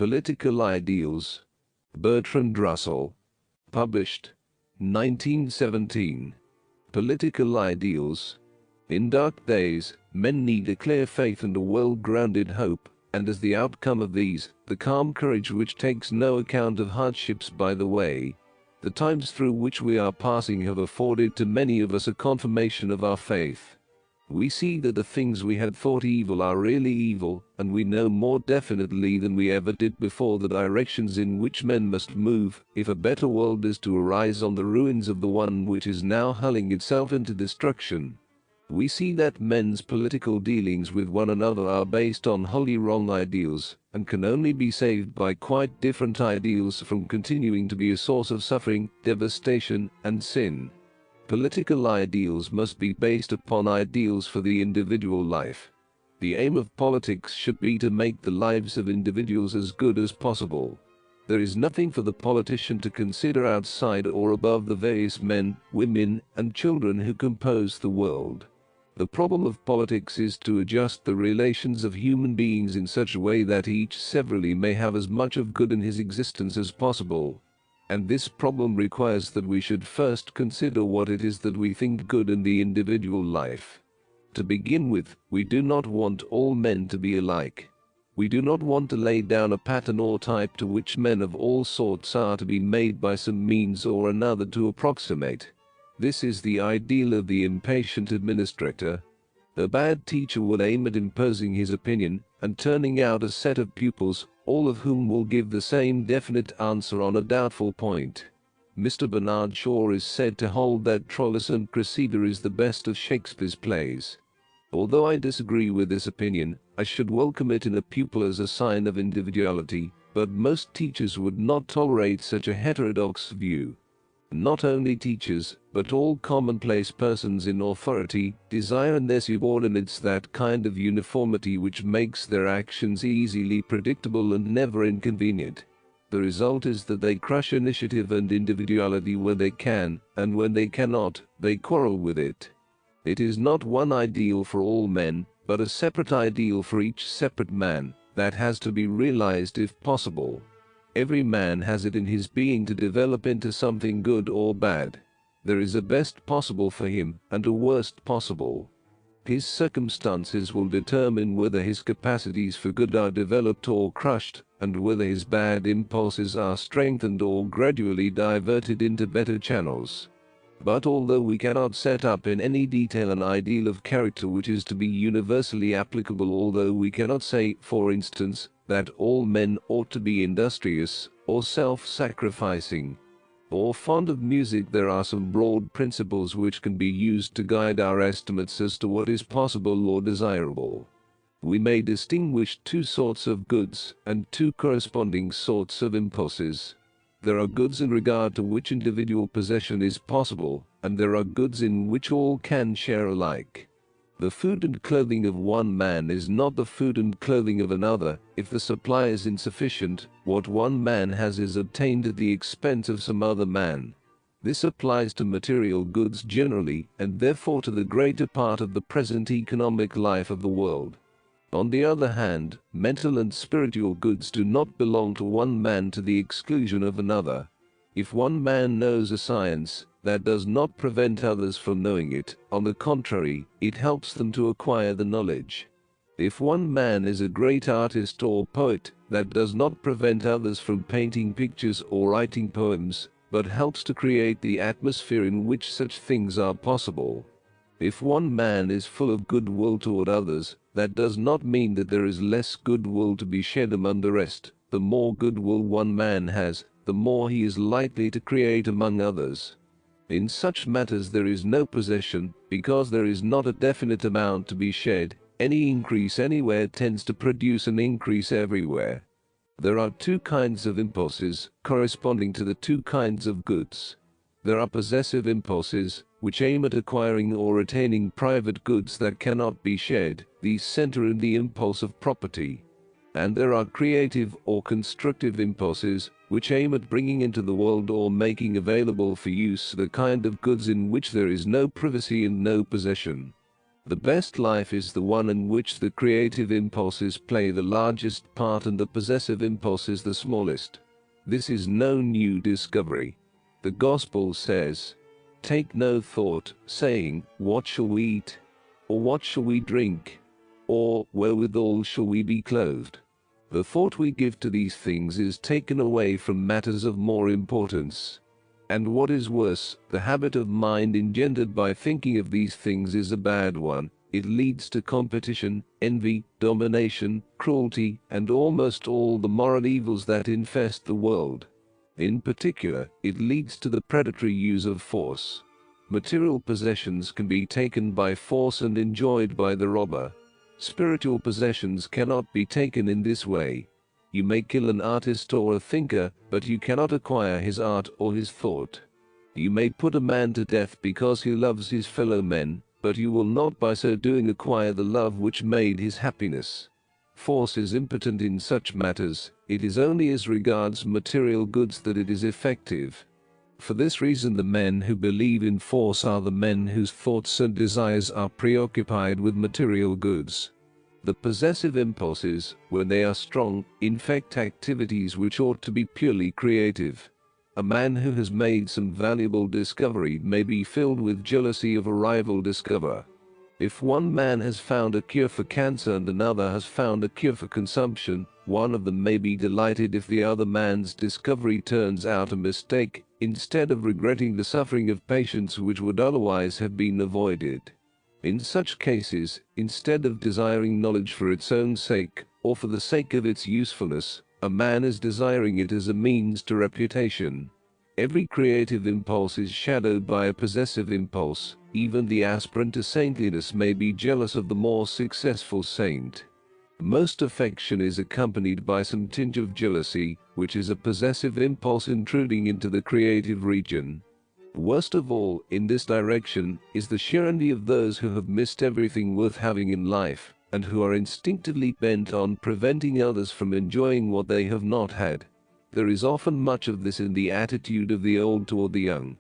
Political Ideals. Bertrand Russell. Published 1917. Political Ideals. In dark days, men need a clear faith and a well-grounded hope, and as the outcome of these, the calm courage which takes no account of hardships by the way. The times through which we are passing have afforded to many of us a confirmation of our faith. We see that the things we had thought evil are really evil, and we know more definitely than we ever did before the directions in which men must move, if a better world is to arise on the ruins of the one which is now hurling itself into destruction. We see that men's political dealings with one another are based on wholly wrong ideals, and can only be saved by quite different ideals from continuing to be a source of suffering, devastation, and sin. Political ideals must be based upon ideals for the individual life. The aim of politics should be to make the lives of individuals as good as possible. There is nothing for the politician to consider outside or above the various men, women, and children who compose the world. The problem of politics is to adjust the relations of human beings in such a way that each severally may have as much of good in his existence as possible. And this problem requires that we should first consider what it is that we think good in the individual life. To begin with, we do not want all men to be alike. We do not want to lay down a pattern or type to which men of all sorts are to be made by some means or another to approximate. This is the ideal of the impatient administrator. A bad teacher would aim at imposing his opinion, and turning out a set of pupils, all of whom will give the same definite answer on a doubtful point. Mr. Bernard Shaw is said to hold that Troilus and Cressida is the best of Shakespeare's plays. Although I disagree with this opinion, I should welcome it in a pupil as a sign of individuality, but most teachers would not tolerate such a heterodox view. Not only teachers, but all commonplace persons in authority, desire in their subordinates that kind of uniformity which makes their actions easily predictable and never inconvenient. The result is that they crush initiative and individuality when they can, and when they cannot, they quarrel with it. It is not one ideal for all men, but a separate ideal for each separate man, that has to be realized if possible. Every man has it in his being to develop into something good or bad. There is a best possible for him, and a worst possible. His circumstances will determine whether his capacities for good are developed or crushed, and whether his bad impulses are strengthened or gradually diverted into better channels. But although we cannot set up in any detail an ideal of character which is to be universally applicable, although we cannot say, for instance, that all men ought to be industrious, or self-sacrificing, or fond of music, there are some broad principles which can be used to guide our estimates as to what is possible or desirable. We may distinguish two sorts of goods, and two corresponding sorts of impulses. There are goods in regard to which individual possession is possible, and there are goods in which all can share alike. The food and clothing of one man is not the food and clothing of another. If the supply is insufficient, what one man has is obtained at the expense of some other man. This applies to material goods generally, and therefore to the greater part of the present economic life of the world. On the other hand, mental and spiritual goods do not belong to one man to the exclusion of another. If one man knows a science, that does not prevent others from knowing it. On the contrary, it helps them to acquire the knowledge. If one man is a great artist or poet, that does not prevent others from painting pictures or writing poems, but helps to create the atmosphere in which such things are possible. If one man is full of goodwill toward others, that does not mean that there is less goodwill to be shed among the rest. The more goodwill one man has, the more he is likely to create among others. In such matters there is no possession, because there is not a definite amount to be shed. Any increase anywhere tends to produce an increase everywhere. There are two kinds of impulses, corresponding to the two kinds of goods. There are possessive impulses, which aim at acquiring or retaining private goods that cannot be shared. These center in the impulse of property. And there are creative or constructive impulses, which aim at bringing into the world or making available for use the kind of goods in which there is no privacy and no possession. The best life is the one in which the creative impulses play the largest part and the possessive impulses the smallest. This is no new discovery. The Gospel says, "Take no thought, saying, What shall we eat? Or what shall we drink? Or wherewithal shall we be clothed?" The thought we give to these things is taken away from matters of more importance. And what is worse, the habit of mind engendered by thinking of these things is a bad one. It leads to competition, envy, domination, cruelty, and almost all the moral evils that infest the world. In particular, it leads to the predatory use of force. Material possessions can be taken by force and enjoyed by the robber. Spiritual possessions cannot be taken in this way. You may kill an artist or a thinker, but you cannot acquire his art or his thought. You may put a man to death because he loves his fellow men, but you will not by so doing acquire the love which made his happiness. Force is impotent in such matters. It is only as regards material goods that it is effective. For this reason the men who believe in force are the men whose thoughts and desires are preoccupied with material goods. The possessive impulses, when they are strong, infect activities which ought to be purely creative. A man who has made some valuable discovery may be filled with jealousy of a rival discoverer. If one man has found a cure for cancer and another has found a cure for consumption, one of them may be delighted if the other man's discovery turns out a mistake, instead of regretting the suffering of patients which would otherwise have been avoided. In such cases, instead of desiring knowledge for its own sake, or for the sake of its usefulness, a man is desiring it as a means to reputation. Every creative impulse is shadowed by a possessive impulse. Even the aspirant to saintliness may be jealous of the more successful saint. Most affection is accompanied by some tinge of jealousy, which is a possessive impulse intruding into the creative region. Worst of all, in this direction, is the sheer envy of those who have missed everything worth having in life, and who are instinctively bent on preventing others from enjoying what they have not had. There is often much of this in the attitude of the old toward the young.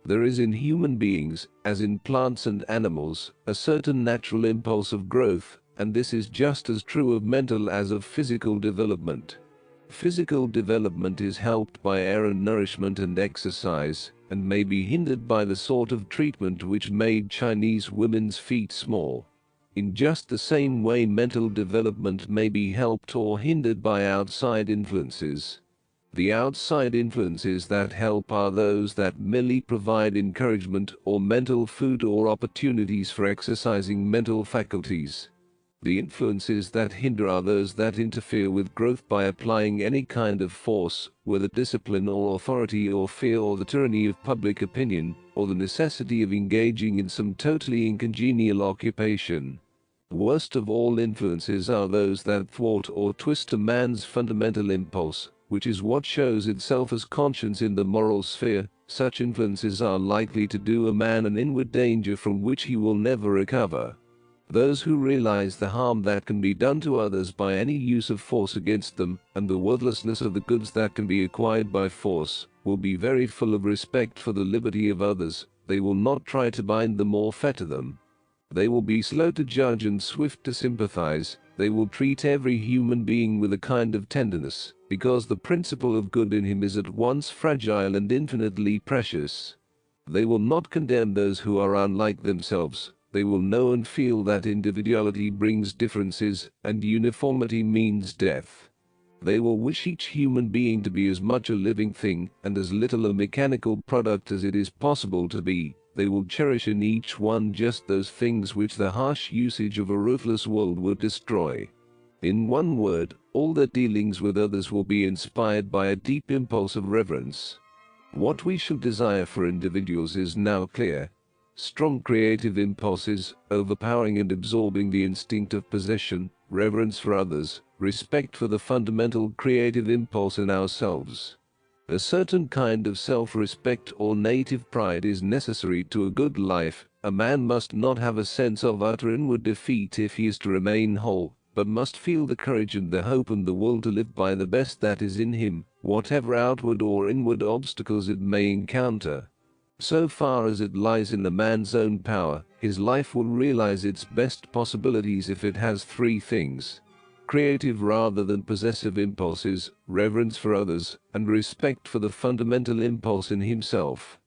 There is in human beings, as in plants and animals, a certain natural impulse of growth, and this is just as true of mental as of physical development. Physical development is helped by air and nourishment and exercise, and may be hindered by the sort of treatment which made Chinese women's feet small. In just the same way mental development may be helped or hindered by outside influences. The outside influences that help are those that merely provide encouragement or mental food or opportunities for exercising mental faculties. The influences that hinder are those that interfere with growth by applying any kind of force, whether discipline or authority or fear or the tyranny of public opinion, or the necessity of engaging in some totally uncongenial occupation. Worst of all influences are those that thwart or twist a man's fundamental impulse, which is what shows itself as conscience in the moral sphere. Such influences are likely to do a man an inward danger from which he will never recover. Those who realize the harm that can be done to others by any use of force against them, and the worthlessness of the goods that can be acquired by force, will be very full of respect for the liberty of others. They will not try to bind them or fetter them. They will be slow to judge and swift to sympathize. They will treat every human being with a kind of tenderness, because the principle of good in him is at once fragile and infinitely precious. They will not condemn those who are unlike themselves. They will know and feel that individuality brings differences, and uniformity means death. They will wish each human being to be as much a living thing, and as little a mechanical product as it is possible to be. They will cherish in each one just those things which the harsh usage of a ruthless world would destroy. In one word, all their dealings with others will be inspired by a deep impulse of reverence. What we should desire for individuals is now clear. Strong creative impulses, overpowering and absorbing the instinct of possession, reverence for others, respect for the fundamental creative impulse in ourselves. A certain kind of self-respect or native pride is necessary to a good life. A man must not have a sense of utter inward defeat if he is to remain whole, but must feel the courage and the hope and the will to live by the best that is in him, whatever outward or inward obstacles it may encounter. So far as it lies in the man's own power, his life will realize its best possibilities if it has three things: creative rather than possessive impulses, reverence for others, and respect for the fundamental impulse in himself.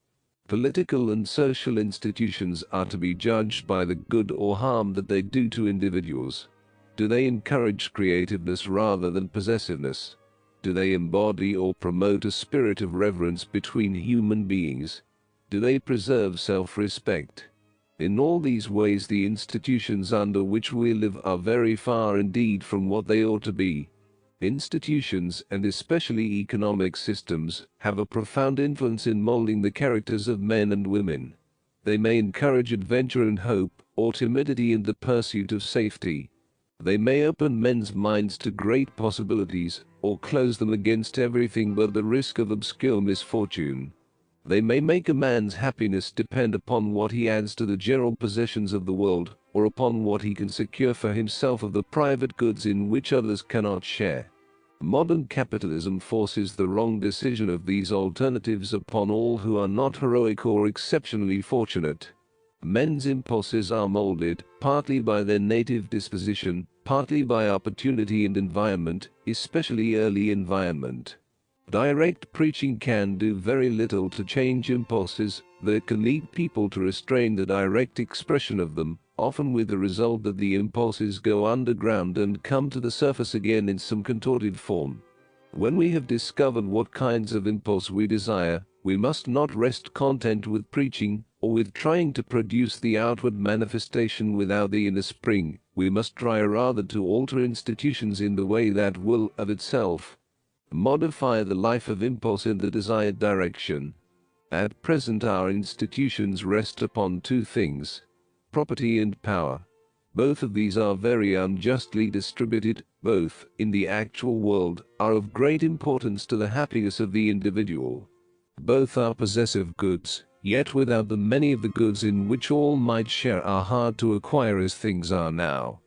Political and social institutions are to be judged by the good or harm that they do to individuals. Do they encourage creativeness rather than possessiveness? Do they embody or promote a spirit of reverence between human beings? Do they preserve self-respect? In all these ways the institutions under which we live are very far indeed from what they ought to be. Institutions, and especially economic systems, have a profound influence in molding the characters of men and women. They may encourage adventure and hope, or timidity and the pursuit of safety. They may open men's minds to great possibilities, or close them against everything but the risk of obscure misfortune. They may make a man's happiness depend upon what he adds to the general possessions of the world, or upon what he can secure for himself of the private goods in which others cannot share. Modern capitalism forces the wrong decision of these alternatives upon all who are not heroic or exceptionally fortunate. Men's impulses are molded, partly by their native disposition, partly by opportunity and environment, especially early environment. Direct preaching can do very little to change impulses, though it can lead people to restrain the direct expression of them, often with the result that the impulses go underground and come to the surface again in some contorted form. When we have discovered what kinds of impulse we desire, we must not rest content with preaching, or with trying to produce the outward manifestation without the inner spring. We must try rather to alter institutions in the way that will, of itself, modify the life of impulse in the desired direction. At present our institutions rest upon two things: property and power. Both of these are very unjustly distributed. Both, in the actual world, are of great importance to the happiness of the individual. Both are possessive goods, yet without them many of the goods in which all might share are hard to acquire as things are now.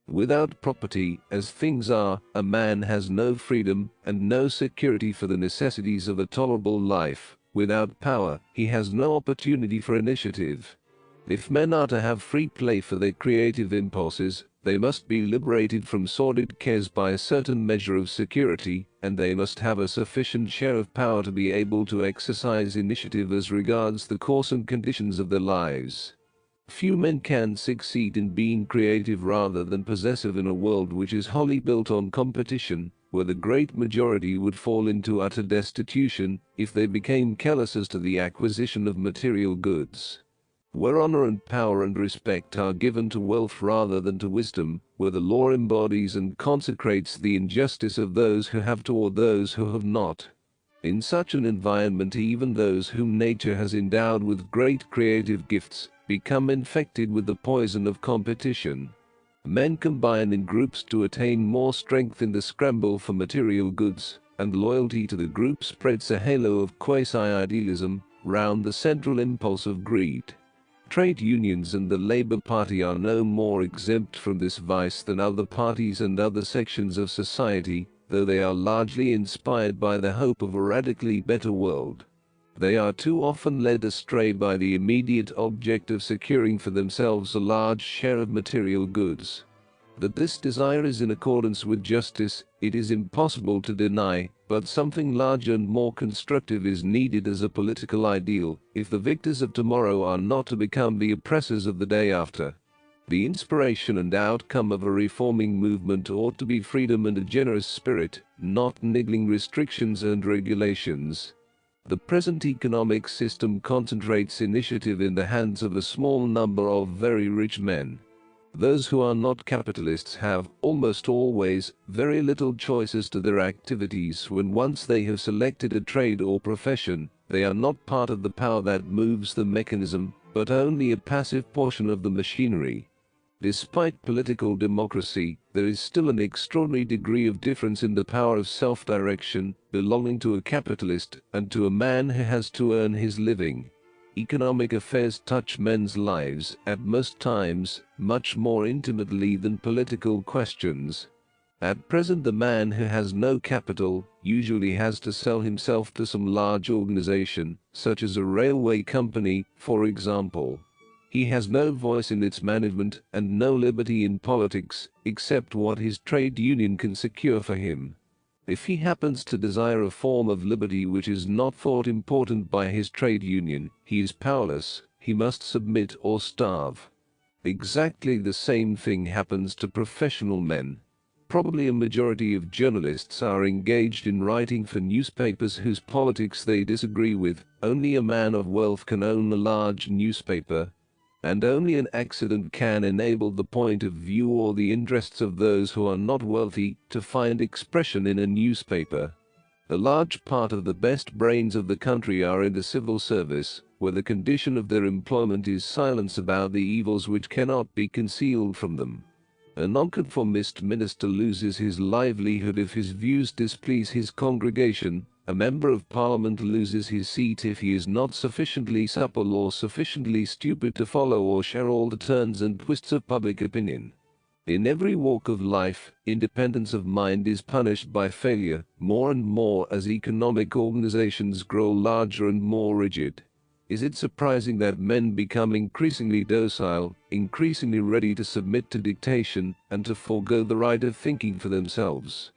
Without property, as things are, a man has no freedom, and no security for the necessities of a tolerable life. Without power, he has no opportunity for initiative. If men are to have free play for their creative impulses, they must be liberated from sordid cares by a certain measure of security, and they must have a sufficient share of power to be able to exercise initiative as regards the course and conditions of their lives. Few men can succeed in being creative rather than possessive in a world which is wholly built on competition, where the great majority would fall into utter destitution if they became careless as to the acquisition of material goods. Where honor and power and respect are given to wealth rather than to wisdom, where the law embodies and consecrates the injustice of those who have toward those who have not. In such an environment even those whom nature has endowed with great creative gifts become infected with the poison of competition. Men combine in groups to attain more strength in the scramble for material goods, and loyalty to the group spreads a halo of quasi-idealism round the central impulse of greed. Trade unions and the Labour Party are no more exempt from this vice than other parties and other sections of society, though they are largely inspired by the hope of a radically better world. They are too often led astray by the immediate object of securing for themselves a large share of material goods. That this desire is in accordance with justice, it is impossible to deny, but something larger and more constructive is needed as a political ideal, if the victors of tomorrow are not to become the oppressors of the day after. The inspiration and outcome of a reforming movement ought to be freedom and a generous spirit, not niggling restrictions and regulations. The present economic system concentrates initiative in the hands of a small number of very rich men. Those who are not capitalists have, almost always, very little choice as to their activities. When once they have selected a trade or profession, they are not part of the power that moves the mechanism, but only a passive portion of the machinery. Despite political democracy, there is still an extraordinary degree of difference in the power of self-direction belonging to a capitalist and to a man who has to earn his living. Economic affairs touch men's lives, at most times, much more intimately than political questions. At present, the man who has no capital usually has to sell himself to some large organization, such as a railway company, for example. He has no voice in its management and no liberty in politics, except what his trade union can secure for him. If he happens to desire a form of liberty which is not thought important by his trade union, he is powerless, he must submit or starve. Exactly the same thing happens to professional men. Probably a majority of journalists are engaged in writing for newspapers whose politics they disagree with. Only a man of wealth can own a large newspaper, and only an accident can enable the point of view or the interests of those who are not wealthy to find expression in a newspaper. A large part of the best brains of the country are in the civil service, where the condition of their employment is silence about the evils which cannot be concealed from them. A nonconformist minister loses his livelihood if his views displease his congregation. A member of parliament loses his seat if he is not sufficiently supple or sufficiently stupid to follow or share all the turns and twists of public opinion. In every walk of life, independence of mind is punished by failure, more and more as economic organizations grow larger and more rigid. Is it surprising that men become increasingly docile, increasingly ready to submit to dictation, and to forego the right of thinking for themselves?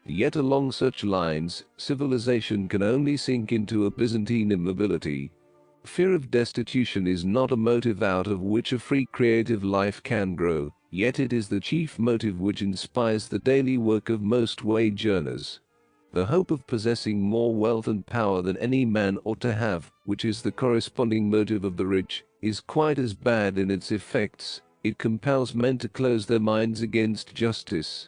Yet along such lines, civilization can only sink into a Byzantine immobility. Fear of destitution is not a motive out of which a free creative life can grow, yet it is the chief motive which inspires the daily work of most wage earners. The hope of possessing more wealth and power than any man ought to have, which is the corresponding motive of the rich, is quite as bad in its effects. It compels men to close their minds against justice,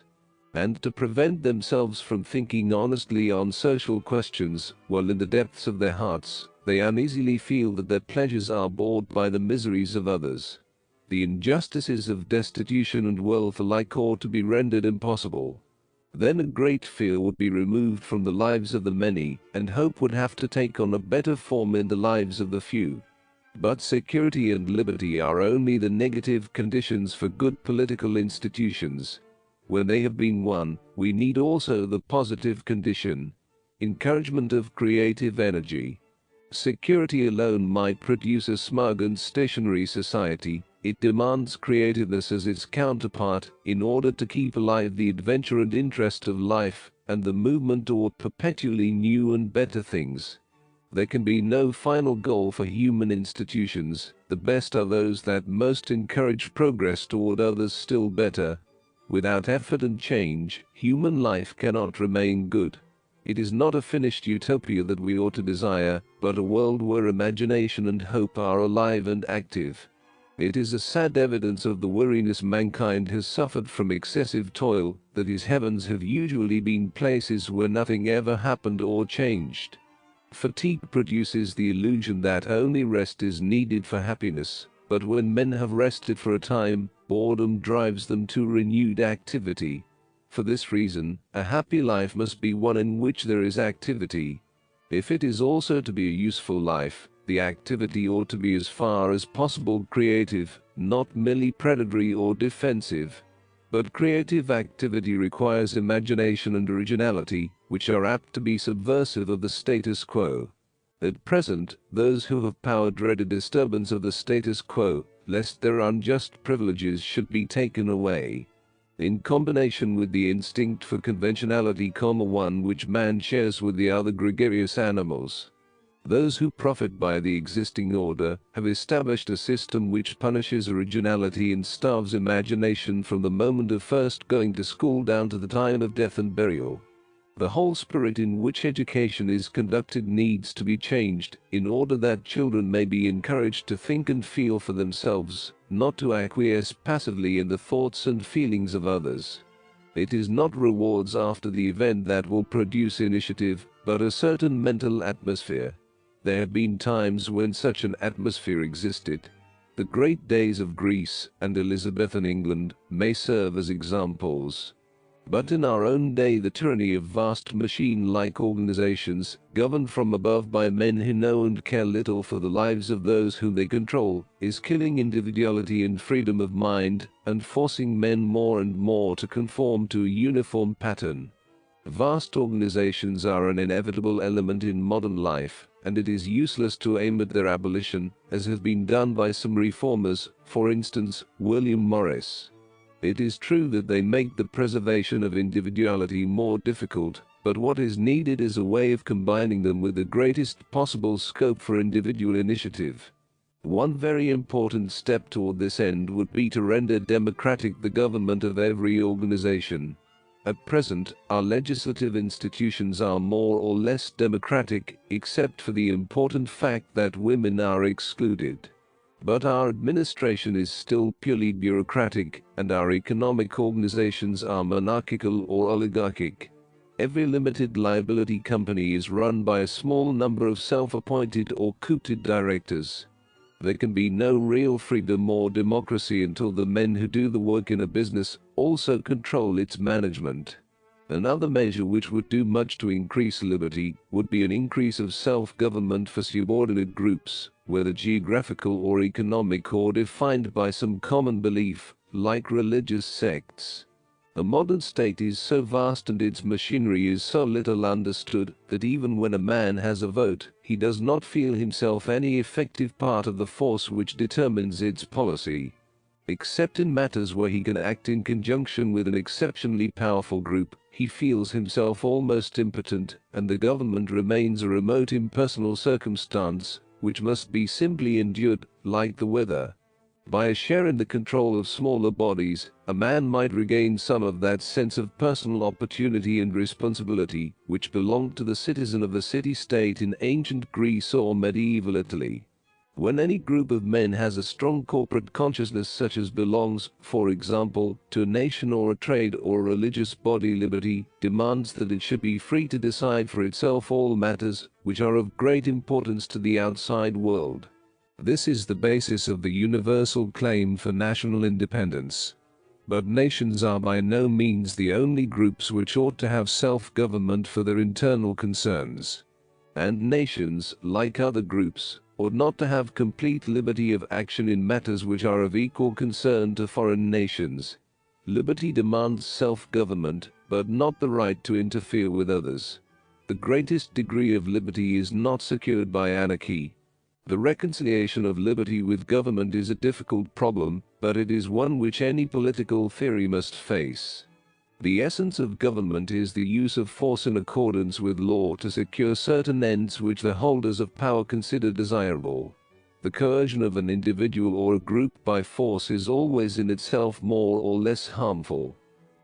and to prevent themselves from thinking honestly on social questions, while in the depths of their hearts, they uneasily feel that their pleasures are bored by the miseries of others. The injustices of destitution and wealth alike ought to be rendered impossible. Then a great fear would be removed from the lives of the many, and hope would have to take on a better form in the lives of the few. But security and liberty are only the negative conditions for good political institutions. When they have been won, we need also the positive condition: encouragement of creative energy. Security alone might produce a smug and stationary society. It demands creativeness as its counterpart, in order to keep alive the adventure and interest of life, and the movement toward perpetually new and better things. There can be no final goal for human institutions. The best are those that most encourage progress toward others still better. Without effort and change, human life cannot remain good. It is not a finished utopia that we ought to desire, but a world where imagination and hope are alive and active. It is a sad evidence of the weariness mankind has suffered from excessive toil, that his heavens have usually been places where nothing ever happened or changed. Fatigue produces the illusion that only rest is needed for happiness, but when men have rested for a time, boredom drives them to renewed activity. For this reason, a happy life must be one in which there is activity. If it is also to be a useful life, the activity ought to be as far as possible creative, not merely predatory or defensive. But creative activity requires imagination and originality, which are apt to be subversive of the status quo. At present, those who have power dread a disturbance of the status quo, lest their unjust privileges should be taken away. In combination with the instinct for conventionality, one which man shares with the other gregarious animals, those who profit by the existing order have established a system which punishes originality and starves imagination from the moment of first going to school down to the time of death and burial. The whole spirit in which education is conducted needs to be changed, in order that children may be encouraged to think and feel for themselves, not to acquiesce passively in the thoughts and feelings of others. It is not rewards after the event that will produce initiative, but a certain mental atmosphere. There have been times when such an atmosphere existed. The great days of Greece and Elizabethan England may serve as examples. But in our own day, the tyranny of vast machine-like organizations, governed from above by men who know and care little for the lives of those whom they control, is killing individuality and freedom of mind, and forcing men more and more to conform to a uniform pattern. Vast organizations are an inevitable element in modern life, and it is useless to aim at their abolition, as has been done by some reformers, for instance, William Morris. It is true that they make the preservation of individuality more difficult, but what is needed is a way of combining them with the greatest possible scope for individual initiative. One very important step toward this end would be to render democratic the government of every organization. At present, our legislative institutions are more or less democratic, except for the important fact that women are excluded. But our administration is still purely bureaucratic, and our economic organizations are monarchical or oligarchic. Every limited liability company is run by a small number of self-appointed or coopted directors. There can be no real freedom or democracy until the men who do the work in a business also control its management. Another measure which would do much to increase liberty would be an increase of self-government for subordinate groups, whether geographical or economic or defined by some common belief, like religious sects. The modern state is so vast and its machinery is so little understood that even when a man has a vote, he does not feel himself any effective part of the force which determines its policy. Except in matters where he can act in conjunction with an exceptionally powerful group, he feels himself almost impotent, and the government remains a remote impersonal circumstance, which must be simply endured, like the weather. By a share in the control of smaller bodies, a man might regain some of that sense of personal opportunity and responsibility, which belonged to the citizen of the city-state in ancient Greece or medieval Italy. When any group of men has a strong corporate consciousness such as belongs, for example, to a nation or a trade or a religious body, liberty demands that it should be free to decide for itself all matters which are of great importance to the outside world. This is the basis of the universal claim for national independence. But nations are by no means the only groups which ought to have self-government for their internal concerns. And nations, like other groups, ought not to have complete liberty of action in matters which are of equal concern to foreign nations. Liberty demands self-government, but not the right to interfere with others. The greatest degree of liberty is not secured by anarchy. The reconciliation of liberty with government is a difficult problem, but it is one which any political theory must face. The essence of government is the use of force in accordance with law to secure certain ends which the holders of power consider desirable. The coercion of an individual or a group by force is always in itself more or less harmful.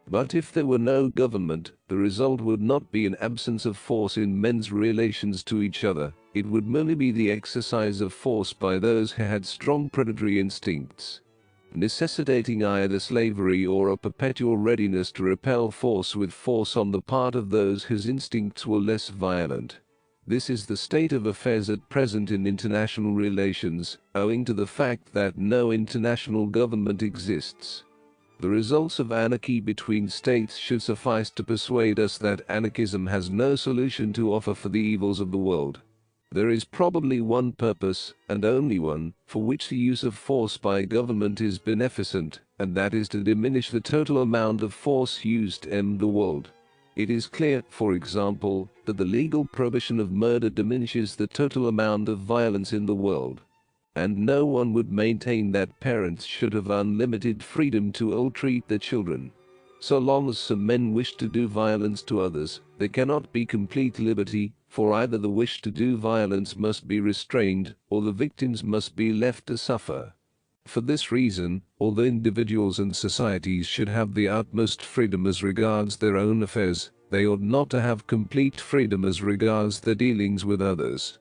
But if there were no government, the result would not be an absence of force in men's relations to each other, it would merely be the exercise of force by those who had strong predatory instincts, necessitating either slavery or a perpetual readiness to repel force with force on the part of those whose instincts were less violent. This is the state of affairs at present in international relations, owing to the fact that no international government exists. The results of anarchy between states should suffice to persuade us that anarchism has no solution to offer for the evils of the world. There is probably one purpose, and only one, for which the use of force by government is beneficent, and that is to diminish the total amount of force used in the world. It is clear, for example, that the legal prohibition of murder diminishes the total amount of violence in the world. And no one would maintain that parents should have unlimited freedom to ill-treat their children. So long as some men wish to do violence to others, there cannot be complete liberty, for either the wish to do violence must be restrained, or the victims must be left to suffer. For this reason, although individuals and societies should have the utmost freedom as regards their own affairs, they ought not to have complete freedom as regards their dealings with others.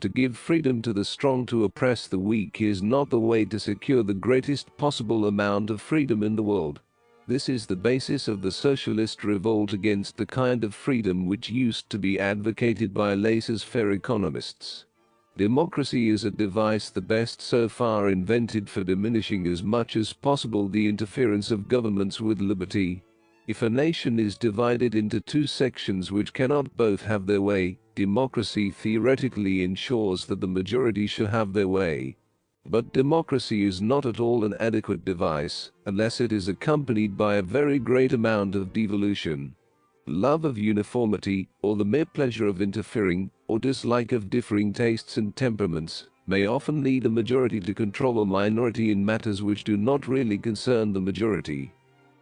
To give freedom to the strong to oppress the weak is not the way to secure the greatest possible amount of freedom in the world. This is the basis of the socialist revolt against the kind of freedom which used to be advocated by laissez-faire economists. Democracy is a device the best so far invented for diminishing as much as possible the interference of governments with liberty. If a nation is divided into two sections which cannot both have their way, democracy theoretically ensures that the majority shall have their way. But democracy is not at all an adequate device, unless it is accompanied by a very great amount of devolution. Love of uniformity, or the mere pleasure of interfering, or dislike of differing tastes and temperaments, may often lead a majority to control a minority in matters which do not really concern the majority.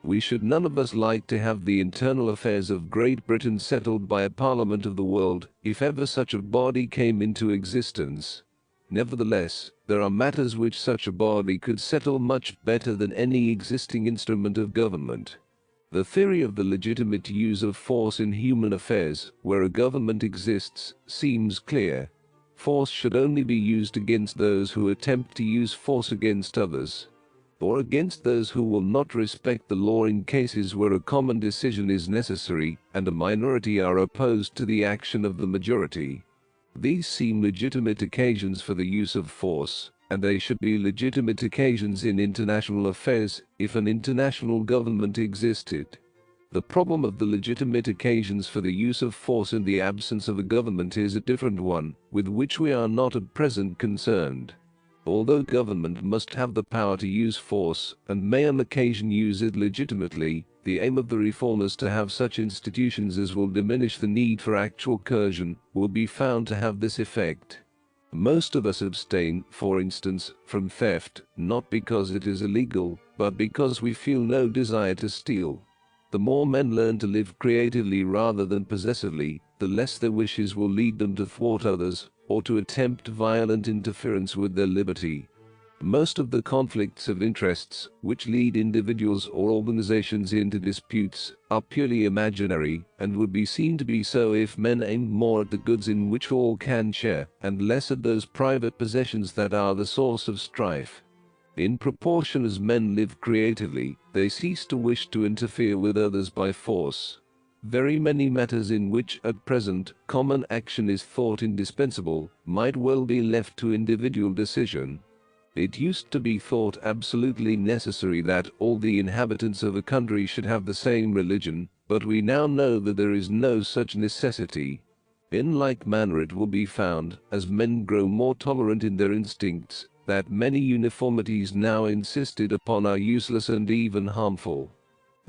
We should none of us like to have the internal affairs of Great Britain settled by a Parliament of the world, if ever such a body came into existence. Nevertheless, there are matters which such a body could settle much better than any existing instrument of government. The theory of the legitimate use of force in human affairs, where a government exists, seems clear. Force should only be used against those who attempt to use force against others, or against those who will not respect the law in cases where a common decision is necessary and a minority are opposed to the action of the majority. These seem legitimate occasions for the use of force, and they should be legitimate occasions in international affairs if an international government existed. The problem of the legitimate occasions for the use of force in the absence of a government is a different one, with which we are not at present concerned. Although government must have the power to use force, and may on occasion use it legitimately, the aim of the reformers to have such institutions as will diminish the need for actual coercion will be found to have this effect. Most of us abstain, for instance, from theft, not because it is illegal, but because we feel no desire to steal. The more men learn to live creatively rather than possessively, the less their wishes will lead them to thwart others, or to attempt violent interference with their liberty. Most of the conflicts of interests, which lead individuals or organizations into disputes, are purely imaginary, and would be seen to be so if men aimed more at the goods in which all can share, and less at those private possessions that are the source of strife. In proportion as men live creatively, they cease to wish to interfere with others by force. Very many matters in which at present common action is thought indispensable might well be left to individual decision. It used to be thought absolutely necessary that all the inhabitants of a country should have the same religion, but we now know that there is no such necessity. In like manner it will be found, as men grow more tolerant in their instincts, that many uniformities now insisted upon are useless and even harmful.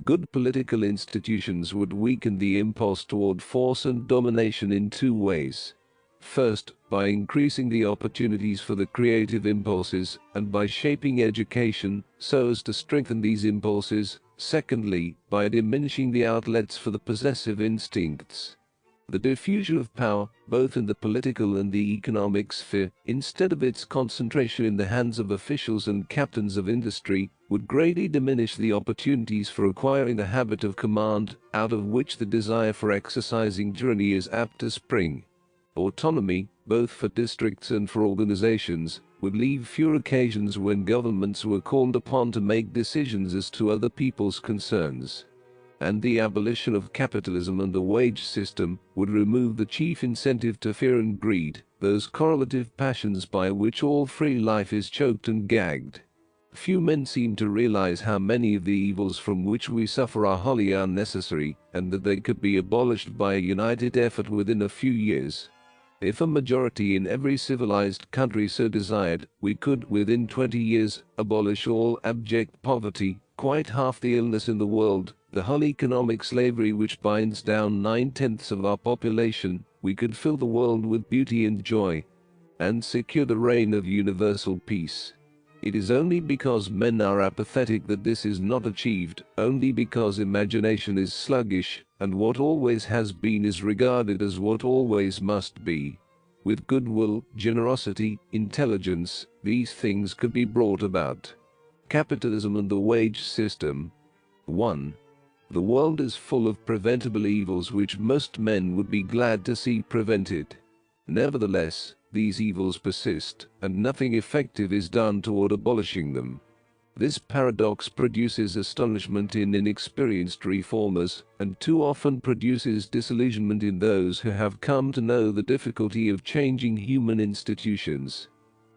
Good political institutions would weaken the impulse toward force and domination in two ways. First, by increasing the opportunities for the creative impulses, and by shaping education so as to strengthen these impulses. Secondly, by diminishing the outlets for the possessive instincts. The diffusion of power, both in the political and the economic sphere, instead of its concentration in the hands of officials and captains of industry, would greatly diminish the opportunities for acquiring the habit of command, out of which the desire for exercising tyranny is apt to spring. Autonomy, both for districts and for organizations, would leave fewer occasions when governments were called upon to make decisions as to other people's concerns. And the abolition of capitalism and the wage system would remove the chief incentive to fear and greed, those correlative passions by which all free life is choked and gagged. Few men seem to realize how many of the evils from which we suffer are wholly unnecessary, and that they could be abolished by a united effort within a few years. If a majority in every civilized country so desired, we could, within 20 years, abolish all abject poverty, quite half the illness in the world, the whole economic slavery which binds down 9/10 of our population. We could fill the world with beauty and joy, and secure the reign of universal peace. It is only because men are apathetic that this is not achieved, only because imagination is sluggish, and what always has been is regarded as what always must be. With goodwill, generosity, intelligence, these things could be brought about. Capitalism and the wage system. 1. The world is full of preventable evils which most men would be glad to see prevented. Nevertheless, these evils persist, and nothing effective is done toward abolishing them. This paradox produces astonishment in inexperienced reformers, and too often produces disillusionment in those who have come to know the difficulty of changing human institutions.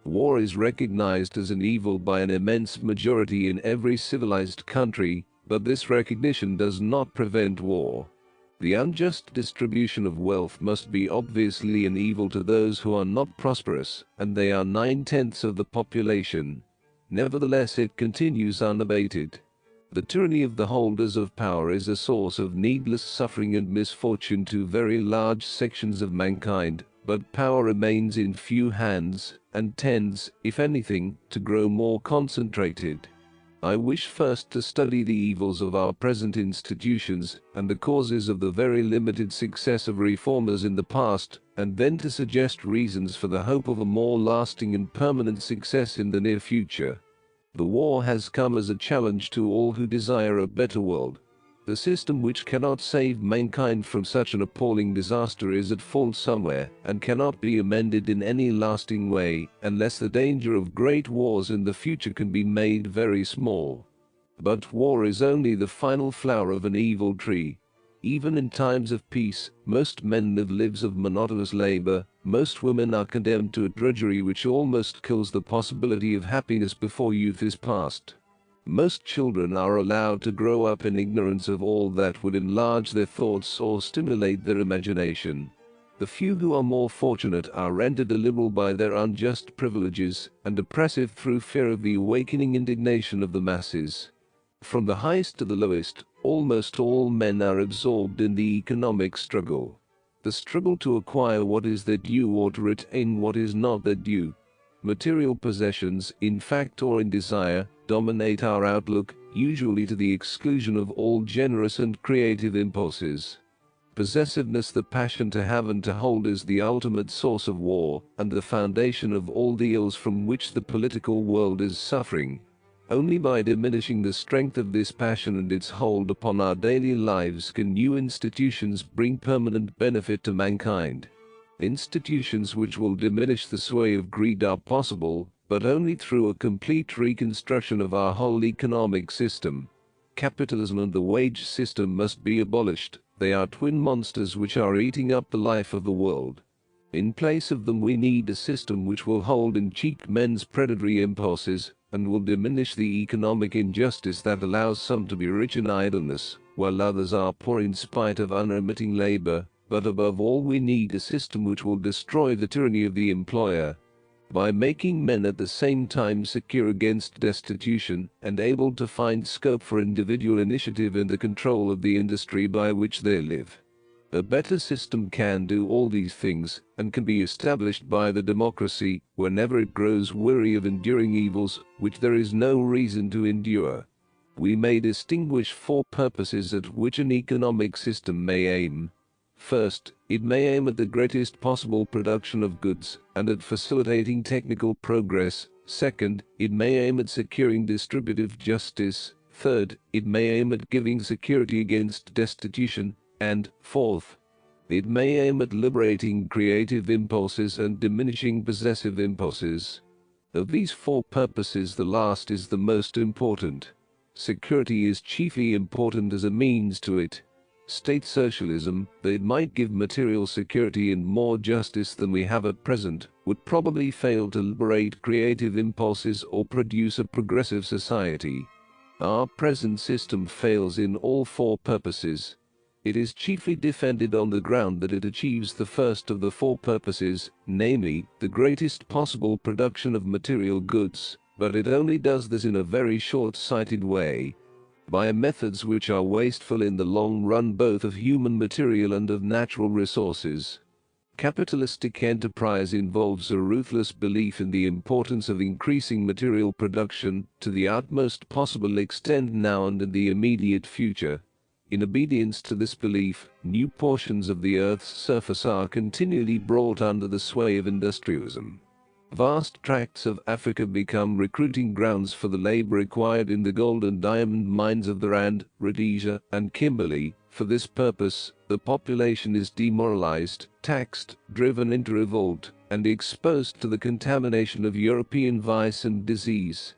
War is recognized as an evil by an immense majority in every civilized country, But this recognition does not prevent war. The unjust distribution of wealth must be obviously an evil to those who are not prosperous, and they are 9/10 of the population. Nevertheless, it continues unabated. The tyranny of the holders of power is a source of needless suffering and misfortune to very large sections of mankind, but power remains in few hands, and tends, if anything, to grow more concentrated. I wish first to study the evils of our present institutions, and the causes of the very limited success of reformers in the past, and then to suggest reasons for the hope of a more lasting and permanent success in the near future. The war has come as a challenge to all who desire a better world. The system which cannot save mankind from such an appalling disaster is at fault somewhere, and cannot be amended in any lasting way, unless the danger of great wars in the future can be made very small. But war is only the final flower of an evil tree. Even in times of peace, most men live lives of monotonous labor, most women are condemned to a drudgery which almost kills the possibility of happiness before youth is past. Most children are allowed to grow up in ignorance of all that would enlarge their thoughts or stimulate their imagination. The few who are more fortunate are rendered illiberal by their unjust privileges, and oppressive through fear of the awakening indignation of the masses. From the highest to the lowest, almost all men are absorbed in the economic struggle. The struggle to acquire what is their due or to retain what is not their due. Material possessions, in fact or in desire, dominate our outlook, usually to the exclusion of all generous and creative impulses. Possessiveness, the passion to have and to hold, is the ultimate source of war, and the foundation of all the ills from which the political world is suffering. Only by diminishing the strength of this passion and its hold upon our daily lives can new institutions bring permanent benefit to mankind. Institutions which will diminish the sway of greed are possible, but only through a complete reconstruction of our whole economic system. Capitalism and the wage system must be abolished. They are twin monsters which are eating up the life of the world. In place of them, we need a system which will hold in check men's predatory impulses, and will diminish the economic injustice that allows some to be rich in idleness, while others are poor in spite of unremitting labor. But above all, we need a system which will destroy the tyranny of the employer, by making men at the same time secure against destitution, and able to find scope for individual initiative in the control of the industry by which they live. A better system can do all these things, and can be established by the democracy, whenever it grows weary of enduring evils which there is no reason to endure. We may distinguish four purposes at which an economic system may aim. First, it may aim at the greatest possible production of goods, and at facilitating technical progress. Second, it may aim at securing distributive justice. Third, it may aim at giving security against destitution. And, fourth, it may aim at liberating creative impulses and diminishing possessive impulses. Of these four purposes, the last is the most important. Security is chiefly important as a means to it. State socialism, though it might give material security and more justice than we have at present, would probably fail to liberate creative impulses or produce a progressive society. Our present system fails in all four purposes. It is chiefly defended on the ground that it achieves the first of the four purposes, namely, the greatest possible production of material goods, but it only does this in a very short-sighted way, by methods which are wasteful in the long run both of human material and of natural resources. Capitalistic enterprise involves a ruthless belief in the importance of increasing material production to the utmost possible extent now and in the immediate future. In obedience to this belief, new portions of the Earth's surface are continually brought under the sway of industrialism. Vast tracts of Africa become recruiting grounds for the labor required in the gold and diamond mines of the Rand, Rhodesia, and Kimberley. For this purpose, the population is demoralized, taxed, driven into revolt, and exposed to the contamination of European vice and disease.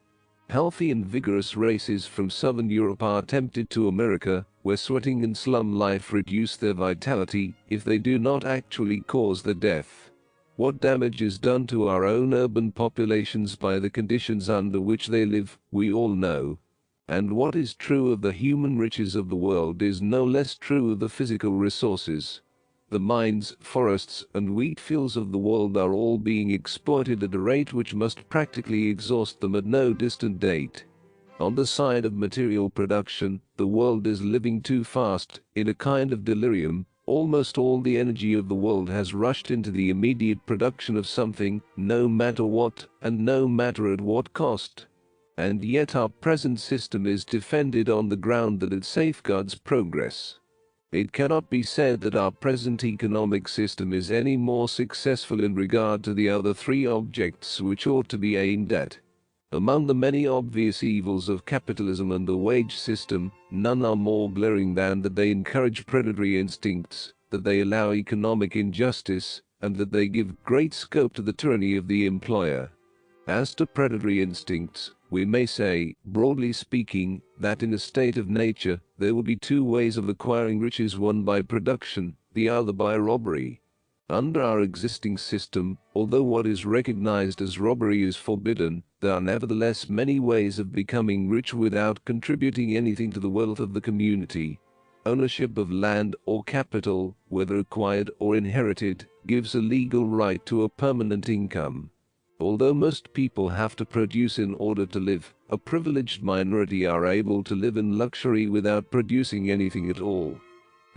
Healthy and vigorous races from southern Europe are tempted to America, where sweating and slum life reduce their vitality, if they do not actually cause their death. What damage is done to our own urban populations by the conditions under which they live, we all know. And what is true of the human riches of the world is no less true of the physical resources. The mines, forests, and wheat fields of the world are all being exploited at a rate which must practically exhaust them at no distant date. On the side of material production, the world is living too fast, in a kind of delirium. Almost all the energy of the world has rushed into the immediate production of something, no matter what, and no matter at what cost. And yet our present system is defended on the ground that it safeguards progress. It cannot be said that our present economic system is any more successful in regard to the other three objects which ought to be aimed at. Among the many obvious evils of capitalism and the wage system, none are more glaring than that they encourage predatory instincts, that they allow economic injustice, and that they give great scope to the tyranny of the employer. As to predatory instincts, we may say, broadly speaking, that in a state of nature, there will be two ways of acquiring riches, one by production, the other by robbery. Under our existing system, although what is recognized as robbery is forbidden, there are nevertheless many ways of becoming rich without contributing anything to the wealth of the community. Ownership of land or capital, whether acquired or inherited, gives a legal right to a permanent income. Although most people have to produce in order to live, a privileged minority are able to live in luxury without producing anything at all.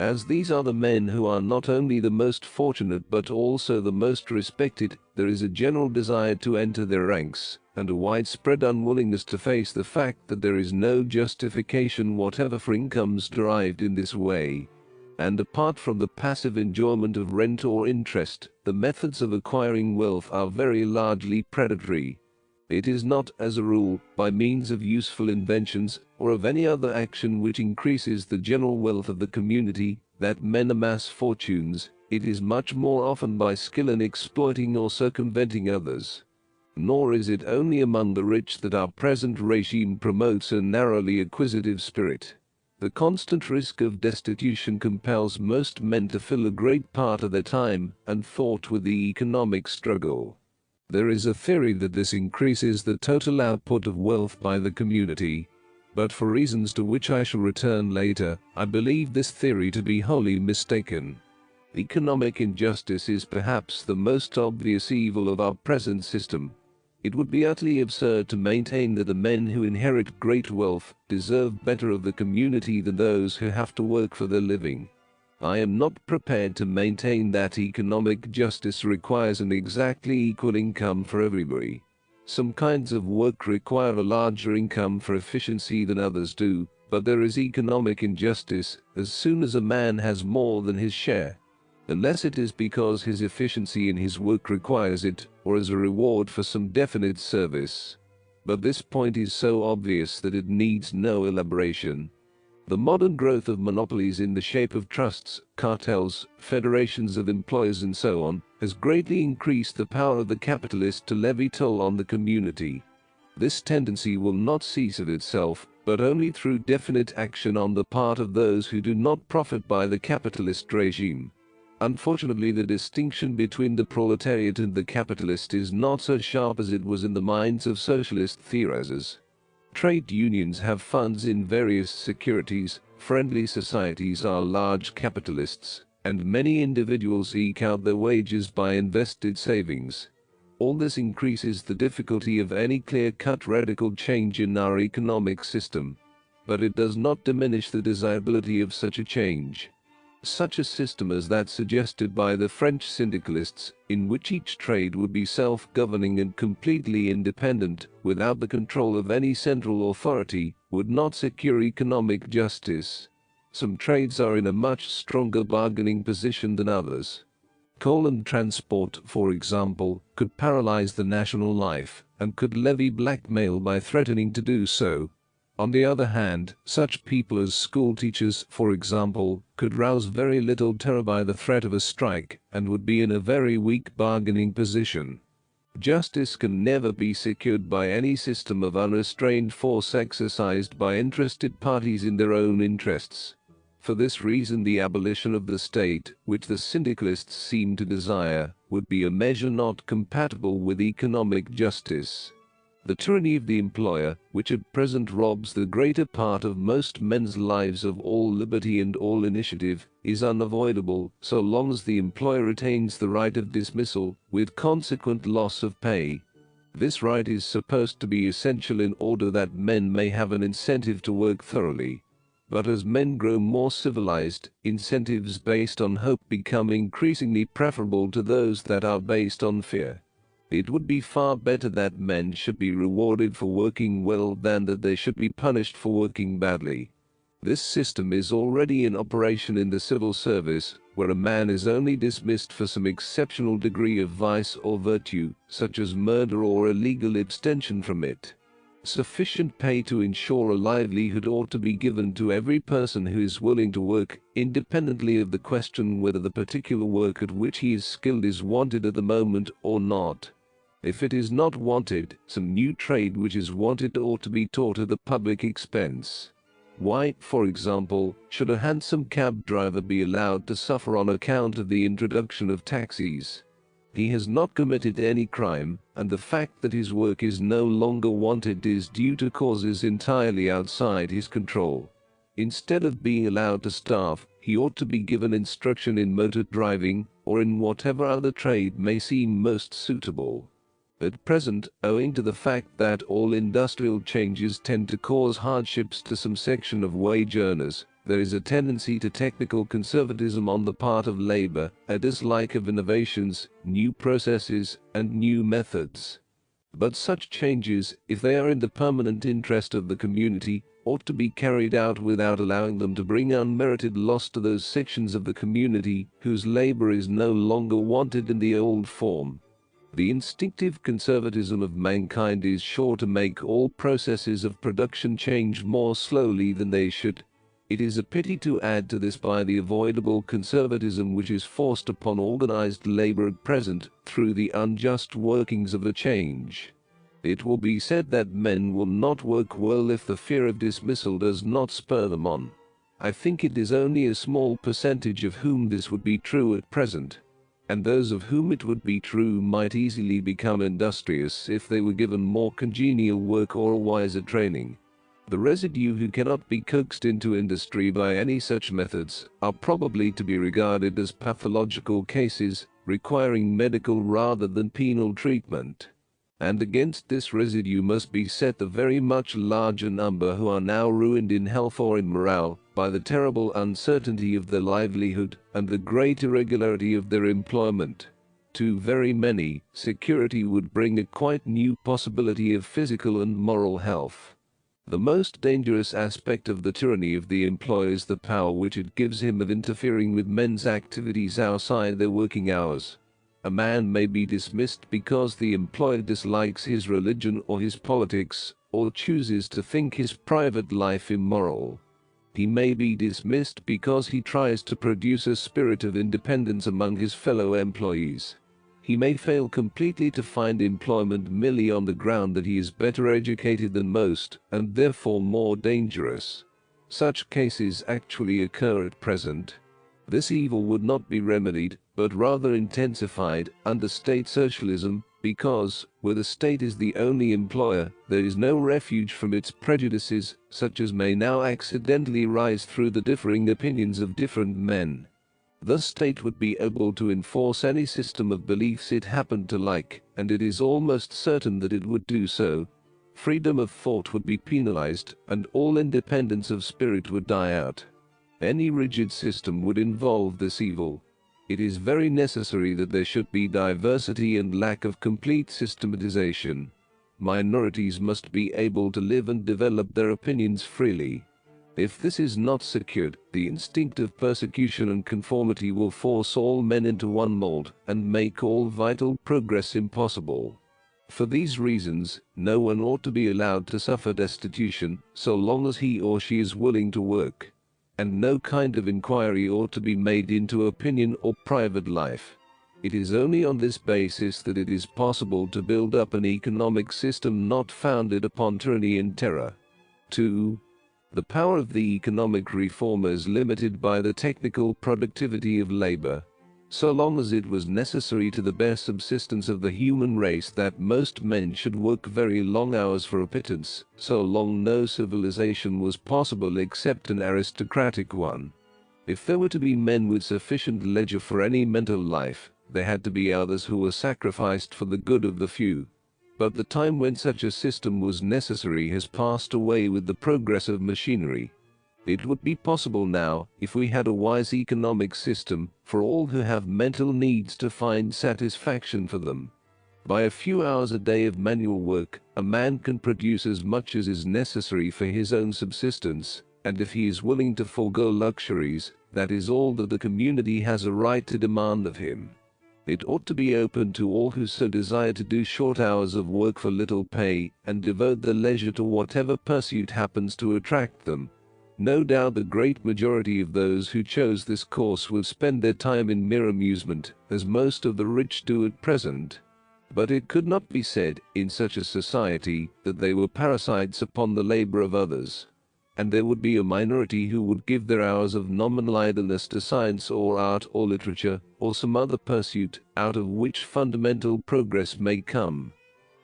As these are the men who are not only the most fortunate but also the most respected, there is a general desire to enter their ranks, and a widespread unwillingness to face the fact that there is no justification whatever for incomes derived in this way. And apart from the passive enjoyment of rent or interest, the methods of acquiring wealth are very largely predatory. It is not, as a rule, by means of useful inventions, or of any other action which increases the general wealth of the community, that men amass fortunes. It is much more often by skill in exploiting or circumventing others. Nor is it only among the rich that our present regime promotes a narrowly acquisitive spirit. The constant risk of destitution compels most men to fill a great part of their time and thought with the economic struggle. There is a theory that this increases the total output of wealth by the community, but for reasons to which I shall return later, I believe this theory to be wholly mistaken. Economic injustice is perhaps the most obvious evil of our present system. It would be utterly absurd to maintain that the men who inherit great wealth deserve better of the community than those who have to work for their living. I am not prepared to maintain that economic justice requires an exactly equal income for everybody. Some kinds of work require a larger income for efficiency than others do, but there is economic injustice as soon as a man has more than his share. Unless it is because his efficiency in his work requires it, or as a reward for some definite service. But this point is so obvious that it needs no elaboration. The modern growth of monopolies in the shape of trusts, cartels, federations of employers and so on, has greatly increased the power of the capitalist to levy toll on the community. This tendency will not cease of itself, but only through definite action on the part of those who do not profit by the capitalist regime. Unfortunately, the distinction between the proletariat and the capitalist is not so sharp as it was in the minds of socialist theorizers. Trade unions have funds in various securities, friendly societies are large capitalists, and many individuals eke out their wages by invested savings. All this increases the difficulty of any clear-cut radical change in our economic system, but it does not diminish the desirability of such a change. Such a system as that suggested by the French syndicalists, in which each trade would be self-governing and completely independent, without the control of any central authority, would not secure economic justice. Some trades are in a much stronger bargaining position than others. Coal and transport, for example, could paralyze the national life, and could levy blackmail by threatening to do so. On the other hand, such people as school teachers, for example, could rouse very little terror by the threat of a strike, and would be in a very weak bargaining position. Justice can never be secured by any system of unrestrained force exercised by interested parties in their own interests. For this reason, the abolition of the state, which the syndicalists seem to desire, would be a measure not compatible with economic justice. The tyranny of the employer, which at present robs the greater part of most men's lives of all liberty and all initiative, is unavoidable so long as the employer retains the right of dismissal, with consequent loss of pay. This right is supposed to be essential in order that men may have an incentive to work thoroughly. But as men grow more civilized, incentives based on hope become increasingly preferable to those that are based on fear. It would be far better that men should be rewarded for working well than that they should be punished for working badly. This system is already in operation in the civil service, where a man is only dismissed for some exceptional degree of vice or virtue, such as murder or illegal abstention from it. Sufficient pay to ensure a livelihood ought to be given to every person who is willing to work, independently of the question whether the particular work at which he is skilled is wanted at the moment or not. If it is not wanted, some new trade which is wanted ought to be taught at the public expense. Why, for example, should a hansom cab driver be allowed to suffer on account of the introduction of taxis? He has not committed any crime, and the fact that his work is no longer wanted is due to causes entirely outside his control. Instead of being allowed to starve, he ought to be given instruction in motor driving, or in whatever other trade may seem most suitable. At present, owing to the fact that all industrial changes tend to cause hardships to some section of wage earners, there is a tendency to technical conservatism on the part of labor, a dislike of innovations, new processes, and new methods. But such changes, if they are in the permanent interest of the community, ought to be carried out without allowing them to bring unmerited loss to those sections of the community whose labor is no longer wanted in the old form. The instinctive conservatism of mankind is sure to make all processes of production change more slowly than they should. It is a pity to add to this by the avoidable conservatism which is forced upon organized labor at present through the unjust workings of a change. It will be said that men will not work well if the fear of dismissal does not spur them on. I think it is only a small percentage of whom this would be true at present, and those of whom it would be true might easily become industrious if they were given more congenial work or wiser training. The residue who cannot be coaxed into industry by any such methods are probably to be regarded as pathological cases, requiring medical rather than penal treatment. And against this residue must be set the very much larger number who are now ruined in health or in morale by the terrible uncertainty of their livelihood and the great irregularity of their employment. To very many, security would bring a quite new possibility of physical and moral health. The most dangerous aspect of the tyranny of the employer is the power which it gives him of interfering with men's activities outside their working hours. A man may be dismissed because the employer dislikes his religion or his politics, or chooses to think his private life immoral. He may be dismissed because he tries to produce a spirit of independence among his fellow employees. He may fail completely to find employment merely on the ground that he is better educated than most, and therefore more dangerous. Such cases actually occur at present. This evil would not be remedied, but rather intensified, under state socialism, because, where the state is the only employer, there is no refuge from its prejudices, such as may now accidentally rise through the differing opinions of different men. The state would be able to enforce any system of beliefs it happened to like, and it is almost certain that it would do so. Freedom of thought would be penalized, and all independence of spirit would die out. Any rigid system would involve this evil. It is very necessary that there should be diversity and lack of complete systematization. Minorities must be able to live and develop their opinions freely. If this is not secured, the instinct of persecution and conformity will force all men into one mold and make all vital progress impossible. For these reasons, no one ought to be allowed to suffer destitution so long as he or she is willing to work. And no kind of inquiry ought to be made into opinion or private life. It is only on this basis that it is possible to build up an economic system not founded upon tyranny and terror. 2. The power of the economic reformer is limited by the technical productivity of labor. so long as it was necessary to the bare subsistence of the human race that most men should work very long hours for a pittance, so long no civilization was possible except an aristocratic one. If there were to be men with sufficient leisure for any mental life, there had to be others who were sacrificed for the good of the few. But the time when such a system was necessary has passed away with the progress of machinery. It would be possible now, if we had a wise economic system, for all who have mental needs to find satisfaction for them. By a few hours a day of manual work, a man can produce as much as is necessary for his own subsistence, and if he is willing to forego luxuries, that is all that the community has a right to demand of him. It ought to be open to all who so desire to do short hours of work for little pay, and devote their leisure to whatever pursuit happens to attract them. No doubt the great majority of those who chose this course would spend their time in mere amusement, as most of the rich do at present. But it could not be said, in such a society, that they were parasites upon the labor of others. And there would be a minority who would give their hours of nominal idleness to science or art or literature, or some other pursuit, out of which fundamental progress may come.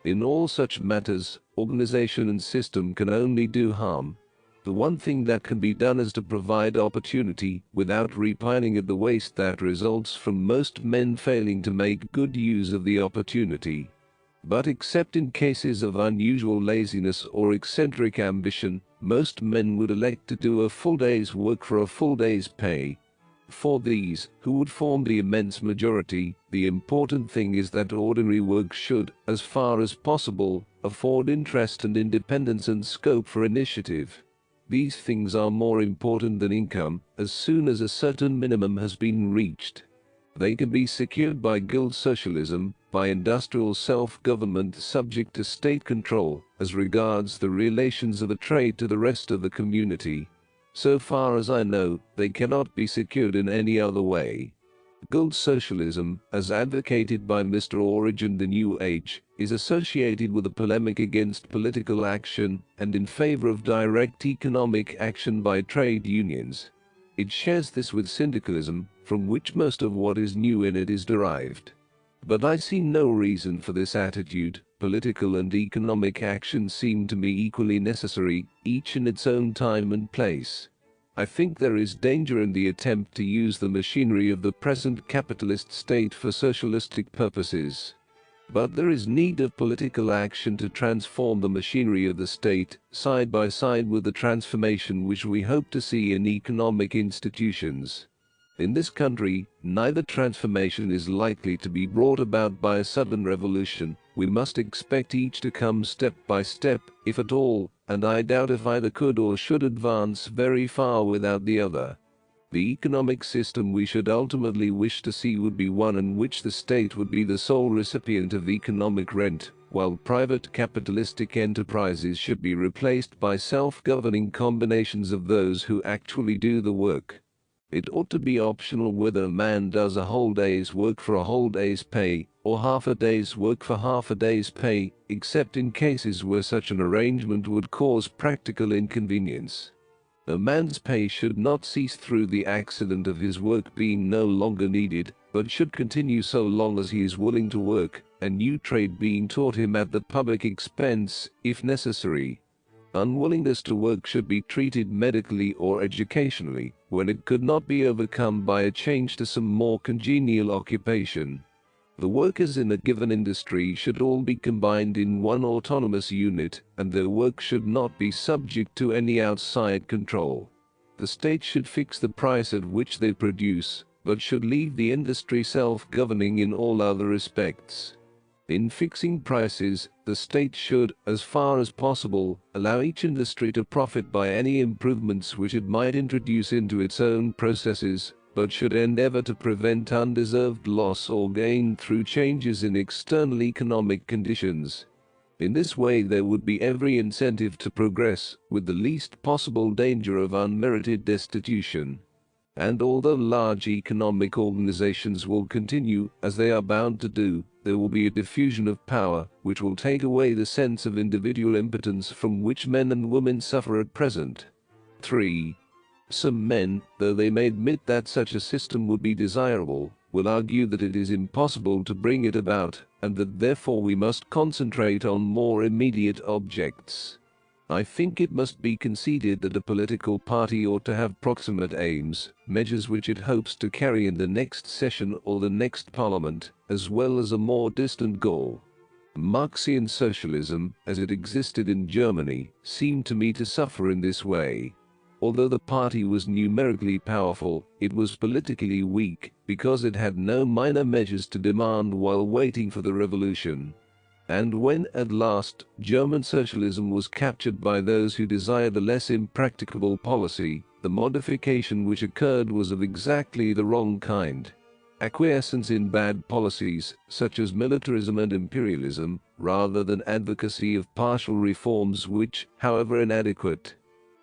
In all such matters, organization and system can only do harm. The one thing that can be done is to provide opportunity, without repining at the waste that results from most men failing to make good use of the opportunity. But except in cases of unusual laziness or eccentric ambition, most men would elect to do a full day's work for a full day's pay. For these, who would form the immense majority, the important thing is that ordinary work should, as far as possible, afford interest and independence and scope for initiative. These things are more important than income, as soon as a certain minimum has been reached. They can be secured by guild socialism, by industrial self-government subject to state control, as regards the relations of a trade to the rest of the community. So far as I know, they cannot be secured in any other way. Guild socialism, as advocated by Mr. Orridge and the New Age, is associated with a polemic against political action and in favor of direct economic action by trade unions. It shares this with syndicalism, from which most of what is new in it is derived. But I see no reason for this attitude. Political and economic action seem to me equally necessary, each in its own time and place. I think there is danger in the attempt to use the machinery of the present capitalist state for socialistic purposes. But there is need of political action to transform the machinery of the state, side by side with the transformation which we hope to see in economic institutions. In this country, neither transformation is likely to be brought about by a sudden revolution. We must expect each to come step by step, if at all, and I doubt if either could or should advance very far without the other. The economic system we should ultimately wish to see would be one in which the state would be the sole recipient of economic rent, while private capitalistic enterprises should be replaced by self-governing combinations of those who actually do the work. It ought to be optional whether a man does a whole day's work for a whole day's pay, or half a day's work for half a day's pay, except in cases where such an arrangement would cause practical inconvenience. A man's pay should not cease through the accident of his work being no longer needed, but should continue so long as he is willing to work, a new trade being taught him at the public expense, if necessary. Unwillingness to work should be treated medically or educationally, when it could not be overcome by a change to some more congenial occupation. The workers in a given industry should all be combined in one autonomous unit, and their work should not be subject to any outside control. The state should fix the price at which they produce, but should leave the industry self-governing in all other respects. In fixing prices, the state should, as far as possible, allow each industry to profit by any improvements which it might introduce into its own processes, but should endeavor to prevent undeserved loss or gain through changes in external economic conditions. In this way there would be every incentive to progress, with the least possible danger of unmerited destitution. And although large economic organizations will continue, as they are bound to do, there will be a diffusion of power, which will take away the sense of individual impotence from which men and women suffer at present. 3. Some men, though they may admit that such a system would be desirable, will argue that it is impossible to bring it about, and that therefore we must concentrate on more immediate objects. I think it must be conceded that a political party ought to have proximate aims, measures which it hopes to carry in the next session or the next parliament, as well as a more distant goal. Marxian socialism, as it existed in Germany, seemed to me to suffer in this way. Although the party was numerically powerful, it was politically weak, because it had no minor measures to demand while waiting for the revolution. And when, at last, German socialism was captured by those who desired a less impracticable policy, the modification which occurred was of exactly the wrong kind. Acquiescence in bad policies, such as militarism and imperialism, rather than advocacy of partial reforms which, however inadequate,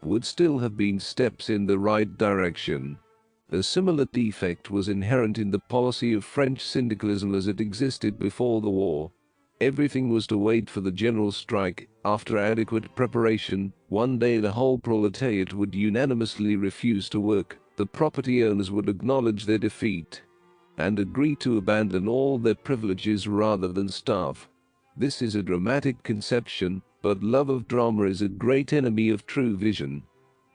would still have been steps in the right direction. A similar defect was inherent in the policy of French syndicalism as it existed before the war. Everything was to wait for the general strike. After adequate preparation, one day the whole proletariat would unanimously refuse to work, the property owners would acknowledge their defeat, and agree to abandon all their privileges rather than starve. This is a dramatic conception, but love of drama is a great enemy of true vision.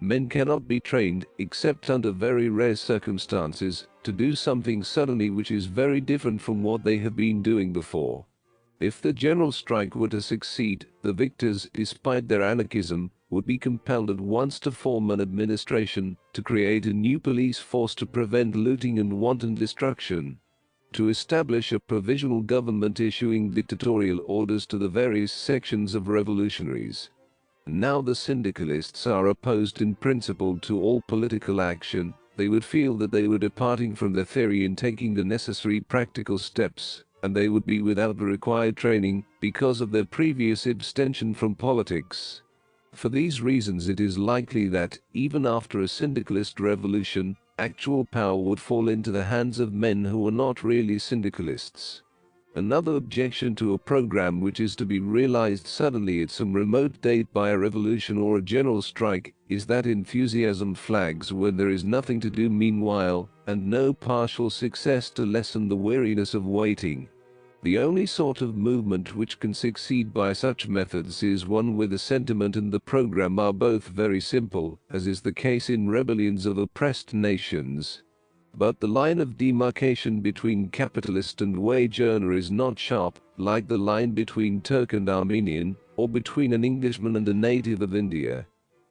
Men cannot be trained, except under very rare circumstances, to do something suddenly which is very different from what they have been doing before. If the general strike were to succeed, the victors, despite their anarchism, would be compelled at once to form an administration, to create a new police force to prevent looting and wanton destruction, to establish a provisional government issuing dictatorial orders to the various sections of revolutionaries. Now the syndicalists are opposed in principle to all political action. They would feel that they were departing from their theory in taking the necessary practical steps, and they would be without the required training because of their previous abstention from politics. For these reasons it is likely that, even after a syndicalist revolution, actual power would fall into the hands of men who were not really syndicalists. Another objection to a program which is to be realized suddenly at some remote date by a revolution or a general strike, is that enthusiasm flags when there is nothing to do meanwhile, and no partial success to lessen the weariness of waiting. The only sort of movement which can succeed by such methods is one where the sentiment and the program are both very simple, as is the case in rebellions of oppressed nations. But the line of demarcation between capitalist and wage earner is not sharp, like the line between Turk and Armenian, or between an Englishman and a native of India.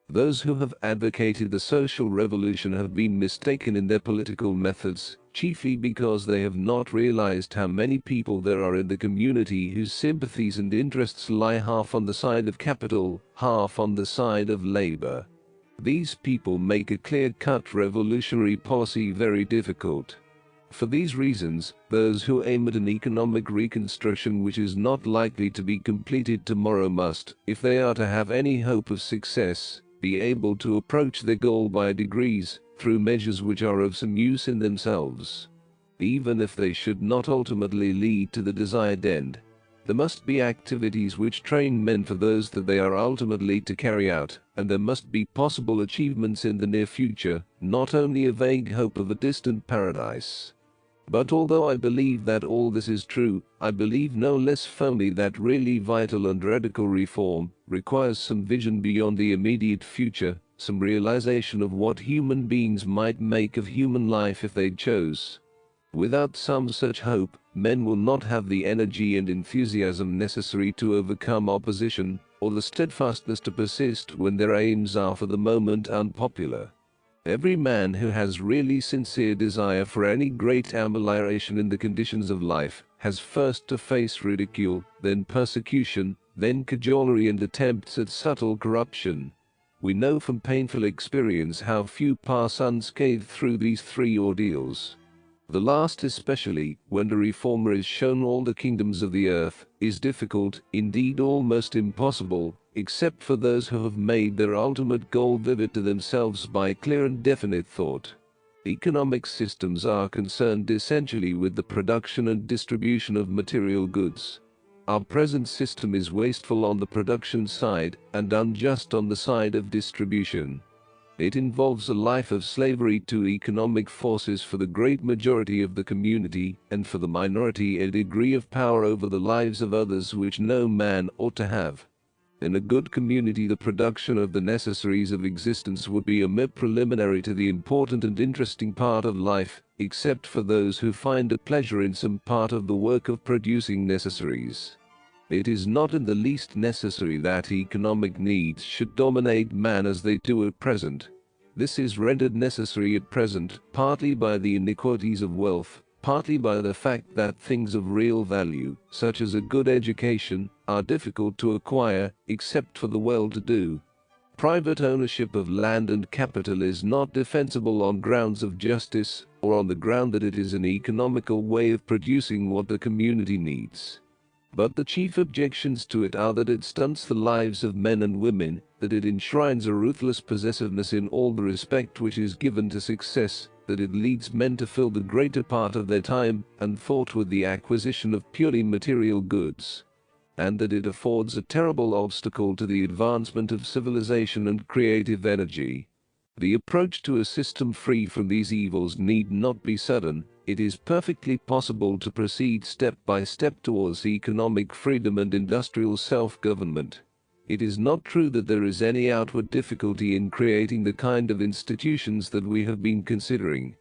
Those who have advocated the social revolution have been mistaken in their political methods, chiefly because they have not realized how many people there are in the community whose sympathies and interests lie half on the side of capital, half on the side of labor. These people make a clear-cut revolutionary policy very difficult. For these reasons, those who aim at an economic reconstruction which is not likely to be completed tomorrow must, if they are to have any hope of success, be able to approach their goal by degrees, through measures which are of some use in themselves. Even if they should not ultimately lead to the desired end, there must be activities which train men for those that they are ultimately to carry out, and there must be possible achievements in the near future, not only a vague hope of a distant paradise. But although I believe that all this is true, I believe no less firmly that really vital and radical reform requires some vision beyond the immediate future, some realization of what human beings might make of human life if they chose. Without some such hope, men will not have the energy and enthusiasm necessary to overcome opposition, or the steadfastness to persist when their aims are for the moment unpopular. Every man who has really sincere desire for any great amelioration in the conditions of life, has first to face ridicule, then persecution, then cajolery and attempts at subtle corruption. We know from painful experience how few pass unscathed through these three ordeals. The last especially, when the reformer is shown all the kingdoms of the earth, is difficult, indeed almost impossible, except for those who have made their ultimate goal vivid to themselves by clear and definite thought. Economic systems are concerned essentially with the production and distribution of material goods. Our present system is wasteful on the production side, and unjust on the side of distribution. It involves a life of slavery to economic forces for the great majority of the community, and for the minority a degree of power over the lives of others which no man ought to have. In a good community, the production of the necessaries of existence would be a mere preliminary to the important and interesting part of life, except for those who find a pleasure in some part of the work of producing necessaries. It is not in the least necessary that economic needs should dominate man as they do at present. This is rendered necessary at present, partly by the inequalities of wealth, partly by the fact that things of real value, such as a good education, are difficult to acquire, except for the well-to-do. Private ownership of land and capital is not defensible on grounds of justice, or on the ground that it is an economical way of producing what the community needs. But the chief objections to it are that it stunts the lives of men and women, that it enshrines a ruthless possessiveness in all the respect which is given to success, that it leads men to fill the greater part of their time and thought with the acquisition of purely material goods, and that it affords a terrible obstacle to the advancement of civilization and creative energy. The approach to a system free from these evils need not be sudden. It is perfectly possible to proceed step by step towards economic freedom and industrial self-government. It is not true that there is any outward difficulty in creating the kind of institutions that we have been considering.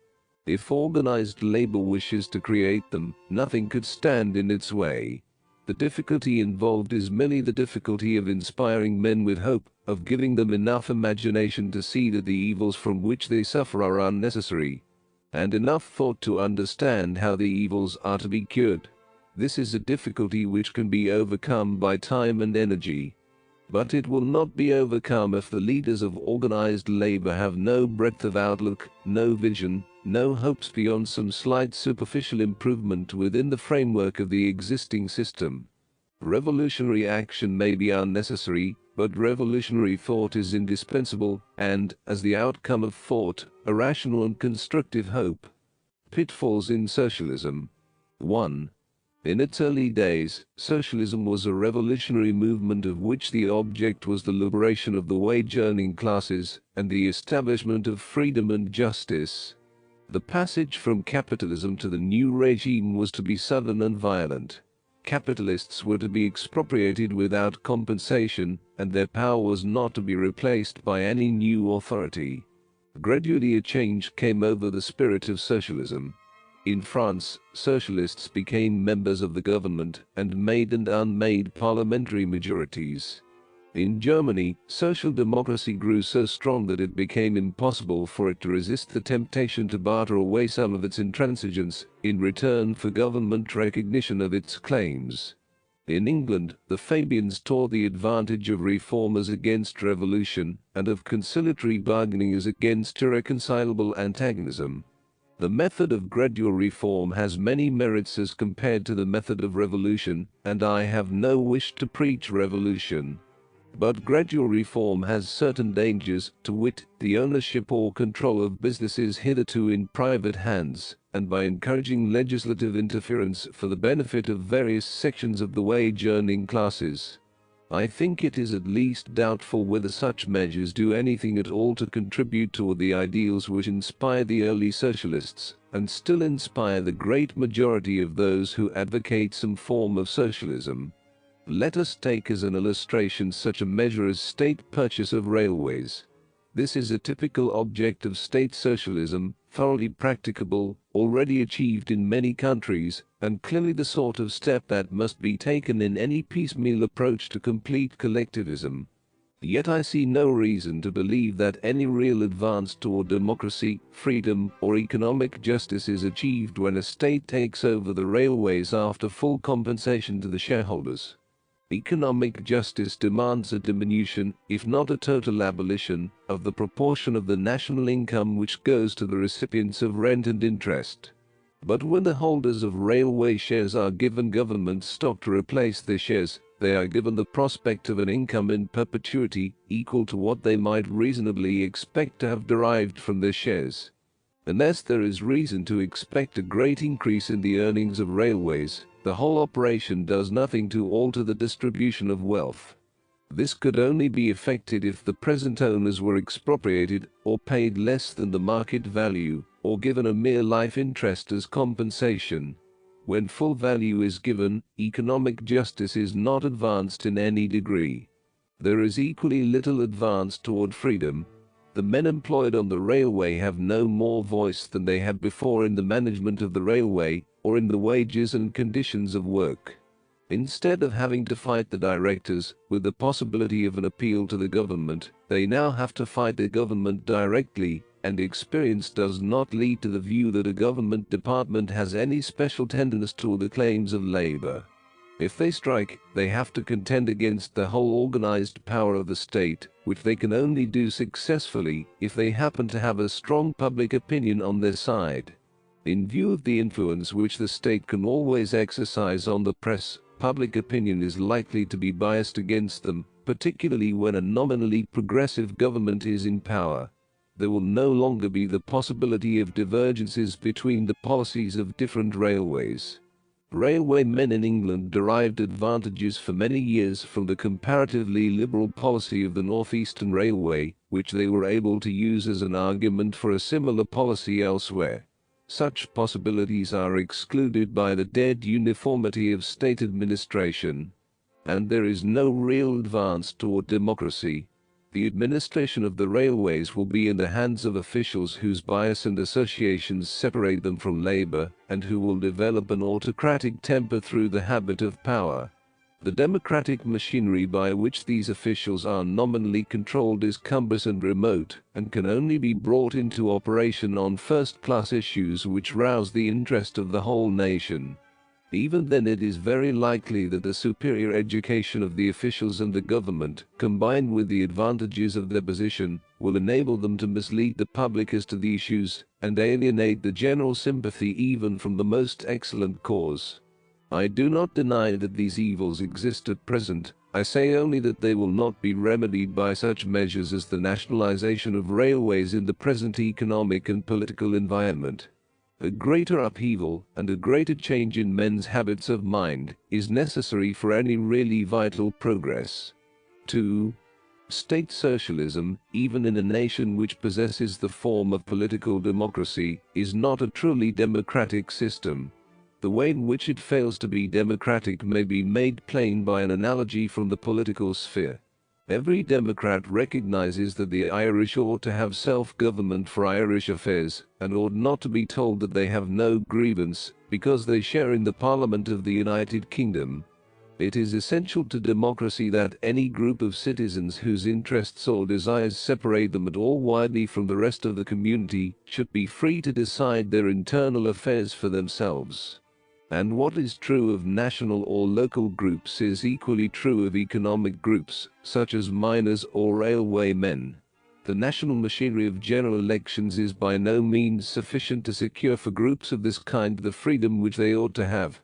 If organized labor wishes to create them, nothing could stand in its way. The difficulty involved is merely the difficulty of inspiring men with hope, of giving them enough imagination to see that the evils from which they suffer are unnecessary, and enough thought to understand how the evils are to be cured. This is a difficulty which can be overcome by time and energy. But it will not be overcome if the leaders of organized labor have no breadth of outlook, no vision, no hopes beyond some slight superficial improvement within the framework of the existing system. Revolutionary action may be unnecessary, but revolutionary thought is indispensable, and, as the outcome of thought, a rational and constructive hope. Pitfalls in Socialism. 1. In its early days, socialism was a revolutionary movement of which the object was the liberation of the wage-earning classes and the establishment of freedom and justice. The passage from capitalism to the new regime was to be sudden and violent. Capitalists were to be expropriated without compensation, and their power was not to be replaced by any new authority. Gradually a change came over the spirit of socialism. In France, socialists became members of the government and made and unmade parliamentary majorities. In Germany, social democracy grew so strong that it became impossible for it to resist the temptation to barter away some of its intransigence in return for government recognition of its claims. In England, the Fabians tore the advantage of reform as against revolution, and of conciliatory bargaining as against irreconcilable antagonism. The method of gradual reform has many merits as compared to the method of revolution, and I have no wish to preach revolution. But gradual reform has certain dangers, to wit, the ownership or control of businesses hitherto in private hands, and by encouraging legislative interference for the benefit of various sections of the wage-earning classes. I think it is at least doubtful whether such measures do anything at all to contribute toward the ideals which inspire the early socialists, and still inspire the great majority of those who advocate some form of socialism. Let us take as an illustration such a measure as state purchase of railways. This is a typical object of state socialism, thoroughly practicable, already achieved in many countries, and clearly the sort of step that must be taken in any piecemeal approach to complete collectivism. Yet I see no reason to believe that any real advance toward democracy, freedom, or economic justice is achieved when a state takes over the railways after full compensation to the shareholders. Economic justice demands a diminution, if not a total abolition, of the proportion of the national income which goes to the recipients of rent and interest. But when the holders of railway shares are given government stock to replace their shares, they are given the prospect of an income in perpetuity equal to what they might reasonably expect to have derived from their shares. Unless there is reason to expect a great increase in the earnings of railways, the whole operation does nothing to alter the distribution of wealth. This could only be effected if the present owners were expropriated, or paid less than the market value, or given a mere life interest as compensation. When full value is given, economic justice is not advanced in any degree. There is equally little advance toward freedom. The men employed on the railway have no more voice than they had before in the management of the railway, or in the wages and conditions of work. Instead of having to fight the directors, with the possibility of an appeal to the government, they now have to fight the government directly, and experience does not lead to the view that a government department has any special tenderness toward the claims of labor. If they strike, they have to contend against the whole organized power of the state, which they can only do successfully if they happen to have a strong public opinion on their side. In view of the influence which the state can always exercise on the press, public opinion is likely to be biased against them, particularly when a nominally progressive government is in power. There will no longer be the possibility of divergences between the policies of different railways. Railway men in England derived advantages for many years from the comparatively liberal policy of the North Eastern Railway, which they were able to use as an argument for a similar policy elsewhere. Such possibilities are excluded by the dead uniformity of state administration. And there is no real advance toward democracy. The administration of the railways will be in the hands of officials whose bias and associations separate them from labor, and who will develop an autocratic temper through the habit of power. The democratic machinery by which these officials are nominally controlled is cumbrous and remote, and can only be brought into operation on first-class issues which rouse the interest of the whole nation. Even then it is very likely that the superior education of the officials and the government, combined with the advantages of their position, will enable them to mislead the public as to the issues, and alienate the general sympathy even from the most excellent cause. I do not deny that these evils exist at present. I say only that they will not be remedied by such measures as the nationalization of railways in the present economic and political environment. A greater upheaval, and a greater change in men's habits of mind, is necessary for any really vital progress. 2. State socialism, even in a nation which possesses the form of political democracy, is not a truly democratic system. The way in which it fails to be democratic may be made plain by an analogy from the political sphere. Every Democrat recognizes that the Irish ought to have self-government for Irish affairs, and ought not to be told that they have no grievance, because they share in the Parliament of the United Kingdom. It is essential to democracy that any group of citizens whose interests or desires separate them at all widely from the rest of the community should be free to decide their internal affairs for themselves. And what is true of national or local groups is equally true of economic groups, such as miners or railway men. The national machinery of general elections is by no means sufficient to secure for groups of this kind the freedom which they ought to have.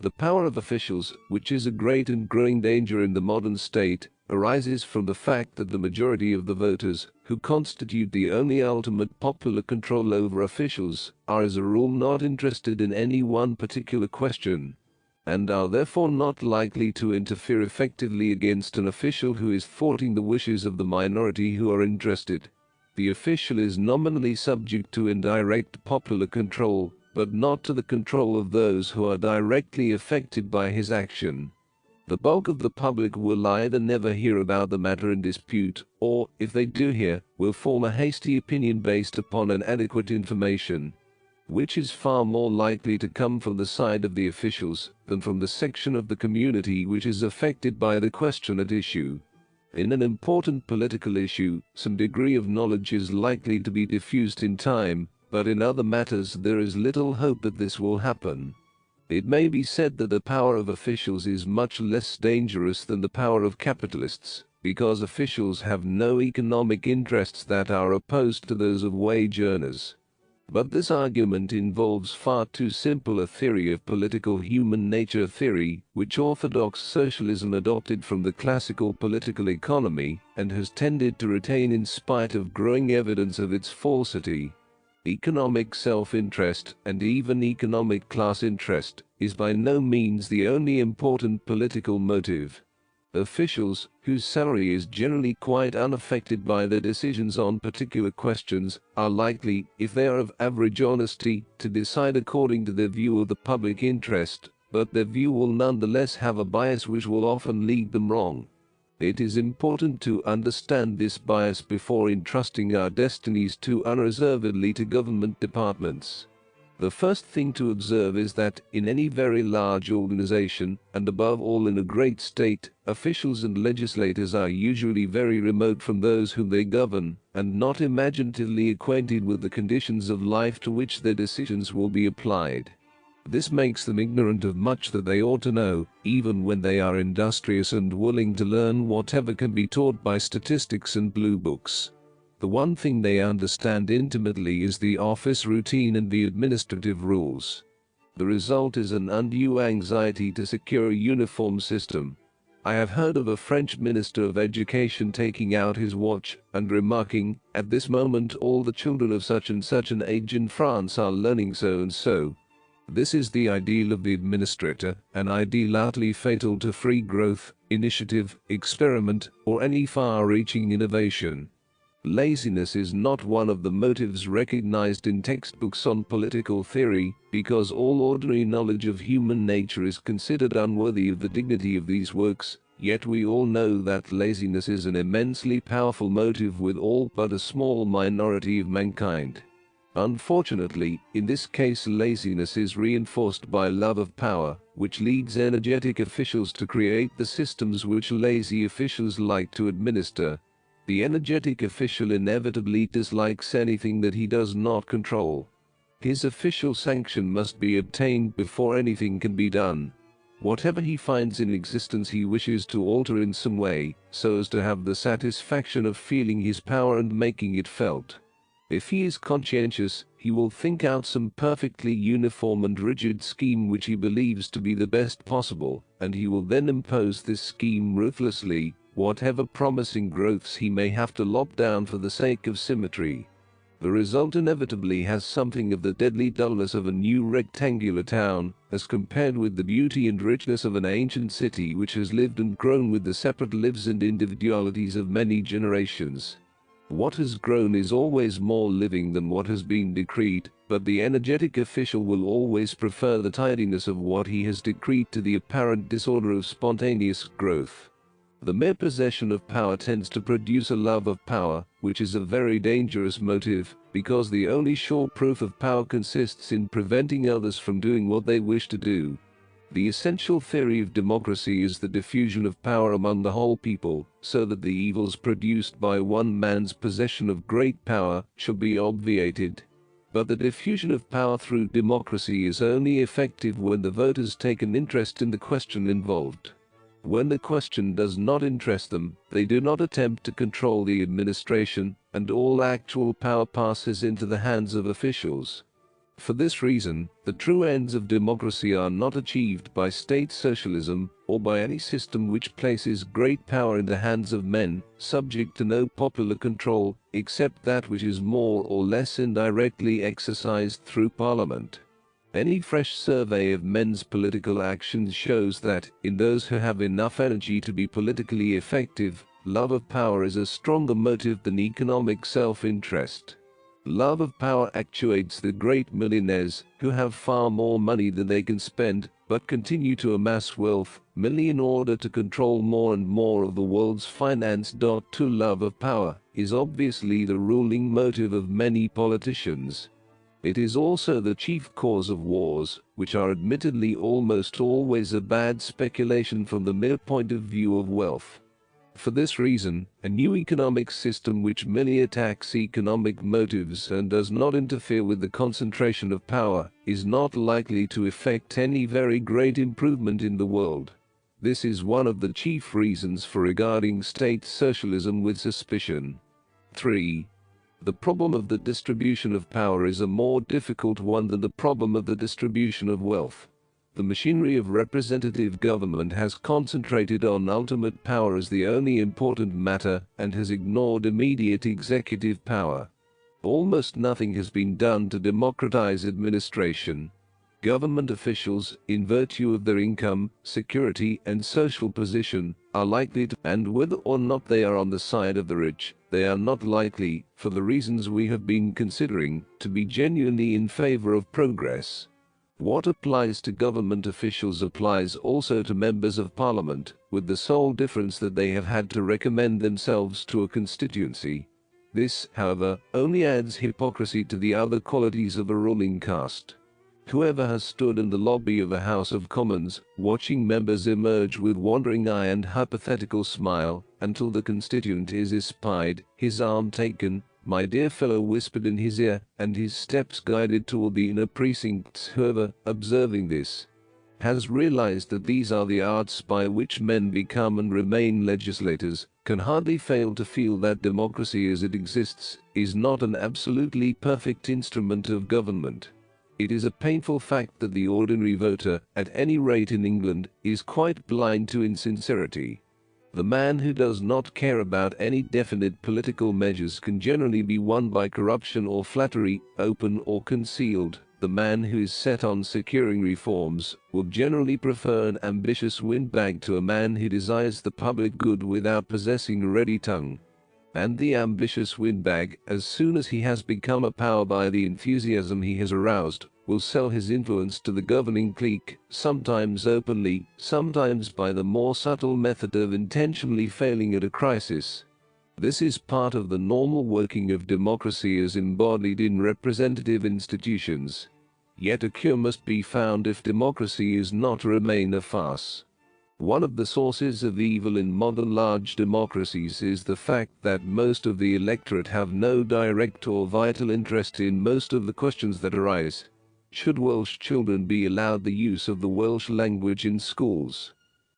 The power of officials, which is a great and growing danger in the modern state, arises from the fact that the majority of the voters, who constitute the only ultimate popular control over officials, are as a rule not interested in any one particular question, and are therefore not likely to interfere effectively against an official who is thwarting the wishes of the minority who are interested. The official is nominally subject to indirect popular control, but not to the control of those who are directly affected by his action. The bulk of the public will either never hear about the matter in dispute, or, if they do hear, will form a hasty opinion based upon inadequate information, which is far more likely to come from the side of the officials than from the section of the community which is affected by the question at issue. In an important political issue, some degree of knowledge is likely to be diffused in time, but in other matters there is little hope that this will happen. It may be said that the power of officials is much less dangerous than the power of capitalists, because officials have no economic interests that are opposed to those of wage earners. But this argument involves far too simple a theory of political human nature theory, which orthodox socialism adopted from the classical political economy, and has tended to retain in spite of growing evidence of its falsity. Economic self-interest, and even economic class interest, is by no means the only important political motive. Officials, whose salary is generally quite unaffected by their decisions on particular questions, are likely, if they are of average honesty, to decide according to their view of the public interest, but their view will nonetheless have a bias which will often lead them wrong. It is important to understand this bias before entrusting our destinies too unreservedly to government departments. The first thing to observe is that, in any very large organization, and above all in a great state, officials and legislators are usually very remote from those whom they govern, and not imaginatively acquainted with the conditions of life to which their decisions will be applied. This makes them ignorant of much that they ought to know, even when they are industrious and willing to learn whatever can be taught by statistics and blue books. The one thing they understand intimately is the office routine and the administrative rules. The result is an undue anxiety to secure a uniform system. I have heard of a French minister of education taking out his watch and remarking, "At this moment all the children of such and such an age in France are learning so and so." This is the ideal of the administrator, an ideal utterly fatal to free growth, initiative, experiment, or any far-reaching innovation. Laziness is not one of the motives recognized in textbooks on political theory, because all ordinary knowledge of human nature is considered unworthy of the dignity of these works, yet we all know that laziness is an immensely powerful motive with all but a small minority of mankind. Unfortunately, in this case laziness is reinforced by love of power, which leads energetic officials to create the systems which lazy officials like to administer. The energetic official inevitably dislikes anything that he does not control. His official sanction must be obtained before anything can be done. Whatever he finds in existence he wishes to alter in some way, so as to have the satisfaction of feeling his power and making it felt. If he is conscientious, he will think out some perfectly uniform and rigid scheme which he believes to be the best possible, and he will then impose this scheme ruthlessly, whatever promising growths he may have to lop down for the sake of symmetry. The result inevitably has something of the deadly dullness of a new rectangular town, as compared with the beauty and richness of an ancient city which has lived and grown with the separate lives and individualities of many generations. What has grown is always more living than what has been decreed, but the energetic official will always prefer the tidiness of what he has decreed to the apparent disorder of spontaneous growth. The mere possession of power tends to produce a love of power, which is a very dangerous motive, because the only sure proof of power consists in preventing others from doing what they wish to do. The essential theory of democracy is the diffusion of power among the whole people, so that the evils produced by one man's possession of great power shall be obviated. But the diffusion of power through democracy is only effective when the voters take an interest in the question involved. When the question does not interest them, they do not attempt to control the administration, and all actual power passes into the hands of officials. For this reason, the true ends of democracy are not achieved by state socialism, or by any system which places great power in the hands of men, subject to no popular control, except that which is more or less indirectly exercised through Parliament. Any fresh survey of men's political actions shows that, in those who have enough energy to be politically effective, love of power is a stronger motive than economic self-interest. Love of power actuates the great millionaires, who have far more money than they can spend, but continue to amass wealth, merely in order to control more and more of the world's finance. To love of power is obviously the ruling motive of many politicians. It is also the chief cause of wars, which are admittedly almost always a bad speculation from the mere point of view of wealth. For this reason, a new economic system which merely attacks economic motives and does not interfere with the concentration of power is not likely to effect any very great improvement in the world. This is one of the chief reasons for regarding state socialism with suspicion. 3. The problem of the distribution of power is a more difficult one than the problem of the distribution of wealth. The machinery of representative government has concentrated on ultimate power as the only important matter and has ignored immediate executive power. Almost nothing has been done to democratize administration. Government officials, in virtue of their income, security, and social position, are likely to, and whether or not they are on the side of the rich, they are not likely, for the reasons we have been considering, to be genuinely in favor of progress. What applies to government officials applies also to members of parliament, with the sole difference that they have had to recommend themselves to a constituency. This, however, only adds hypocrisy to the other qualities of a ruling caste. Whoever has stood in the lobby of a House of Commons, watching members emerge with wandering eye and hypothetical smile, until the constituent is espied, his arm taken, my dear fellow whispered in his ear, and his steps guided toward the inner precincts, whoever, observing this, has realized that these are the arts by which men become and remain legislators, can hardly fail to feel that democracy as it exists, is not an absolutely perfect instrument of government. It is a painful fact that the ordinary voter, at any rate in England, is quite blind to insincerity. The man who does not care about any definite political measures can generally be won by corruption or flattery, open or concealed. The man who is set on securing reforms will generally prefer an ambitious windbag to a man who desires the public good without possessing a ready tongue. And the ambitious windbag, as soon as he has become a power by the enthusiasm he has aroused, will sell his influence to the governing clique, sometimes openly, sometimes by the more subtle method of intentionally failing at a crisis. This is part of the normal working of democracy as embodied in representative institutions. Yet a cure must be found if democracy is not to remain a farce. One of the sources of evil in modern large democracies is the fact that most of the electorate have no direct or vital interest in most of the questions that arise. Should Welsh children be allowed the use of the Welsh language in schools?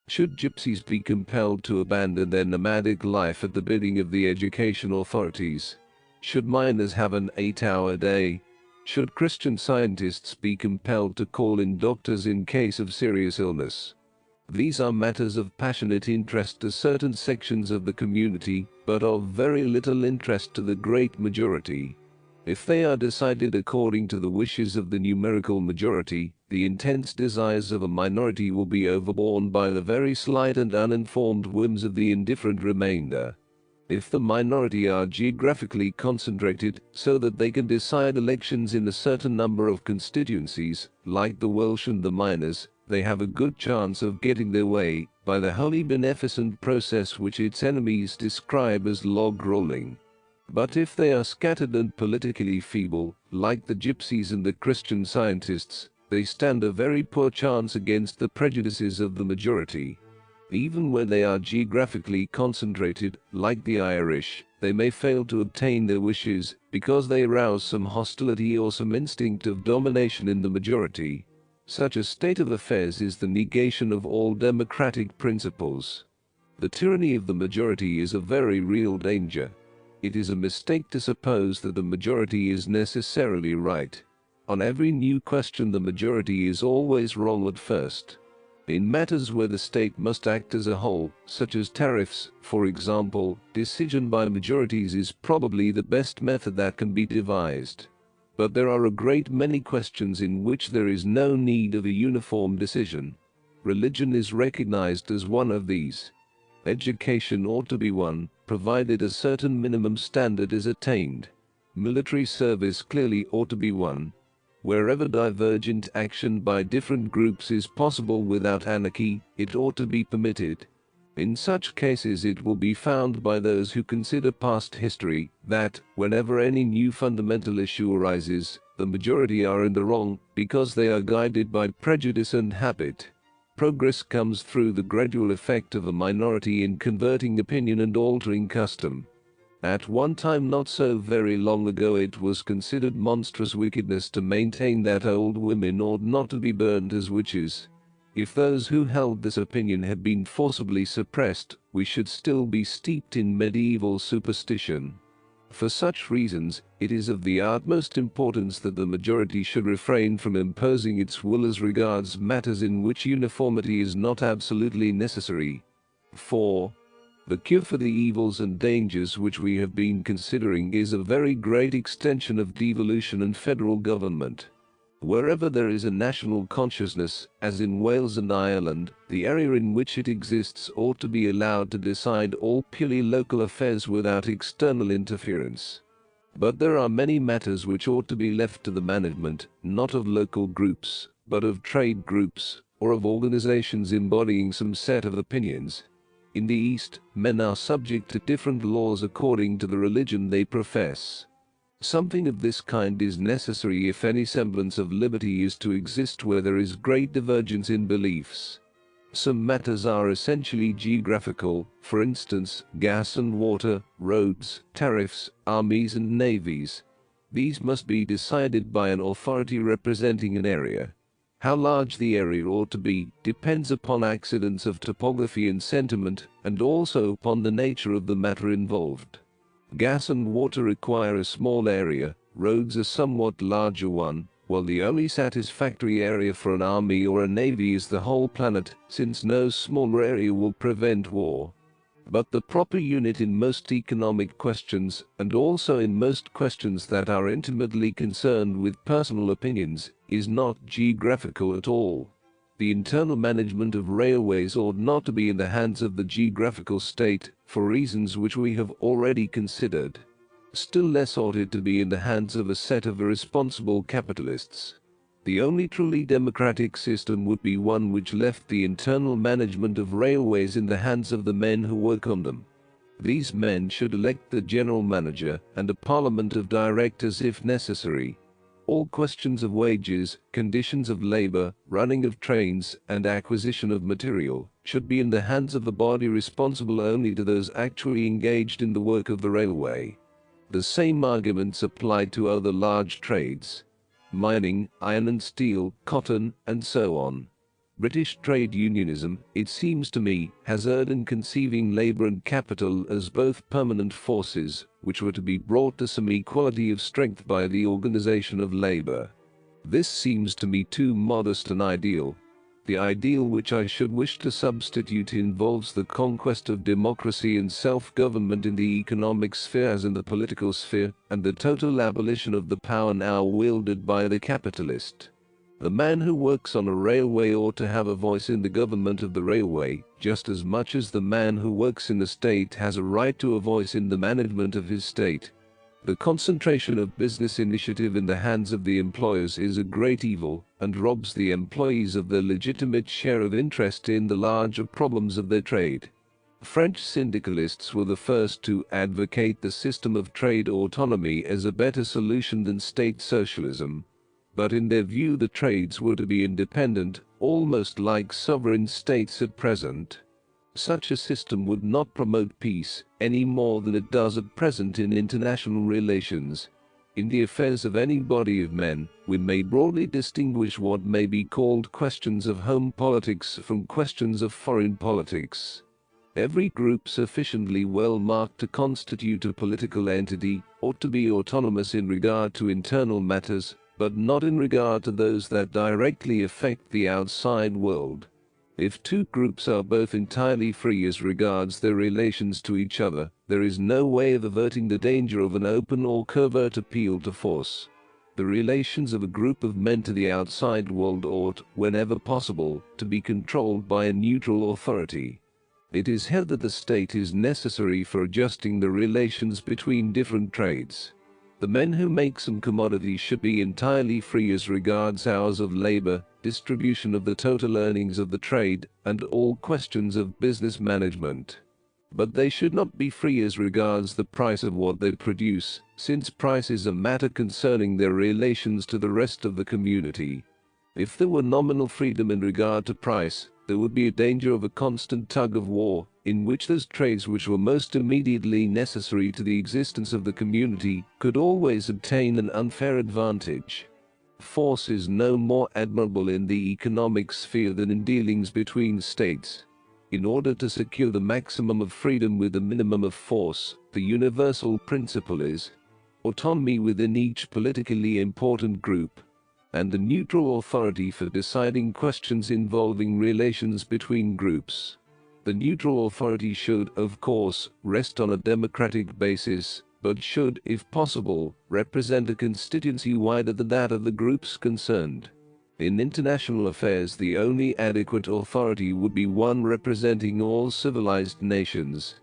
Should gypsies be compelled to abandon their nomadic life at the bidding of the education authorities? Should miners have an 8-hour day? Should Christian Scientists be compelled to call in doctors in case of serious illness? These are matters of passionate interest to certain sections of the community, but of very little interest to the great majority. If they are decided according to the wishes of the numerical majority, the intense desires of a minority will be overborne by the very slight and uninformed whims of the indifferent remainder. If the minority are geographically concentrated, so that they can decide elections in a certain number of constituencies, like the Welsh and the miners, they have a good chance of getting their way, by the wholly beneficent process which its enemies describe as log rolling. But if they are scattered and politically feeble, like the gypsies and the Christian Scientists, they stand a very poor chance against the prejudices of the majority. Even when they are geographically concentrated, like the Irish, they may fail to obtain their wishes, because they arouse some hostility or some instinct of domination in the majority. Such a state of affairs is the negation of all democratic principles. The tyranny of the majority is a very real danger. It is a mistake to suppose that the majority is necessarily right. On every new question the majority is always wrong at first. In matters where the state must act as a whole, such as tariffs, for example, decision by majorities is probably the best method that can be devised. But there are a great many questions in which there is no need of a uniform decision. Religion is recognized as one of these. Education ought to be one, provided a certain minimum standard is attained. Military service clearly ought to be one. Wherever divergent action by different groups is possible without anarchy, it ought to be permitted. In such cases it will be found by those who consider past history, that, whenever any new fundamental issue arises, the majority are in the wrong, because they are guided by prejudice and habit. Progress comes through the gradual effect of a minority in converting opinion and altering custom. At one time not so very long ago it was considered monstrous wickedness to maintain that old women ought not to be burned as witches. If those who held this opinion had been forcibly suppressed, we should still be steeped in medieval superstition. For such reasons, it is of the utmost importance that the majority should refrain from imposing its will as regards matters in which uniformity is not absolutely necessary. 4. The cure for the evils and dangers which we have been considering is a very great extension of devolution and federal government. Wherever there is a national consciousness, as in Wales and Ireland, the area in which it exists ought to be allowed to decide all purely local affairs without external interference. But there are many matters which ought to be left to the management, not of local groups, but of trade groups, or of organizations embodying some set of opinions. In the East, men are subject to different laws according to the religion they profess. Something of this kind is necessary if any semblance of liberty is to exist where there is great divergence in beliefs. Some matters are essentially geographical, for instance, gas and water, roads, tariffs, armies and navies. These must be decided by an authority representing an area. How large the area ought to be depends upon accidents of topography and sentiment, and also upon the nature of the matter involved. Gas and water require a small area, roads a somewhat larger one, while the only satisfactory area for an army or a navy is the whole planet, since no smaller area will prevent war. But the proper unit in most economic questions, and also in most questions that are intimately concerned with personal opinions, is not geographical at all. The internal management of railways ought not to be in the hands of the geographical state, for reasons which we have already considered. Still less ought it to be in the hands of a set of irresponsible capitalists. The only truly democratic system would be one which left the internal management of railways in the hands of the men who work on them. These men should elect the general manager and a parliament of directors if necessary. All questions of wages, conditions of labor, running of trains, and acquisition of material should be in the hands of a body responsible only to those actually engaged in the work of the railway. The same arguments apply to other large trades: mining, iron and steel, cotton, and so on. British trade unionism, it seems to me, has erred in conceiving labor and capital as both permanent forces, which were to be brought to some equality of strength by the organization of labor. This seems to me too modest an ideal. The ideal which I should wish to substitute involves the conquest of democracy and self-government in the economic sphere as in the political sphere, and the total abolition of the power now wielded by the capitalist. The man who works on a railway ought to have a voice in the government of the railway, just as much as the man who works in the state has a right to a voice in the management of his state. The concentration of business initiative in the hands of the employers is a great evil, and robs the employees of their legitimate share of interest in the larger problems of their trade. French syndicalists were the first to advocate the system of trade autonomy as a better solution than state socialism. But in their view the trades were to be independent, almost like sovereign states at present. Such a system would not promote peace, any more than it does at present in international relations. In the affairs of any body of men, we may broadly distinguish what may be called questions of home politics from questions of foreign politics. Every group sufficiently well marked to constitute a political entity ought to be autonomous in regard to internal matters, but not in regard to those that directly affect the outside world. If two groups are both entirely free as regards their relations to each other, there is no way of averting the danger of an open or covert appeal to force. The relations of a group of men to the outside world ought, whenever possible, to be controlled by a neutral authority. It is held that the state is necessary for adjusting the relations between different trades. The men who make some commodities should be entirely free as regards hours of labor, distribution of the total earnings of the trade, and all questions of business management. But they should not be free as regards the price of what they produce, since price is a matter concerning their relations to the rest of the community. If there were nominal freedom in regard to price, there would be a danger of a constant tug of war, in which those trades which were most immediately necessary to the existence of the community could always obtain an unfair advantage. Force is no more admirable in the economic sphere than in dealings between states. In order to secure the maximum of freedom with the minimum of force, the universal principle is autonomy within each politically important group, and the neutral authority for deciding questions involving relations between groups. The neutral authority should, of course, rest on a democratic basis, but should, if possible, represent a constituency wider than that of the groups concerned. In international affairs, the only adequate authority would be one representing all civilized nations.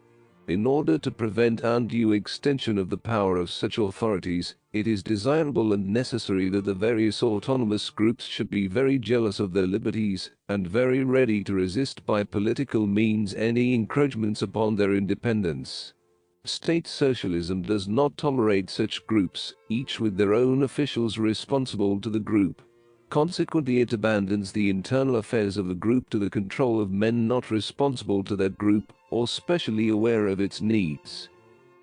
In order to prevent undue extension of the power of such authorities, it is desirable and necessary that the various autonomous groups should be very jealous of their liberties, and very ready to resist by political means any encroachments upon their independence. State socialism does not tolerate such groups, each with their own officials responsible to the group. Consequently, it abandons the internal affairs of the group to the control of men not responsible to that group, or specially aware of its needs.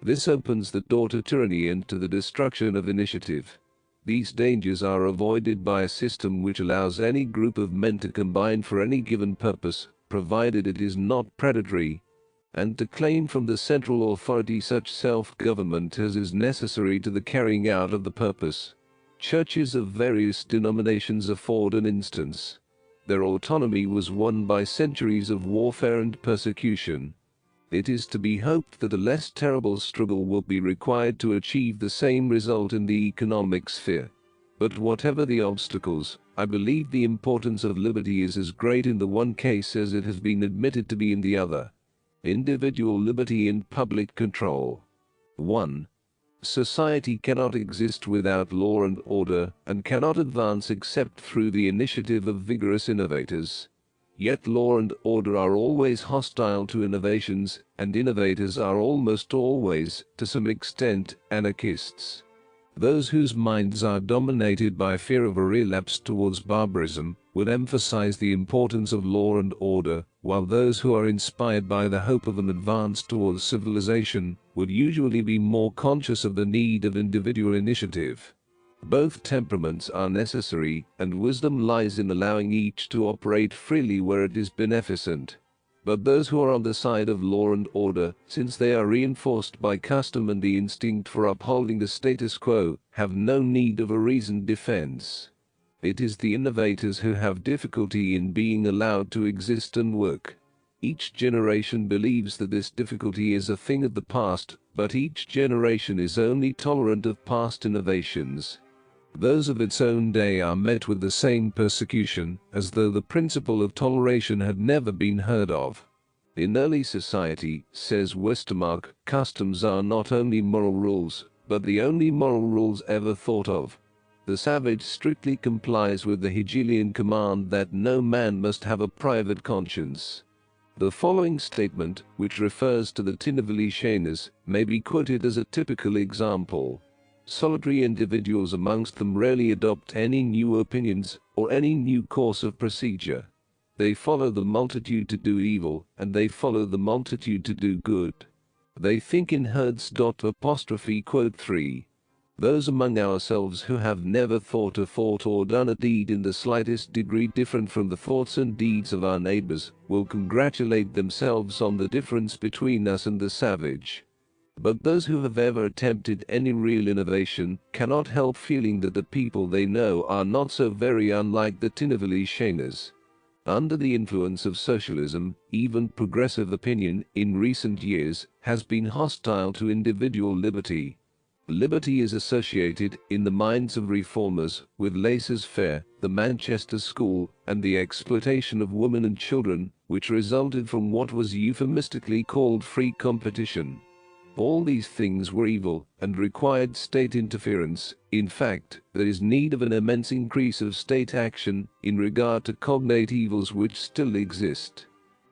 This opens the door to tyranny and to the destruction of initiative. These dangers are avoided by a system which allows any group of men to combine for any given purpose, provided it is not predatory, and to claim from the central authority such self-government as is necessary to the carrying out of the purpose. Churches of various denominations afford an instance. Their autonomy was won by centuries of warfare and persecution. It is to be hoped that a less terrible struggle will be required to achieve the same result in the economic sphere. But whatever the obstacles, I believe the importance of liberty is as great in the one case as it has been admitted to be in the other. Individual liberty and public control. 1. Society cannot exist without law and order, and cannot advance except through the initiative of vigorous innovators. Yet law and order are always hostile to innovations, and innovators are almost always, to some extent, anarchists. Those whose minds are dominated by fear of a relapse towards barbarism would emphasize the importance of law and order, while those who are inspired by the hope of an advance towards civilization would usually be more conscious of the need of individual initiative. Both temperaments are necessary, and wisdom lies in allowing each to operate freely where it is beneficent. But those who are on the side of law and order, since they are reinforced by custom and the instinct for upholding the status quo, have no need of a reasoned defense. It is the innovators who have difficulty in being allowed to exist and work. Each generation believes that this difficulty is a thing of the past, but each generation is only tolerant of past innovations. Those of its own day are met with the same persecution, as though the principle of toleration had never been heard of. In early society, says Westermarck, customs are not only moral rules, but the only moral rules ever thought of. The savage strictly complies with the Hegelian command that no man must have a private conscience. The following statement, which refers to the Tinnevelly Shayners, may be quoted as a typical example. Solitary individuals amongst them rarely adopt any new opinions, or any new course of procedure. They follow the multitude to do evil, and they follow the multitude to do good. They think in herds. Quote 3. Those among ourselves who have never thought a thought or done a deed in the slightest degree different from the thoughts and deeds of our neighbors, will congratulate themselves on the difference between us and the savage. But those who have ever attempted any real innovation cannot help feeling that the people they know are not so very unlike the Tinnevelly Shayners. Under the influence of socialism, even progressive opinion, in recent years, has been hostile to individual liberty. Liberty is associated, in the minds of reformers, with laissez-faire, the Manchester School, and the exploitation of women and children, which resulted from what was euphemistically called free competition. All these things were evil, and required state interference. In fact, there is need of an immense increase of state action, in regard to cognate evils which still exist.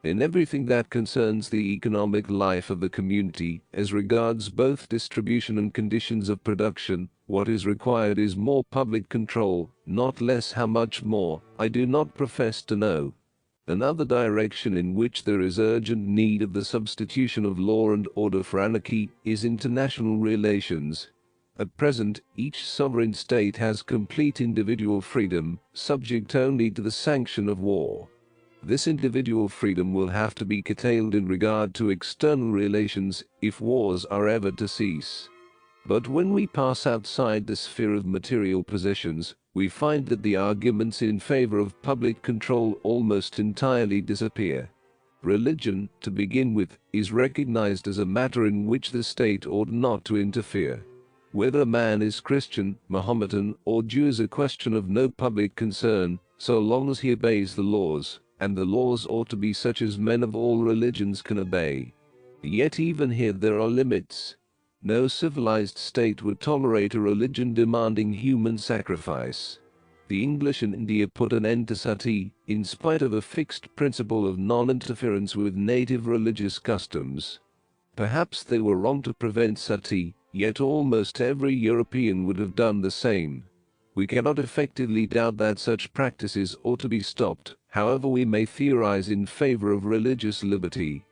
In everything that concerns the economic life of the community, as regards both distribution and conditions of production, what is required is more public control, not less. How much more, I do not profess to know. Another direction in which there is urgent need of the substitution of law and order for anarchy is international relations. At present, each sovereign state has complete individual freedom, subject only to the sanction of war. This individual freedom will have to be curtailed in regard to external relations, if wars are ever to cease. But when we pass outside the sphere of material possessions, we find that the arguments in favor of public control almost entirely disappear. Religion, to begin with, is recognized as a matter in which the state ought not to interfere. Whether a man is Christian, Mohammedan, or Jew is a question of no public concern, so long as he obeys the laws, and the laws ought to be such as men of all religions can obey. Yet even here there are limits. No civilized state would tolerate a religion demanding human sacrifice. The English in India put an end to sati, in spite of a fixed principle of non-interference with native religious customs. Perhaps they were wrong to prevent sati, yet almost every European would have done the same. We cannot effectively doubt that such practices ought to be stopped, however we may theorize in favor of religious liberty.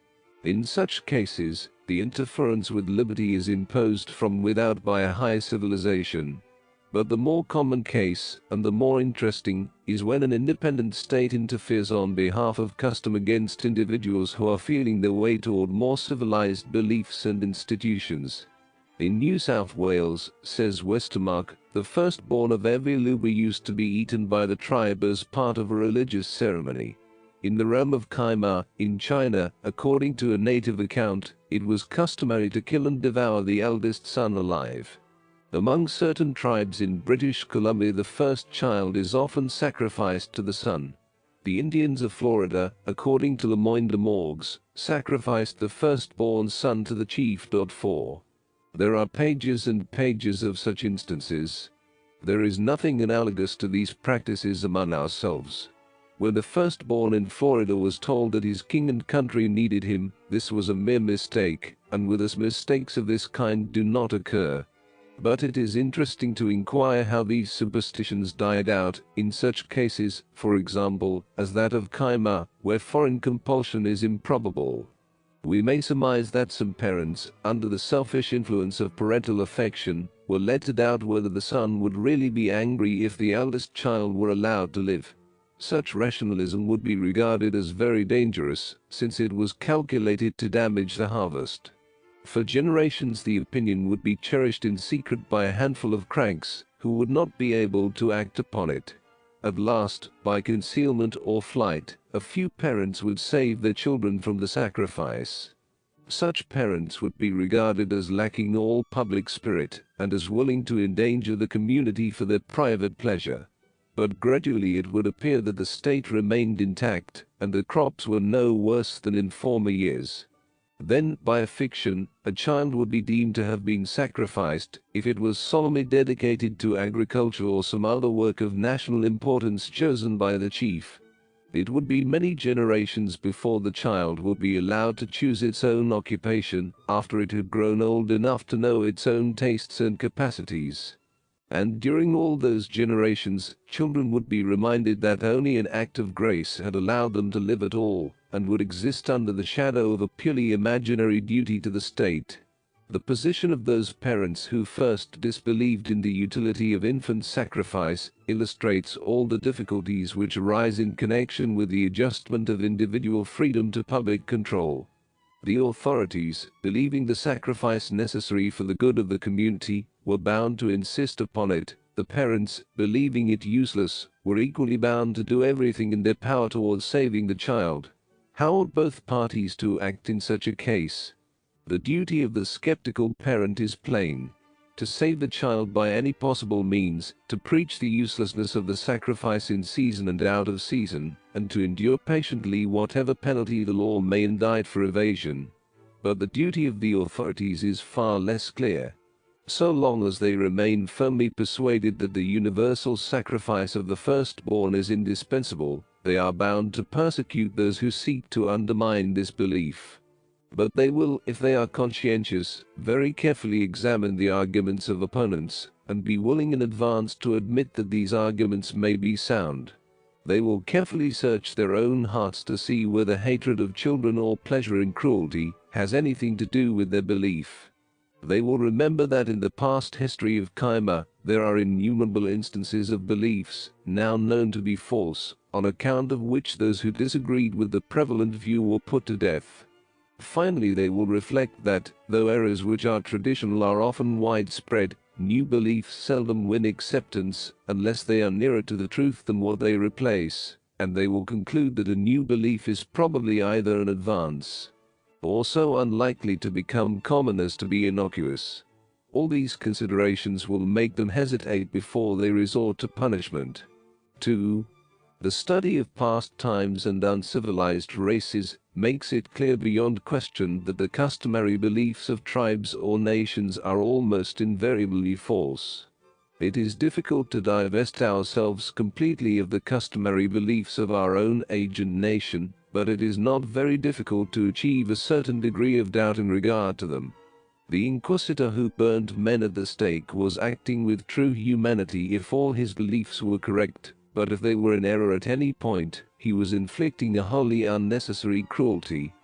In such cases, the interference with liberty is imposed from without by a high civilization. But the more common case, and the more interesting, is when an independent state interferes on behalf of custom against individuals who are feeling their way toward more civilized beliefs and institutions. In New South Wales, says Westermarck, the firstborn of every Luba used to be eaten by the tribe as part of a religious ceremony. In the realm of Kaima, in China, according to a native account, it was customary to kill and devour the eldest son alive. Among certain tribes in British Columbia, the first child is often sacrificed to the sun. The Indians of Florida, according to Lemoyne de Morgues, sacrificed the firstborn son to the chief. 4. There are pages and pages of such instances. There is nothing analogous to these practices among ourselves. When the firstborn in Florida was told that his king and country needed him, this was a mere mistake, and with us mistakes of this kind do not occur. But it is interesting to inquire how these superstitions died out in such cases, for example, as that of Kaima, where foreign compulsion is improbable. We may surmise that some parents, under the selfish influence of parental affection, were led to doubt whether the son would really be angry if the eldest child were allowed to live. Such rationalism would be regarded as very dangerous, since it was calculated to damage the harvest. For generations the opinion would be cherished in secret by a handful of cranks, who would not be able to act upon it. At last, by concealment or flight, a few parents would save their children from the sacrifice. Such parents would be regarded as lacking all public spirit, and as willing to endanger the community for their private pleasure. But gradually it would appear that the state remained intact, and the crops were no worse than in former years. Then, by a fiction, a child would be deemed to have been sacrificed if it was solemnly dedicated to agriculture or some other work of national importance chosen by the chief. It would be many generations before the child would be allowed to choose its own occupation, after it had grown old enough to know its own tastes and capacities. And during all those generations, children would be reminded that only an act of grace had allowed them to live at all, and would exist under the shadow of a purely imaginary duty to the state. The position of those parents who first disbelieved in the utility of infant sacrifice illustrates all the difficulties which arise in connection with the adjustment of individual freedom to public control. The authorities, believing the sacrifice necessary for the good of the community, were bound to insist upon it. The parents, believing it useless, were equally bound to do everything in their power towards saving the child. How ought both parties to act in such a case? The duty of the skeptical parent is plain: to save the child by any possible means, to preach the uselessness of the sacrifice in season and out of season, and to endure patiently whatever penalty the law may indict for evasion. But the duty of the authorities is far less clear. So long as they remain firmly persuaded that the universal sacrifice of the firstborn is indispensable, they are bound to persecute those who seek to undermine this belief. But they will, if they are conscientious, very carefully examine the arguments of opponents, and be willing in advance to admit that these arguments may be sound. They will carefully search their own hearts to see whether hatred of children or pleasure in cruelty has anything to do with their belief. They will remember that in the past history of Kaima, there are innumerable instances of beliefs, now known to be false, on account of which those who disagreed with the prevalent view were put to death. Finally, they will reflect that, though errors which are traditional are often widespread, new beliefs seldom win acceptance unless they are nearer to the truth than what they replace, and they will conclude that a new belief is probably either an advance or so unlikely to become common as to be innocuous. All these considerations will make them hesitate before they resort to punishment. 2. The study of past times and uncivilized races makes it clear beyond question that the customary beliefs of tribes or nations are almost invariably false. It is difficult to divest ourselves completely of the customary beliefs of our own age and nation, but it is not very difficult to achieve a certain degree of doubt in regard to them. The inquisitor who burned men at the stake was acting with true humanity if all his beliefs were correct, but if they were in error at any point, he was inflicting a wholly unnecessary cruelty.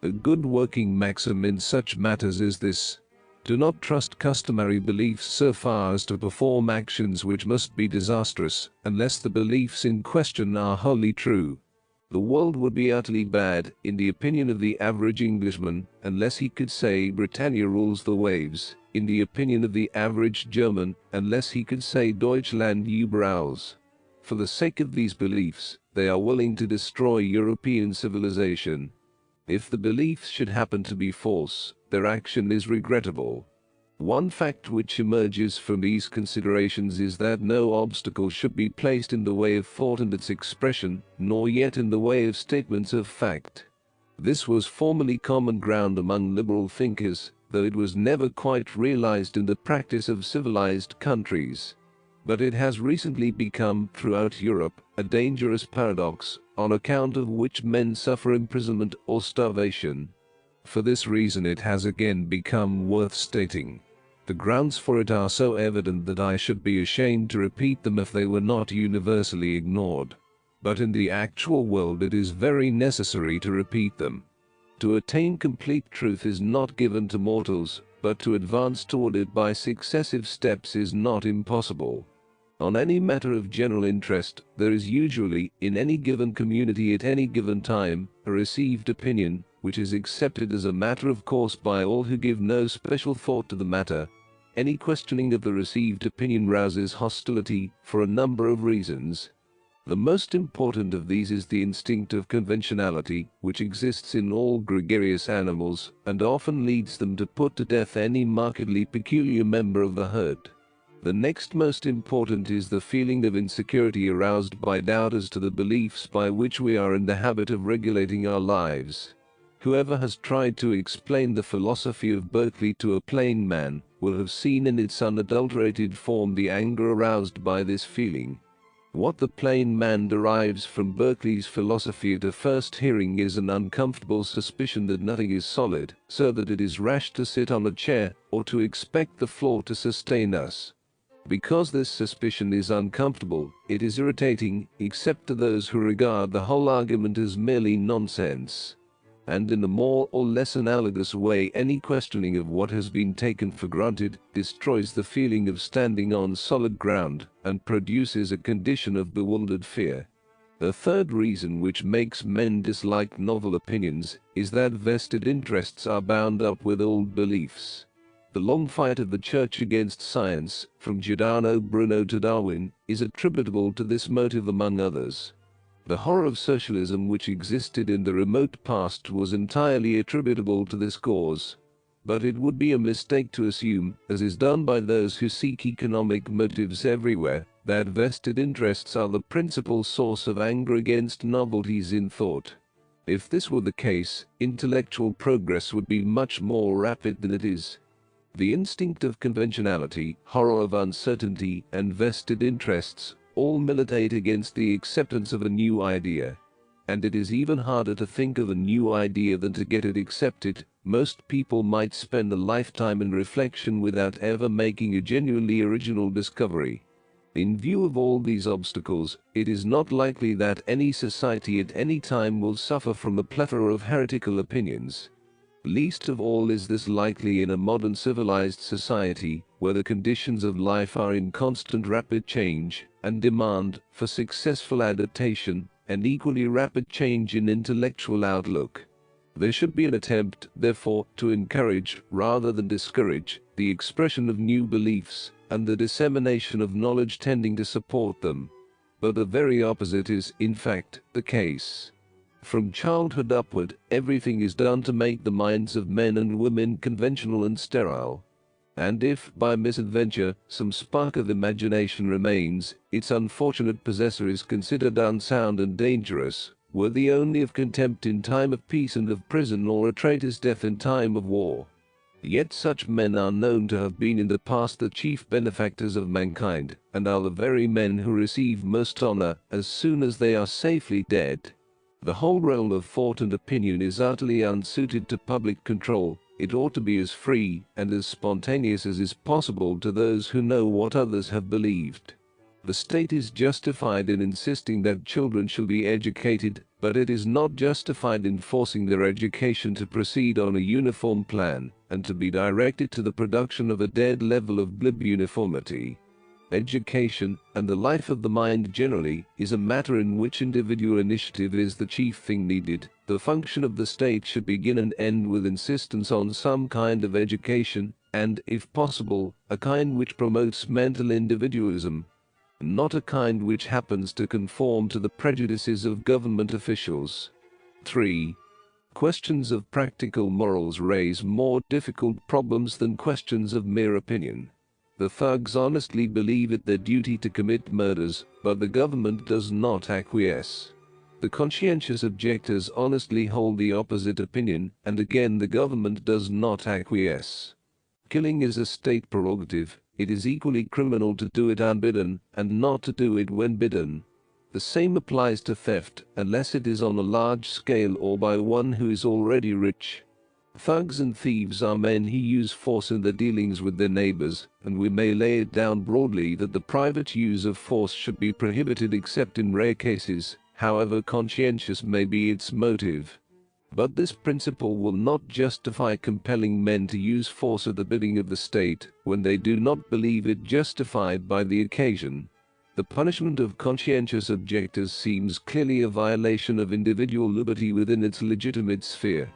A good working maxim in such matters is this: do not trust customary beliefs so far as to perform actions which must be disastrous, unless the beliefs in question are wholly true. The world would be utterly bad, in the opinion of the average Englishman, unless he could say Britannia rules the waves, in the opinion of the average German, unless he could say Deutschland über alles. For the sake of these beliefs, they are willing to destroy European civilization. If the beliefs should happen to be false, their action is regrettable. One fact which emerges from these considerations is that no obstacle should be placed in the way of thought and its expression, nor yet in the way of statements of fact. This was formerly common ground among liberal thinkers, though it was never quite realized in the practice of civilized countries. But it has recently become, throughout Europe, a dangerous paradox, on account of which men suffer imprisonment or starvation. For this reason it has again become worth stating. The grounds for it are so evident that I should be ashamed to repeat them if they were not universally ignored. But in the actual world it is very necessary to repeat them. To attain complete truth is not given to mortals, but to advance toward it by successive steps is not impossible. On any matter of general interest, there is usually, in any given community at any given time, a received opinion, which is accepted as a matter of course by all who give no special thought to the matter. Any questioning of the received opinion rouses hostility, for a number of reasons. The most important of these is the instinct of conventionality, which exists in all gregarious animals, and often leads them to put to death any markedly peculiar member of the herd. The next most important is the feeling of insecurity aroused by doubt as to the beliefs by which we are in the habit of regulating our lives. Whoever has tried to explain the philosophy of Berkeley to a plain man will have seen in its unadulterated form the anger aroused by this feeling. What the plain man derives from Berkeley's philosophy at a first hearing is an uncomfortable suspicion that nothing is solid, so that it is rash to sit on a chair, or to expect the floor to sustain us. Because this suspicion is uncomfortable, it is irritating, except to those who regard the whole argument as merely nonsense. And in a more or less analogous way, any questioning of what has been taken for granted destroys the feeling of standing on solid ground, and produces a condition of bewildered fear. The third reason which makes men dislike novel opinions is that vested interests are bound up with old beliefs. The long fight of the Church against science, from Giordano Bruno to Darwin, is attributable to this motive among others. The horror of socialism which existed in the remote past was entirely attributable to this cause. But it would be a mistake to assume, as is done by those who seek economic motives everywhere, that vested interests are the principal source of anger against novelties in thought. If this were the case, intellectual progress would be much more rapid than it is. The instinct of conventionality, horror of uncertainty, and vested interests all militate against the acceptance of a new idea. And it is even harder to think of a new idea than to get it accepted. Most people might spend a lifetime in reflection without ever making a genuinely original discovery. In view of all these obstacles, it is not likely that any society at any time will suffer from a plethora of heretical opinions. Least of all is this likely in a modern civilized society, where the conditions of life are in constant rapid change, and demand, for successful adaptation, an equally rapid change in intellectual outlook. There should be an attempt, therefore, to encourage, rather than discourage, the expression of new beliefs, and the dissemination of knowledge tending to support them. but the very opposite is, in fact, the case. From childhood upward, everything is done to make the minds of men and women conventional and sterile. And if, by misadventure, some spark of imagination remains, its unfortunate possessor is considered unsound and dangerous, worthy only of contempt in time of peace and of prison, or a traitor's death in time of war. Yet such men are known to have been in the past the chief benefactors of mankind, and are the very men who receive most honor as soon as they are safely dead. The whole role of thought and opinion is utterly unsuited to public control. It ought to be as free and as spontaneous as is possible to those who know what others have believed. The state is justified in insisting that children shall be educated, but it is not justified in forcing their education to proceed on a uniform plan, and to be directed to the production of a dead level of glib uniformity. Education, and the life of the mind generally, is a matter in which individual initiative is the chief thing needed. The function of the state should begin and end with insistence on some kind of education, and, if possible, a kind which promotes mental individualism, not a kind which happens to conform to the prejudices of government officials. 3. Questions of practical morals raise more difficult problems than questions of mere opinion. The thugs honestly believe it their duty to commit murders, but the government does not acquiesce. The conscientious objectors honestly hold the opposite opinion, and again the government does not acquiesce. Killing is a state prerogative. It is equally criminal to do it unbidden, and not to do it when bidden. The same applies to theft, unless it is on a large scale or by one who is already rich. Thugs and thieves are men who use force in their dealings with their neighbors, and we may lay it down broadly that the private use of force should be prohibited except in rare cases, however conscientious may be its motive. But this principle will not justify compelling men to use force at the bidding of the state, when they do not believe it justified by the occasion. The punishment of conscientious objectors seems clearly a violation of individual liberty within its legitimate sphere.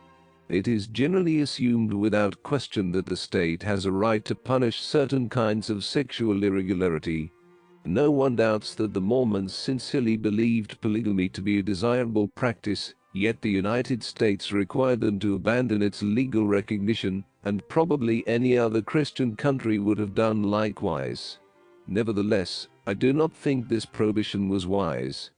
It is generally assumed without question that the state has a right to punish certain kinds of sexual irregularity. No one doubts that the Mormons sincerely believed polygamy to be a desirable practice, yet the United States required them to abandon its legal recognition, and probably any other Christian country would have done likewise. Nevertheless, I do not think this prohibition was wise.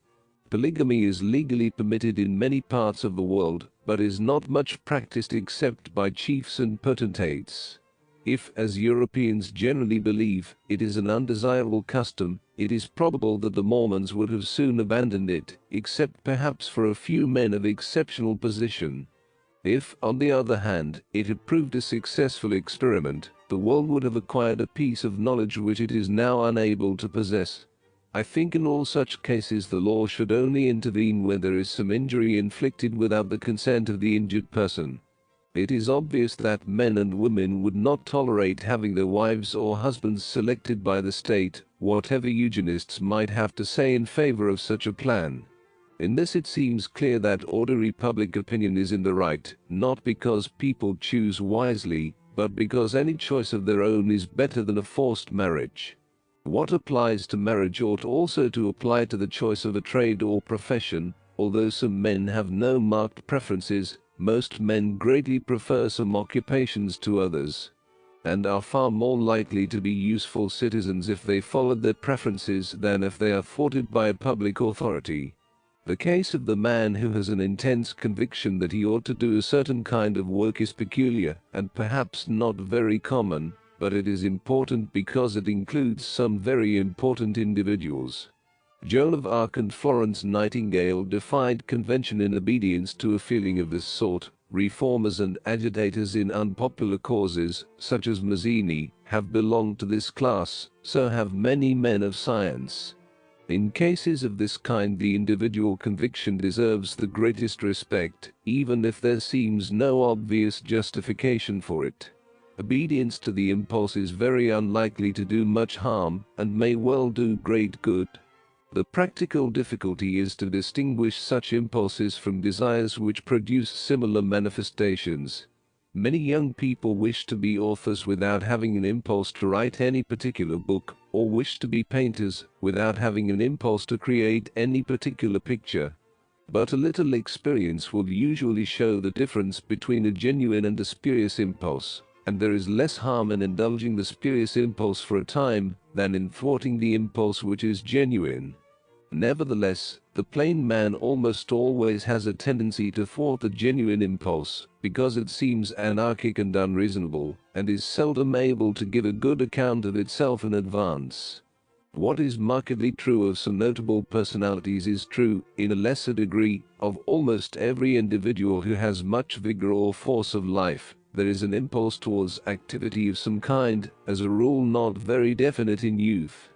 Polygamy is legally permitted in many parts of the world, but is not much practiced except by chiefs and potentates. If, as Europeans generally believe, it is an undesirable custom, it is probable that the Mormons would have soon abandoned it, except perhaps for a few men of exceptional position. If, on the other hand, it had proved a successful experiment, the world would have acquired a piece of knowledge which it is now unable to possess. I think in all such cases the law should only intervene when there is some injury inflicted without the consent of the injured person. It is obvious that men and women would not tolerate having their wives or husbands selected by the state, whatever eugenists might have to say in favor of such a plan. In this it seems clear that ordinary public opinion is in the right, not because people choose wisely, but because any choice of their own is better than a forced marriage. What applies to marriage ought also to apply to the choice of a trade or profession. Although some men have no marked preferences, most men greatly prefer some occupations to others, and are far more likely to be useful citizens if they followed their preferences than if they are thwarted by a public authority. The case of the man who has an intense conviction that he ought to do a certain kind of work is peculiar, and perhaps not very common, but it is important because it includes some very important individuals. Joan of Arc and Florence Nightingale defied convention in obedience to a feeling of this sort. Reformers and agitators in unpopular causes, such as Mazzini, have belonged to this class, so have many men of science. In cases of this kind the individual conviction deserves the greatest respect, even if there seems no obvious justification for it. Obedience to the impulse is very unlikely to do much harm, and may well do great good. The practical difficulty is to distinguish such impulses from desires which produce similar manifestations. Many young people wish to be authors without having an impulse to write any particular book, or wish to be painters without having an impulse to create any particular picture. But a little experience will usually show the difference between a genuine and a spurious impulse, and there is less harm in indulging the spurious impulse for a time than in thwarting the impulse which is genuine. Nevertheless, the plain man almost always has a tendency to thwart the genuine impulse, because it seems anarchic and unreasonable, and is seldom able to give a good account of itself in advance. What is markedly true of some notable personalities is true, in a lesser degree, of almost every individual who has much vigor or force of life. There is an impulse towards activity of some kind, as a rule not very definite in youth,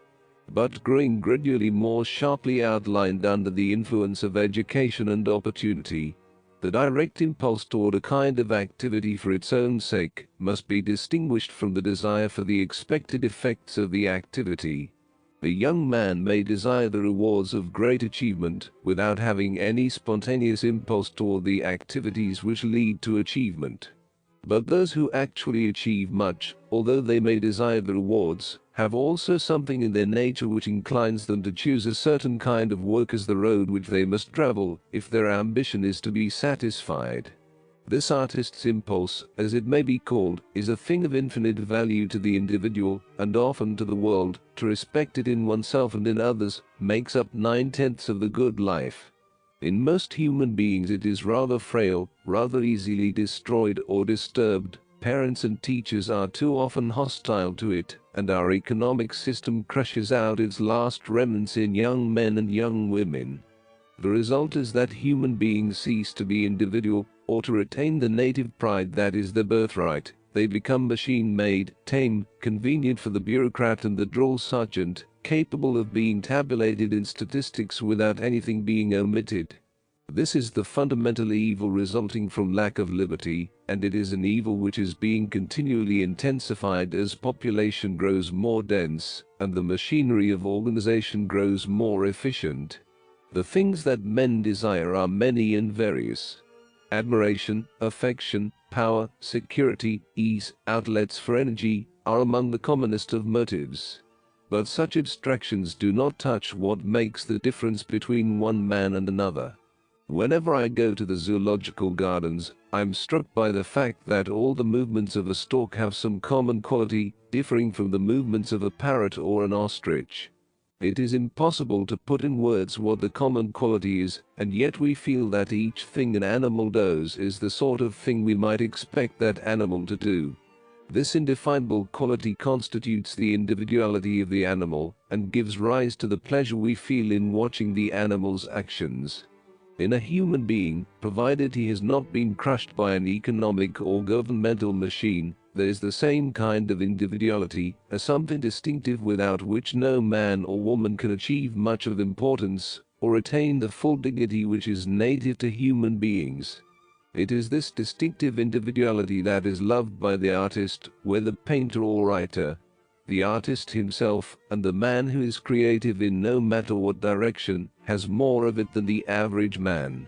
but growing gradually more sharply outlined under the influence of education and opportunity. The direct impulse toward a kind of activity for its own sake must be distinguished from the desire for the expected effects of the activity. A young man may desire the rewards of great achievement without having any spontaneous impulse toward the activities which lead to achievement. But those who actually achieve much, although they may desire the rewards, have also something in their nature which inclines them to choose a certain kind of work as the road which they must travel if their ambition is to be satisfied. This artist's impulse, as it may be called, is a thing of infinite value to the individual, and often to the world. To respect it in oneself and in others makes up 9/10 of the good life. In most human beings it is rather frail, rather easily destroyed or disturbed. Parents and teachers are too often hostile to it, and our economic system crushes out its last remnants in young men and young women. The result is that human beings cease to be individual, or to retain the native pride that is their birthright. They become machine-made, tame, convenient for the bureaucrat and the drill sergeant, capable of being tabulated in statistics without anything being omitted. This is the fundamental evil resulting from lack of liberty, and it is an evil which is being continually intensified as population grows more dense, and the machinery of organization grows more efficient. The things that men desire are many and various. Admiration, affection, power, security, ease, outlets for energy, are among the commonest of motives. But such abstractions do not touch what makes the difference between one man and another. Whenever I go to the zoological gardens, I am struck by the fact that all the movements of a stork have some common quality, differing from the movements of a parrot or an ostrich. It is impossible to put in words what the common quality is, and yet we feel that each thing an animal does is the sort of thing we might expect that animal to do. This indefinable quality constitutes the individuality of the animal, and gives rise to the pleasure we feel in watching the animal's actions. In a human being, provided he has not been crushed by an economic or governmental machine, there is the same kind of individuality, as something distinctive without which no man or woman can achieve much of importance, or attain the full dignity which is native to human beings. It is this distinctive individuality that is loved by the artist, whether painter or writer. The artist himself, and the man who is creative in no matter what direction, has more of it than the average man.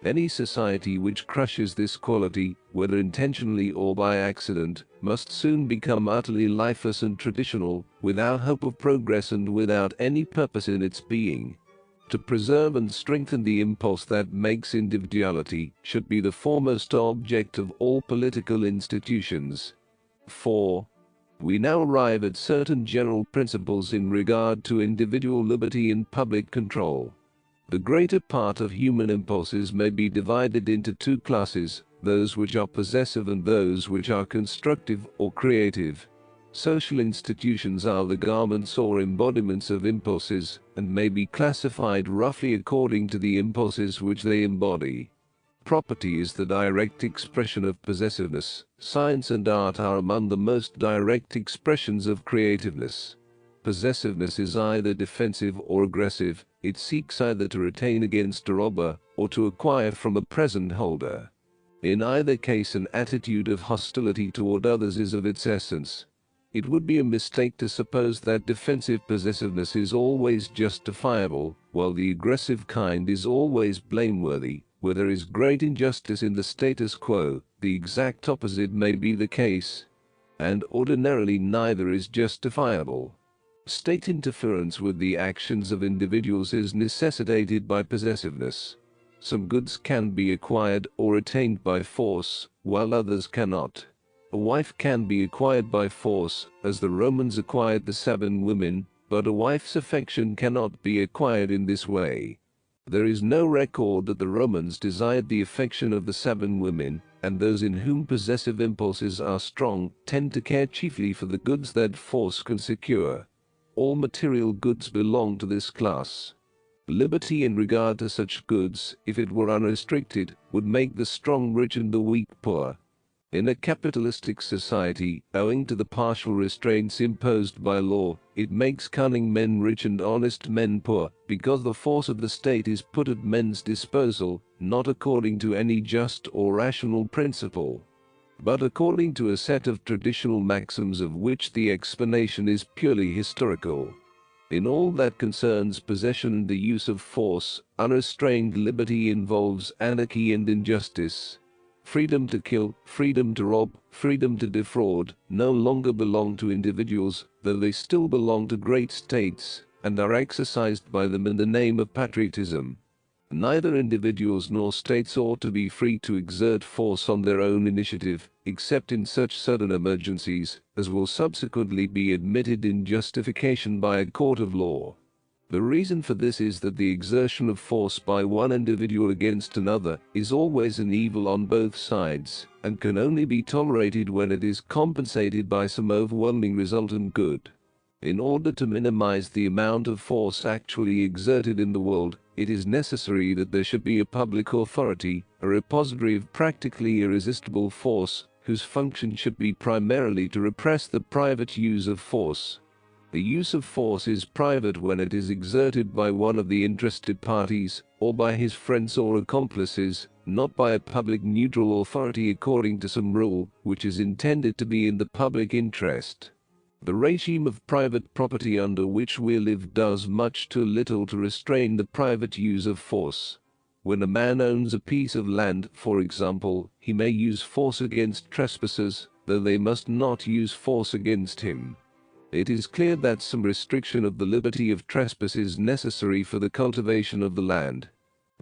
Any society which crushes this quality, whether intentionally or by accident, must soon become utterly lifeless and traditional, without hope of progress and without any purpose in its being. To preserve and strengthen the impulse that makes individuality should be the foremost object of all political institutions. 4. We now arrive at certain general principles in regard to individual liberty and public control. The greater part of human impulses may be divided into two classes, those which are possessive and those which are constructive or creative. Social institutions are the garments or embodiments of impulses, and may be classified roughly according to the impulses which they embody. Property is the direct expression of possessiveness. Science and art are among the most direct expressions of creativeness. Possessiveness is either defensive or aggressive. It seeks either to retain against a robber, or to acquire from a present holder. In either case, an attitude of hostility toward others is of its essence. It would be a mistake to suppose that defensive possessiveness is always justifiable, while the aggressive kind is always blameworthy. Where there is great injustice in the status quo, the exact opposite may be the case. And ordinarily neither is justifiable. State interference with the actions of individuals is necessitated by possessiveness. Some goods can be acquired or attained by force, while others cannot. A wife can be acquired by force, as the Romans acquired the 7 women, but a wife's affection cannot be acquired in this way. There is no record that the Romans desired the affection of the 7 women, and those in whom possessive impulses are strong tend to care chiefly for the goods that force can secure. All material goods belong to this class. Liberty in regard to such goods, if it were unrestricted, would make the strong rich and the weak poor. In a capitalistic society, owing to the partial restraints imposed by law, it makes cunning men rich and honest men poor, because the force of the state is put at men's disposal, not according to any just or rational principle, but according to a set of traditional maxims of which the explanation is purely historical. In all that concerns possession and the use of force, unrestrained liberty involves anarchy and injustice. Freedom to kill, freedom to rob, freedom to defraud, no longer belong to individuals, though they still belong to great states, and are exercised by them in the name of patriotism. Neither individuals nor states ought to be free to exert force on their own initiative, except in such sudden emergencies, as will subsequently be admitted in justification by a court of law. The reason for this is that the exertion of force by one individual against another is always an evil on both sides, and can only be tolerated when it is compensated by some overwhelming resultant good. In order to minimize the amount of force actually exerted in the world, it is necessary that there should be a public authority, a repository of practically irresistible force, whose function should be primarily to repress the private use of force. The use of force is private when it is exerted by one of the interested parties, or by his friends or accomplices, not by a public neutral authority according to some rule, which is intended to be in the public interest. The regime of private property under which we live does much too little to restrain the private use of force. When a man owns a piece of land, for example, he may use force against trespassers, though they must not use force against him. It is clear that some restriction of the liberty of trespass is necessary for the cultivation of the land.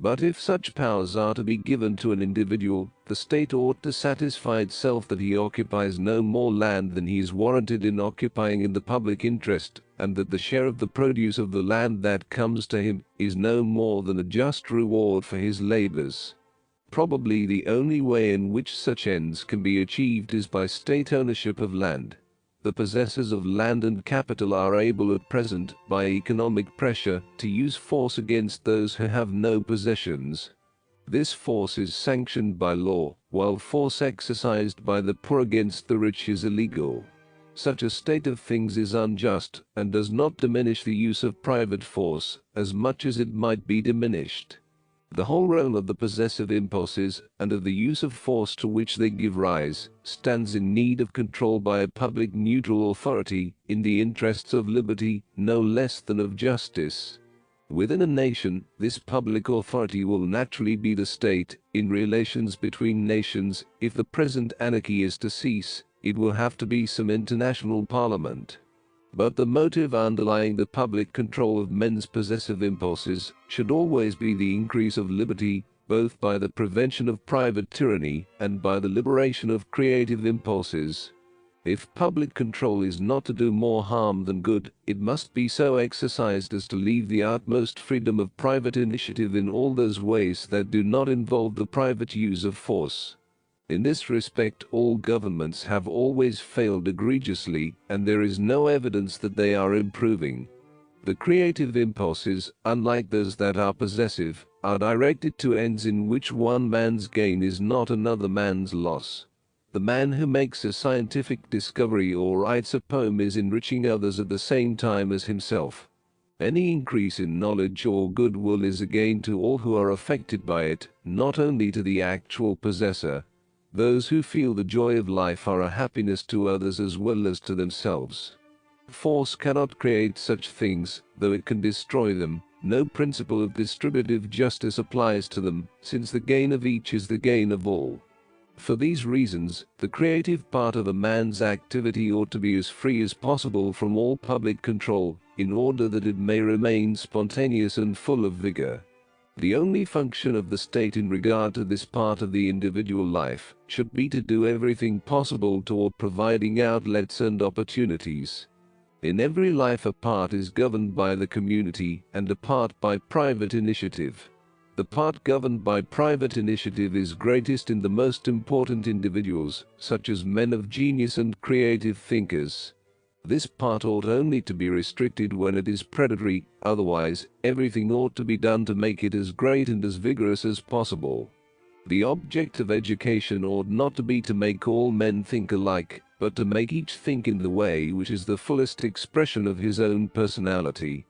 But if such powers are to be given to an individual, the state ought to satisfy itself that he occupies no more land than he is warranted in occupying in the public interest, and that the share of the produce of the land that comes to him is no more than a just reward for his labors. Probably the only way in which such ends can be achieved is by state ownership of land. The possessors of land and capital are able at present, by economic pressure, to use force against those who have no possessions. This force is sanctioned by law, while force exercised by the poor against the rich is illegal. Such a state of things is unjust, and does not diminish the use of private force, as much as it might be diminished. The whole role of the possessive impulses, and of the use of force to which they give rise, stands in need of control by a public neutral authority, in the interests of liberty, no less than of justice. Within a nation, this public authority will naturally be the state. In relations between nations, if the present anarchy is to cease, it will have to be some international parliament. But the motive underlying the public control of men's possessive impulses should always be the increase of liberty, both by the prevention of private tyranny and by the liberation of creative impulses. If public control is not to do more harm than good, it must be so exercised as to leave the utmost freedom of private initiative in all those ways that do not involve the private use of force. In this respect, all governments have always failed egregiously, and there is no evidence that they are improving. The creative impulses, unlike those that are possessive, are directed to ends in which one man's gain is not another man's loss. The man who makes a scientific discovery or writes a poem is enriching others at the same time as himself. Any increase in knowledge or goodwill is a gain to all who are affected by it, not only to the actual possessor. Those who feel the joy of life are a happiness to others as well as to themselves. Force cannot create such things, though it can destroy them. No principle of distributive justice applies to them, since the gain of each is the gain of all. For these reasons, the creative part of a man's activity ought to be as free as possible from all public control, in order that it may remain spontaneous and full of vigor. The only function of the state in regard to this part of the individual life should be to do everything possible toward providing outlets and opportunities. In every life, a part is governed by the community and a part by private initiative. The part governed by private initiative is greatest in the most important individuals, such as men of genius and creative thinkers. This part ought only to be restricted when it is predatory, otherwise, everything ought to be done to make it as great and as vigorous as possible. The object of education ought not to be to make all men think alike, but to make each think in the way which is the fullest expression of his own personality.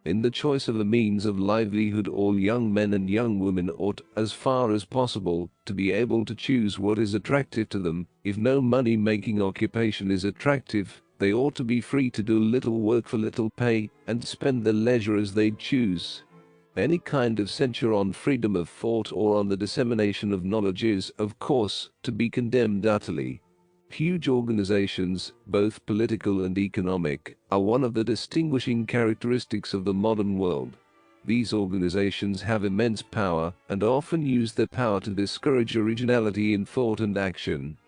In the choice of a means of livelihood, all young men and young women ought, as far as possible, to be able to choose what is attractive to them. If no money-making occupation is attractive, they ought to be free to do little work for little pay, and spend their leisure as they choose. Any kind of censure on freedom of thought or on the dissemination of knowledge is, of course, to be condemned utterly. Huge organizations, both political and economic, are one of the distinguishing characteristics of the modern world. These organizations have immense power, and often use their power to discourage originality in thought and action.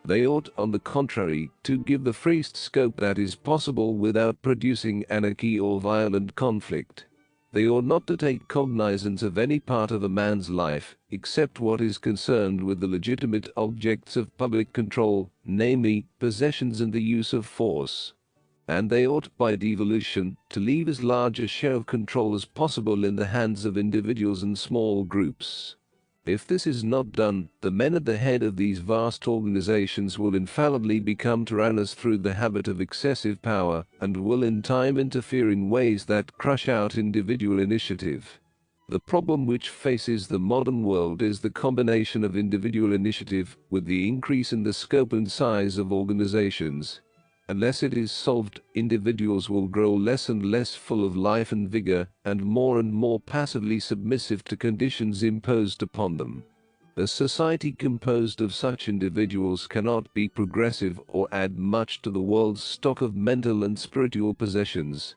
They ought, on the contrary, to give the freest scope that is possible without producing anarchy or violent conflict. They ought not to take cognizance of any part of a man's life, except what is concerned with the legitimate objects of public control, namely, possessions and the use of force. And they ought, by devolution, to leave as large a share of control as possible in the hands of individuals and small groups. If this is not done, the men at the head of these vast organizations will infallibly become tyrannous through the habit of excessive power, and will in time interfere in ways that crush out individual initiative. The problem which faces the modern world is the combination of individual initiative with the increase in the scope and size of organizations. Unless it is solved, individuals will grow less and less full of life and vigor, and more passively submissive to conditions imposed upon them. A society composed of such individuals cannot be progressive or add much to the world's stock of mental and spiritual possessions.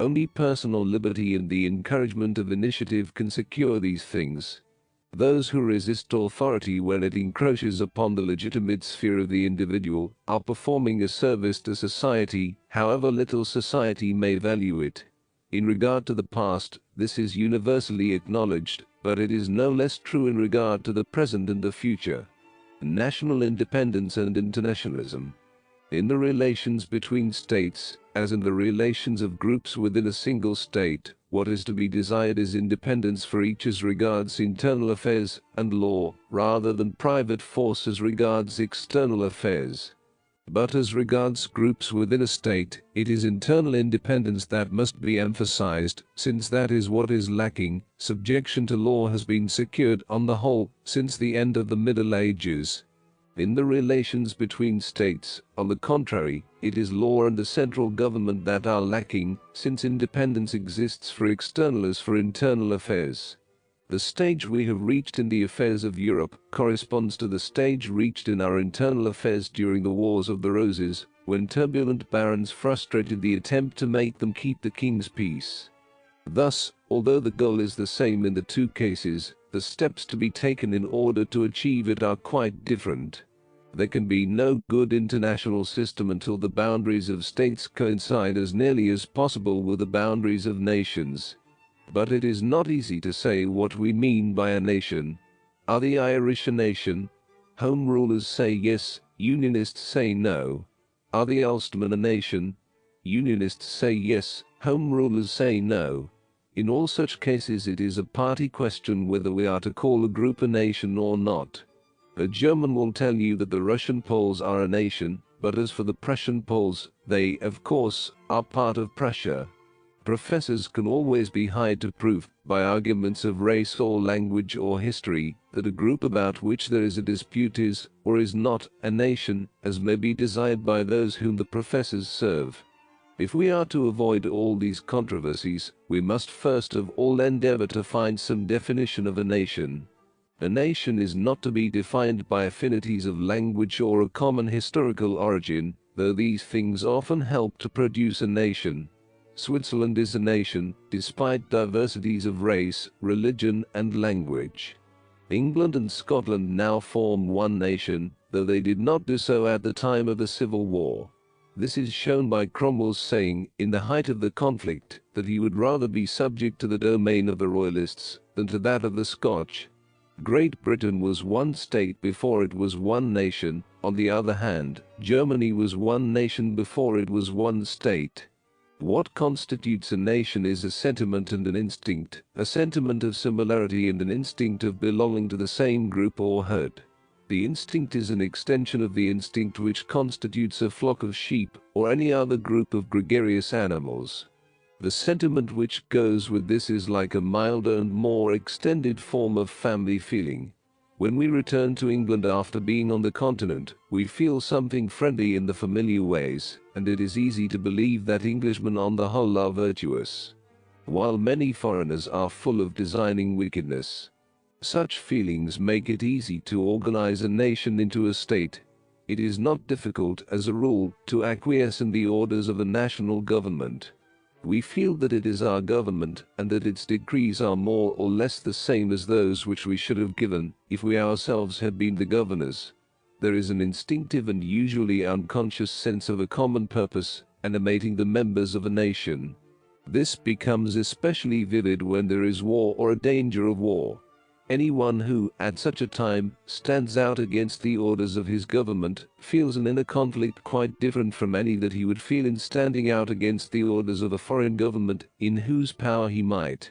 Only personal liberty and the encouragement of initiative can secure these things. Those who resist authority when it encroaches upon the legitimate sphere of the individual are performing a service to society, however little society may value it. In regard to the past, this is universally acknowledged, but it is no less true in regard to the present and the future. National independence and internationalism. In the relations between states, as in the relations of groups within a single state, what is to be desired is independence for each as regards internal affairs and law, rather than private force as regards external affairs. But as regards groups within a state, it is internal independence that must be emphasized, since that is what is lacking. Subjection to law has been secured, on the whole, since the end of the Middle Ages. In the relations between states, on the contrary, it is law and the central government that are lacking, since independence exists for external as for internal affairs. The stage we have reached in the affairs of Europe corresponds to the stage reached in our internal affairs during the Wars of the Roses, when turbulent barons frustrated the attempt to make them keep the king's peace. Thus, although the goal is the same in the two cases, the steps to be taken in order to achieve it are quite different. There can be no good international system until the boundaries of states coincide as nearly as possible with the boundaries of nations. But it is not easy to say what we mean by a nation. Are the Irish a nation? Home Rulers say yes, Unionists say no. Are the Ulstermen a nation? Unionists say yes, Home Rulers say no. In all such cases it is a party question whether we are to call a group a nation or not. A German will tell you that the Russian Poles are a nation, but as for the Prussian Poles, they, of course, are part of Prussia. Professors can always be hired to prove, by arguments of race or language or history, that a group about which there is a dispute is, or is not, a nation, as may be desired by those whom the professors serve. If we are to avoid all these controversies, we must first of all endeavor to find some definition of a nation. A nation is not to be defined by affinities of language or a common historical origin, though these things often help to produce a nation. Switzerland is a nation, despite diversities of race, religion, and language. England and Scotland now form one nation, though they did not do so at the time of the Civil War. This is shown by Cromwell's saying, in the height of the conflict, that he would rather be subject to the domain of the Royalists than to that of the Scotch. Great Britain was one state before it was one nation. On the other hand, Germany was one nation before it was one state. What constitutes a nation is a sentiment and an instinct, a sentiment of similarity and an instinct of belonging to the same group or herd. The instinct is an extension of the instinct which constitutes a flock of sheep or any other group of gregarious animals. The sentiment which goes with this is like a milder and more extended form of family feeling. When we return to England after being on the continent, we feel something friendly in the familiar ways, and it is easy to believe that Englishmen on the whole are virtuous, while many foreigners are full of designing wickedness. Such feelings make it easy to organize a nation into a state. It is not difficult, as a rule, to acquiesce in the orders of a national government. We feel that it is our government, and that its decrees are more or less the same as those which we should have given, if we ourselves had been the governors. There is an instinctive and usually unconscious sense of a common purpose, animating the members of a nation. This becomes especially vivid when there is war or a danger of war. Anyone who, at such a time, stands out against the orders of his government, feels an inner conflict quite different from any that he would feel in standing out against the orders of a foreign government, in whose power he might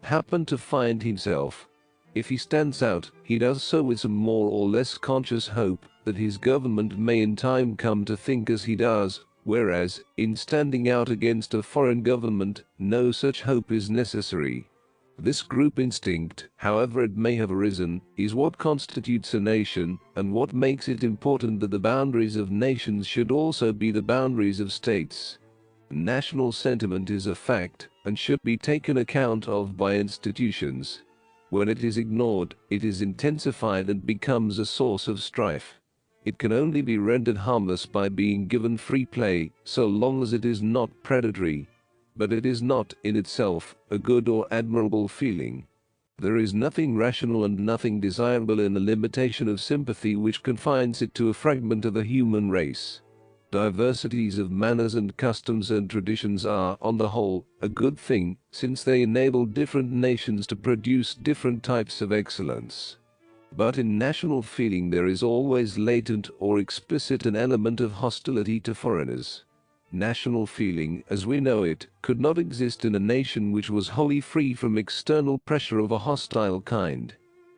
happen to find himself. If he stands out, he does so with some more or less conscious hope that his government may in time come to think as he does, whereas, in standing out against a foreign government, no such hope is necessary. This group instinct, however it may have arisen, is what constitutes a nation, and what makes it important that the boundaries of nations should also be the boundaries of states. National sentiment is a fact, and should be taken account of by institutions. When it is ignored, it is intensified and becomes a source of strife. It can only be rendered harmless by being given free play, so long as it is not predatory. But it is not, in itself, a good or admirable feeling. There is nothing rational and nothing desirable in the limitation of sympathy which confines it to a fragment of the human race. Diversities of manners and customs and traditions are, on the whole, a good thing, since they enable different nations to produce different types of excellence. But in national feeling there is always latent or explicit an element of hostility to foreigners. National feeling, as we know it, could not exist in a nation which was wholly free from external pressure of a hostile kind.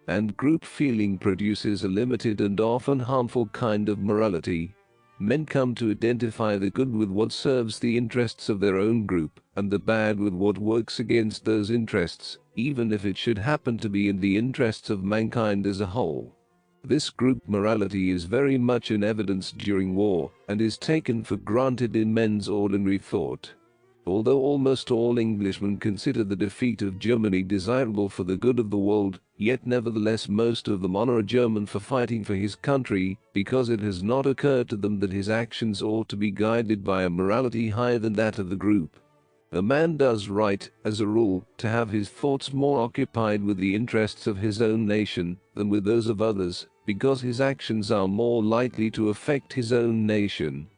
And group feeling produces a limited and often harmful kind of morality. Men come to identify the good with what serves the interests of their own group, and the bad with what works against those interests, even if it should happen to be in the interests of mankind as a whole. This group morality is very much in evidence during war, and is taken for granted in men's ordinary thought. Although almost all Englishmen consider the defeat of Germany desirable for the good of the world, yet nevertheless most of them honor a German for fighting for his country, because it has not occurred to them that his actions ought to be guided by a morality higher than that of the group. A man does right, as a rule, to have his thoughts more occupied with the interests of his own nation than with those of others, because his actions are more likely to affect his own nation.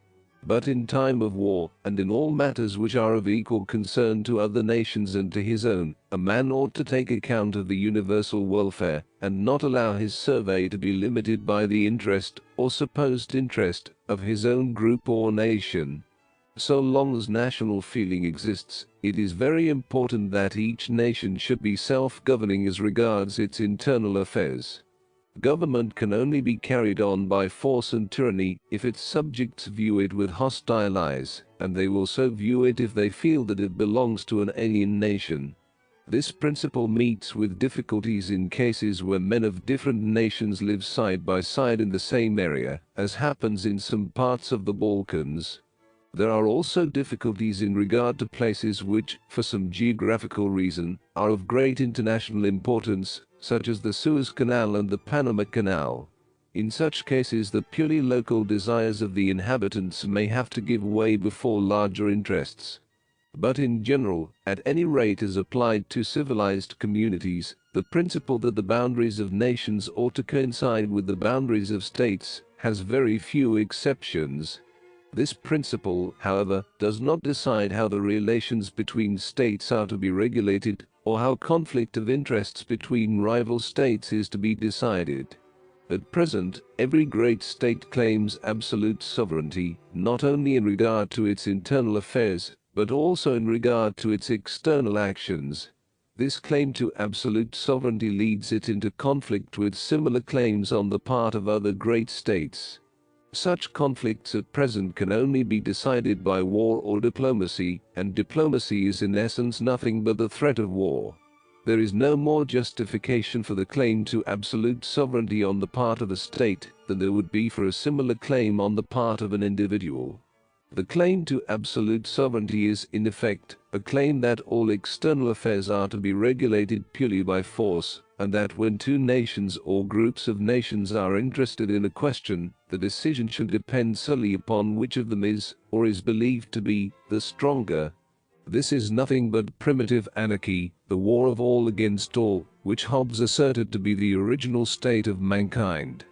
But in time of war, and in all matters which are of equal concern to other nations and to his own, a man ought to take account of the universal welfare, and not allow his survey to be limited by the interest, or supposed interest, of his own group or nation. So long as national feeling exists, it is very important that each nation should be self-governing as regards its internal affairs. Government can only be carried on by force and tyranny if its subjects view it with hostile eyes, and they will so view it if they feel that it belongs to an alien nation. This principle meets with difficulties in cases where men of different nations live side by side in the same area, as happens in some parts of the Balkans. There are also difficulties in regard to places which, for some geographical reason, are of great international importance, such as the Suez Canal and the Panama Canal. In such cases, the purely local desires of the inhabitants may have to give way before larger interests. But in general, at any rate as applied to civilized communities, the principle that the boundaries of nations ought to coincide with the boundaries of states has very few exceptions. This principle, however, does not decide how the relations between states are to be regulated, or how conflict of interests between rival states is to be decided. At present, every great state claims absolute sovereignty, not only in regard to its internal affairs, but also in regard to its external actions. This claim to absolute sovereignty leads it into conflict with similar claims on the part of other great states. Such conflicts at present can only be decided by war or diplomacy, and diplomacy is in essence nothing but the threat of war. There is no more justification for the claim to absolute sovereignty on the part of a state than there would be for a similar claim on the part of an individual. The claim to absolute sovereignty is, in effect, a claim that all external affairs are to be regulated purely by force, and that when two nations or groups of nations are interested in a question, the decision should depend solely upon which of them is, or is believed to be, the stronger. This is nothing but primitive anarchy, the war of all against all, which Hobbes asserted to be the original state of mankind.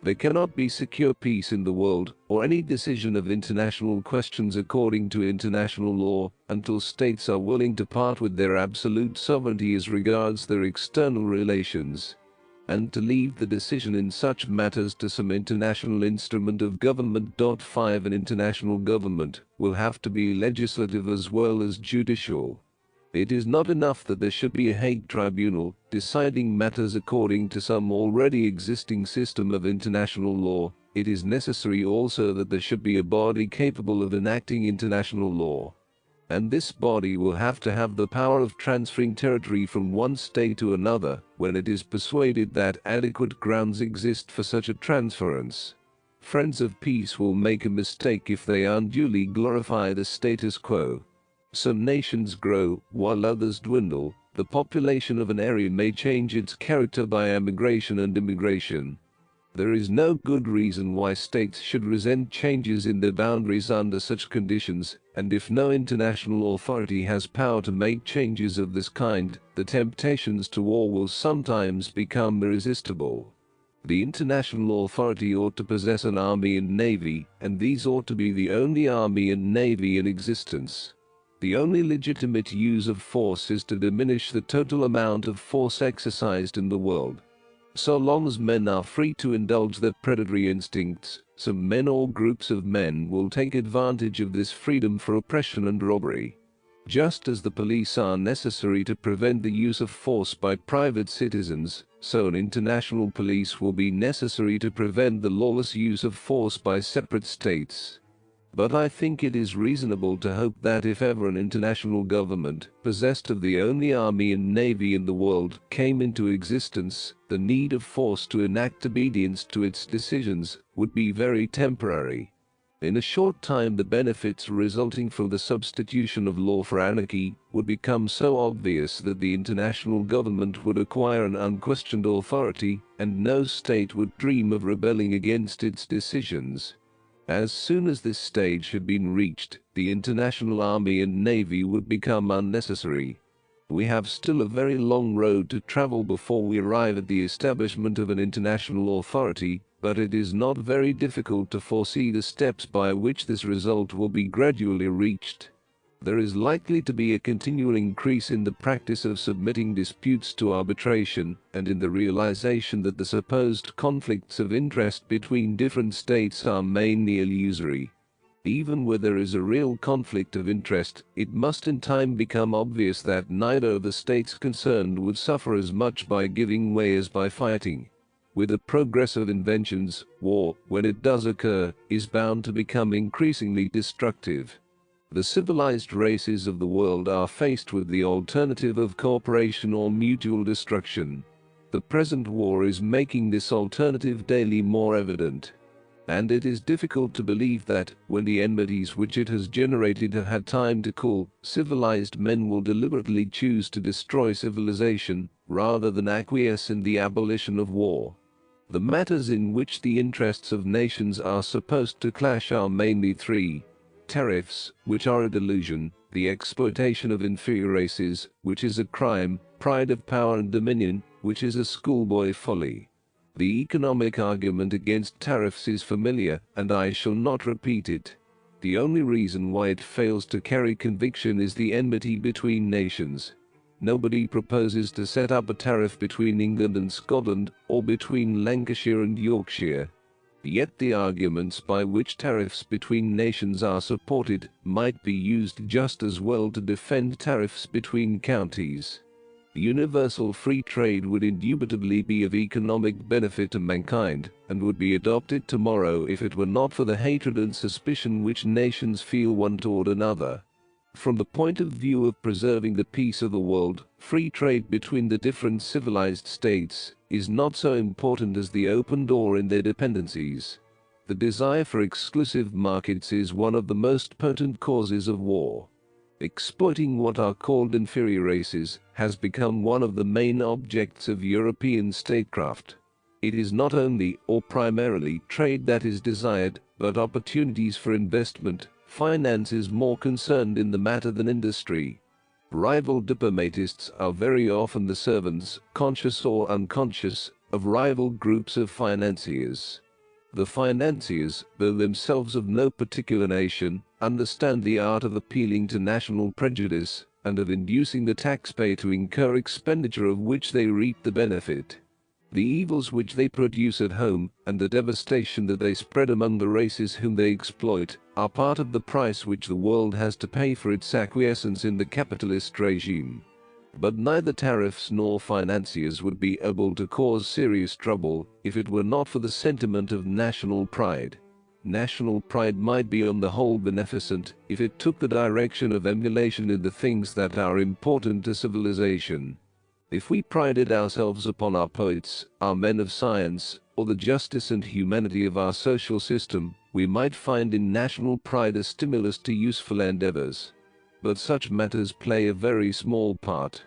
There cannot be secure peace in the world, or any decision of international questions according to international law, until states are willing to part with their absolute sovereignty as regards their external relations, and to leave the decision in such matters to some international instrument of government. 5 An international government will have to be legislative as well as judicial. It is not enough that there should be a Hague tribunal, deciding matters according to some already existing system of international law. It is necessary also that there should be a body capable of enacting international law. And this body will have to have the power of transferring territory from one state to another, when it is persuaded that adequate grounds exist for such a transference. Friends of peace will make a mistake if they unduly glorify the status quo. Some nations grow, while others dwindle. The population of an area may change its character by emigration and immigration. There is no good reason why states should resent changes in their boundaries under such conditions, and if no international authority has power to make changes of this kind, the temptations to war will sometimes become irresistible. The international authority ought to possess an army and navy, and these ought to be the only army and navy in existence. The only legitimate use of force is to diminish the total amount of force exercised in the world. So long as men are free to indulge their predatory instincts, some men or groups of men will take advantage of this freedom for oppression and robbery. Just as the police are necessary to prevent the use of force by private citizens, so an international police will be necessary to prevent the lawless use of force by separate states. But I think it is reasonable to hope that if ever an international government, possessed of the only army and navy in the world, came into existence, the need of force to enact obedience to its decisions would be very temporary. In a short time the benefits resulting from the substitution of law for anarchy would become so obvious that the international government would acquire an unquestioned authority, and no state would dream of rebelling against its decisions. As soon as this stage had been reached, the international army and navy would become unnecessary. We have still a very long road to travel before we arrive at the establishment of an international authority, but it is not very difficult to foresee the steps by which this result will be gradually reached. There is likely to be a continual increase in the practice of submitting disputes to arbitration, and in the realization that the supposed conflicts of interest between different states are mainly illusory. Even where there is a real conflict of interest, it must in time become obvious that neither of the states concerned would suffer as much by giving way as by fighting. With the progress of inventions, war, when it does occur, is bound to become increasingly destructive. The civilized races of the world are faced with the alternative of cooperation or mutual destruction. The present war is making this alternative daily more evident. And it is difficult to believe that, when the enmities which it has generated have had time to cool, civilized men will deliberately choose to destroy civilization, rather than acquiesce in the abolition of war. The matters in which the interests of nations are supposed to clash are mainly three: tariffs, which are a delusion; the exploitation of inferior races, which is a crime; pride of power and dominion, which is a schoolboy folly. The economic argument against tariffs is familiar, and I shall not repeat it. The only reason why it fails to carry conviction is the enmity between nations. Nobody proposes to set up a tariff between England and Scotland, or between Lancashire and Yorkshire. Yet the arguments by which tariffs between nations are supported might be used just as well to defend tariffs between counties. Universal free trade would indubitably be of economic benefit to mankind, and would be adopted tomorrow if it were not for the hatred and suspicion which nations feel one toward another. From the point of view of preserving the peace of the world, free trade between the different civilized states is not so important as the open door in their dependencies. The desire for exclusive markets is one of the most potent causes of war. Exploiting what are called inferior races has become one of the main objects of European statecraft. It is not only, or primarily, trade that is desired, but opportunities for investment. Finance is more concerned in the matter than industry. Rival diplomatists are very often the servants, conscious or unconscious, of rival groups of financiers. The financiers, though themselves of no particular nation, understand the art of appealing to national prejudice, and of inducing the taxpayer to incur expenditure of which they reap the benefit. The evils which they produce at home, and the devastation that they spread among the races whom they exploit, are part of the price which the world has to pay for its acquiescence in the capitalist regime. But neither tariffs nor financiers would be able to cause serious trouble if it were not for the sentiment of national pride. National pride might be on the whole beneficent if it took the direction of emulation in the things that are important to civilization. If we prided ourselves upon our poets, our men of science, or the justice and humanity of our social system, we might find in national pride a stimulus to useful endeavors. But such matters play a very small part.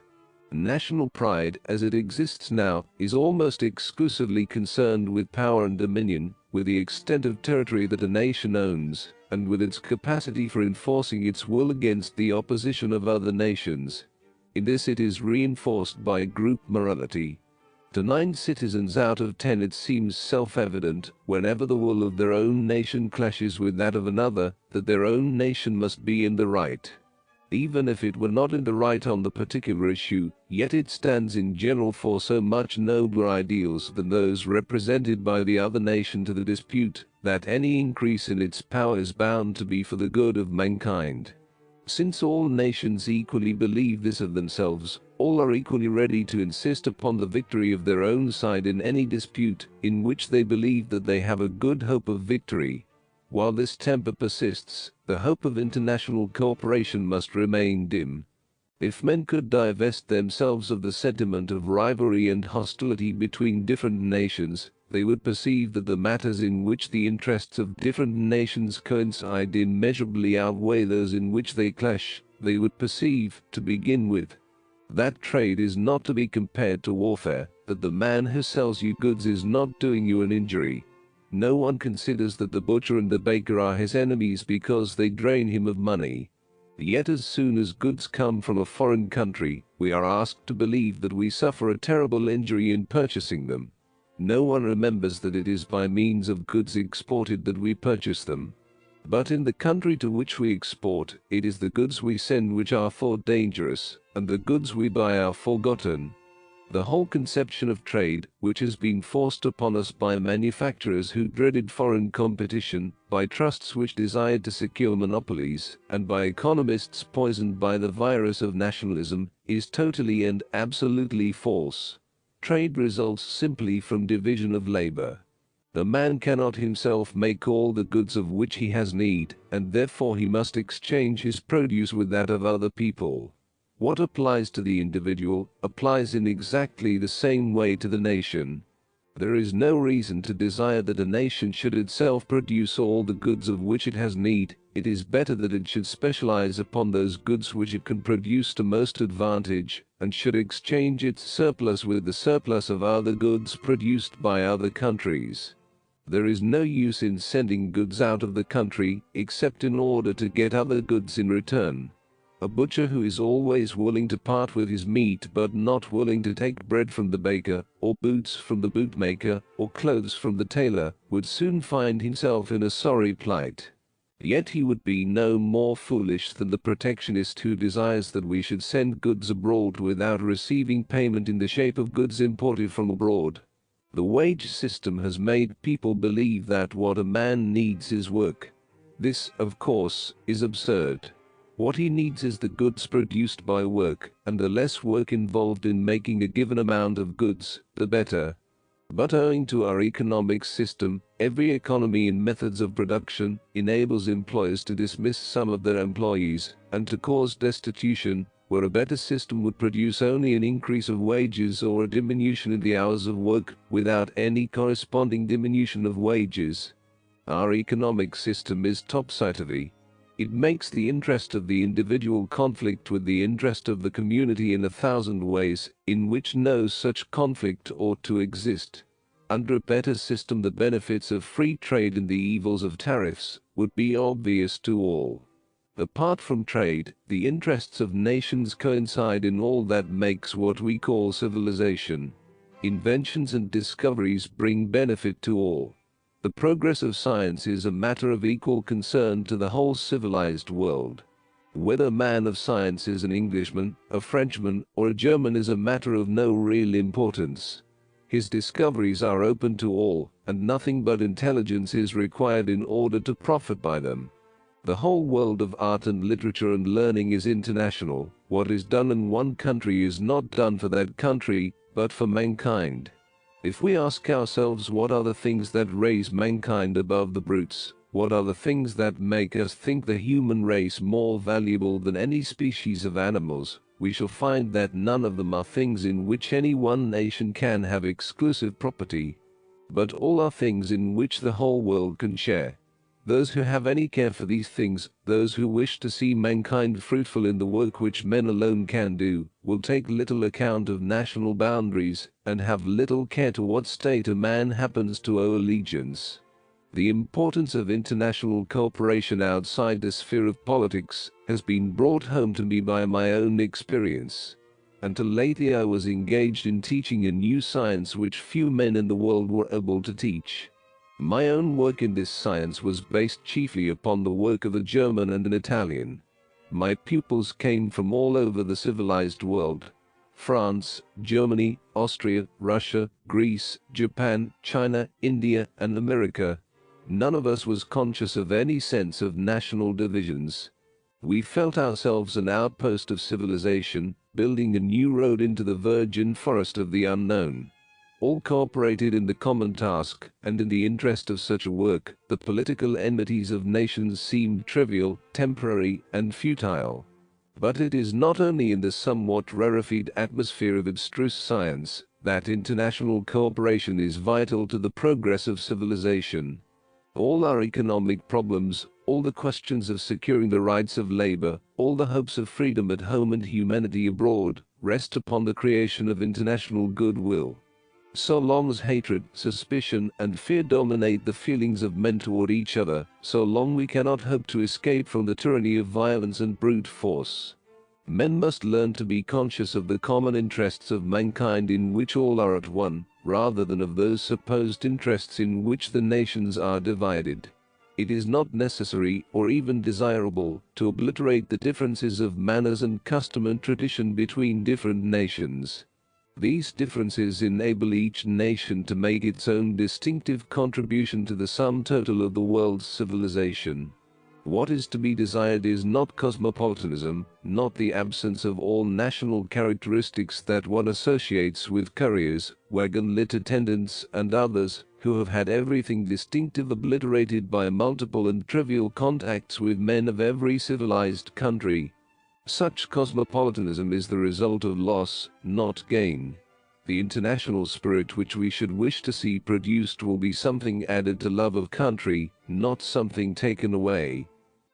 National pride, as it exists now, is almost exclusively concerned with power and dominion, with the extent of territory that a nation owns, and with its capacity for enforcing its will against the opposition of other nations. In this it is reinforced by group morality. To 9 citizens out of 10 it seems self-evident, whenever the will of their own nation clashes with that of another, that their own nation must be in the right. Even if it were not in the right on the particular issue, yet it stands in general for so much nobler ideals than those represented by the other nation to the dispute, that any increase in its power is bound to be for the good of mankind. Since all nations equally believe this of themselves, all are equally ready to insist upon the victory of their own side in any dispute in which they believe that they have a good hope of victory. While this temper persists, the hope of international cooperation must remain dim. If men could divest themselves of the sentiment of rivalry and hostility between different nations, they would perceive that the matters in which the interests of different nations coincide immeasurably outweigh those in which they clash. They would perceive, to begin with, that trade is not to be compared to warfare, that the man who sells you goods is not doing you an injury. No one considers that the butcher and the baker are his enemies because they drain him of money. Yet as soon as goods come from a foreign country, we are asked to believe that we suffer a terrible injury in purchasing them. No one remembers that it is by means of goods exported that we purchase them. But in the country to which we export, it is the goods we send which are thought dangerous, and the goods we buy are forgotten. The whole conception of trade, which has been forced upon us by manufacturers who dreaded foreign competition, by trusts which desired to secure monopolies, and by economists poisoned by the virus of nationalism, is totally and absolutely false. Trade results simply from division of labor. The man cannot himself make all the goods of which he has need, and therefore he must exchange his produce with that of other people. What applies to the individual applies in exactly the same way to the nation. There is no reason to desire that a nation should itself produce all the goods of which it has need. It is better that it should specialize upon those goods which it can produce to most advantage, and should exchange its surplus with the surplus of other goods produced by other countries. There is no use in sending goods out of the country, except in order to get other goods in return. A butcher who is always willing to part with his meat but not willing to take bread from the baker, or boots from the bootmaker, or clothes from the tailor, would soon find himself in a sorry plight. Yet he would be no more foolish than the protectionist who desires that we should send goods abroad without receiving payment in the shape of goods imported from abroad. The wage system has made people believe that what a man needs is work. This, of course, is absurd. What he needs is the goods produced by work, and the less work involved in making a given amount of goods, the better. But owing to our economic system, every economy in methods of production enables employers to dismiss some of their employees, and to cause destitution, where a better system would produce only an increase of wages or a diminution in the hours of work, without any corresponding diminution of wages. Our economic system is topsy-turvy. It makes the interest of the individual conflict with the interest of the community in 1,000 ways, in which no such conflict ought to exist. Under a better system, the benefits of free trade and the evils of tariffs would be obvious to all. Apart from trade, the interests of nations coincide in all that makes what we call civilization. Inventions and discoveries bring benefit to all. The progress of science is a matter of equal concern to the whole civilized world. Whether a man of science is an Englishman, a Frenchman, or a German is a matter of no real importance. His discoveries are open to all, and nothing but intelligence is required in order to profit by them. The whole world of art and literature and learning is international. What is done in one country is not done for that country, but for mankind. If we ask ourselves what are the things that raise mankind above the brutes, what are the things that make us think the human race more valuable than any species of animals, we shall find that none of them are things in which any one nation can have exclusive property, but all are things in which the whole world can share. Those who have any care for these things, those who wish to see mankind fruitful in the work which men alone can do, will take little account of national boundaries, and have little care to what state a man happens to owe allegiance. The importance of international cooperation outside the sphere of politics has been brought home to me by my own experience. Until lately I was engaged in teaching a new science which few men in the world were able to teach. My own work in this science was based chiefly upon the work of a German and an Italian. My pupils came from all over the civilized world: France, Germany, Austria, Russia, Greece, Japan, China, India, and America. None of us was conscious of any sense of national divisions. We felt ourselves an outpost of civilization, building a new road into the virgin forest of the unknown. All cooperated in the common task, and in the interest of such a work, the political enmities of nations seemed trivial, temporary, and futile. But it is not only in the somewhat rarefied atmosphere of abstruse science that international cooperation is vital to the progress of civilization. All our economic problems, all the questions of securing the rights of labor, all the hopes of freedom at home and humanity abroad, rest upon the creation of international goodwill. So long as hatred, suspicion, and fear dominate the feelings of men toward each other, so long we cannot hope to escape from the tyranny of violence and brute force. Men must learn to be conscious of the common interests of mankind in which all are at one, rather than of those supposed interests in which the nations are divided. It is not necessary, or even desirable, to obliterate the differences of manners and custom and tradition between different nations. These differences enable each nation to make its own distinctive contribution to the sum total of the world's civilization. What is to be desired is not cosmopolitanism, not the absence of all national characteristics that one associates with couriers, wagon-lit attendants, and others, who have had everything distinctive obliterated by multiple and trivial contacts with men of every civilized country. Such cosmopolitanism is the result of loss, not gain. The international spirit which we should wish to see produced will be something added to love of country, not something taken away.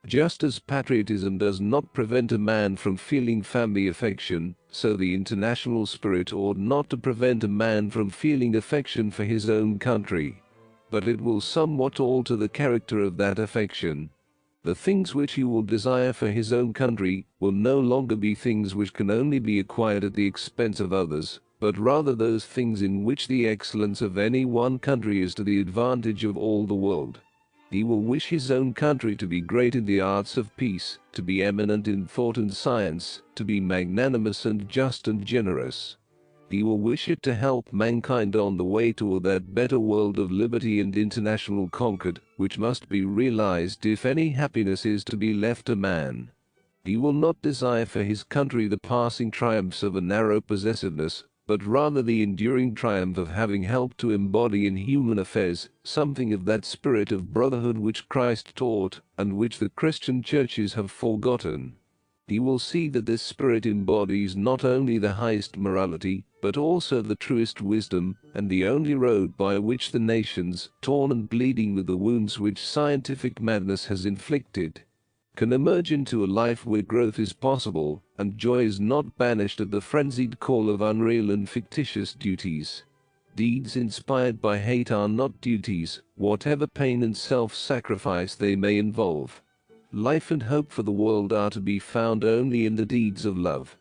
Just as patriotism does not prevent a man from feeling family affection, so the international spirit ought not to prevent a man from feeling affection for his own country. But it will somewhat alter the character of that affection. The things which he will desire for his own country will no longer be things which can only be acquired at the expense of others, but rather those things in which the excellence of any one country is to the advantage of all the world. He will wish his own country to be great in the arts of peace, to be eminent in thought and science, to be magnanimous and just and generous. He will wish it to help mankind on the way toward that better world of liberty and international concord, which must be realized if any happiness is to be left to man. He will not desire for his country the passing triumphs of a narrow possessiveness, but rather the enduring triumph of having helped to embody in human affairs something of that spirit of brotherhood which Christ taught, and which the Christian churches have forgotten. He will see that this spirit embodies not only the highest morality, but also the truest wisdom, and the only road by which the nations, torn and bleeding with the wounds which scientific madness has inflicted, can emerge into a life where growth is possible, and joy is not banished at the frenzied call of unreal and fictitious duties. Deeds inspired by hate are not duties, whatever pain and self-sacrifice they may involve. Life and hope for the world are to be found only in the deeds of love.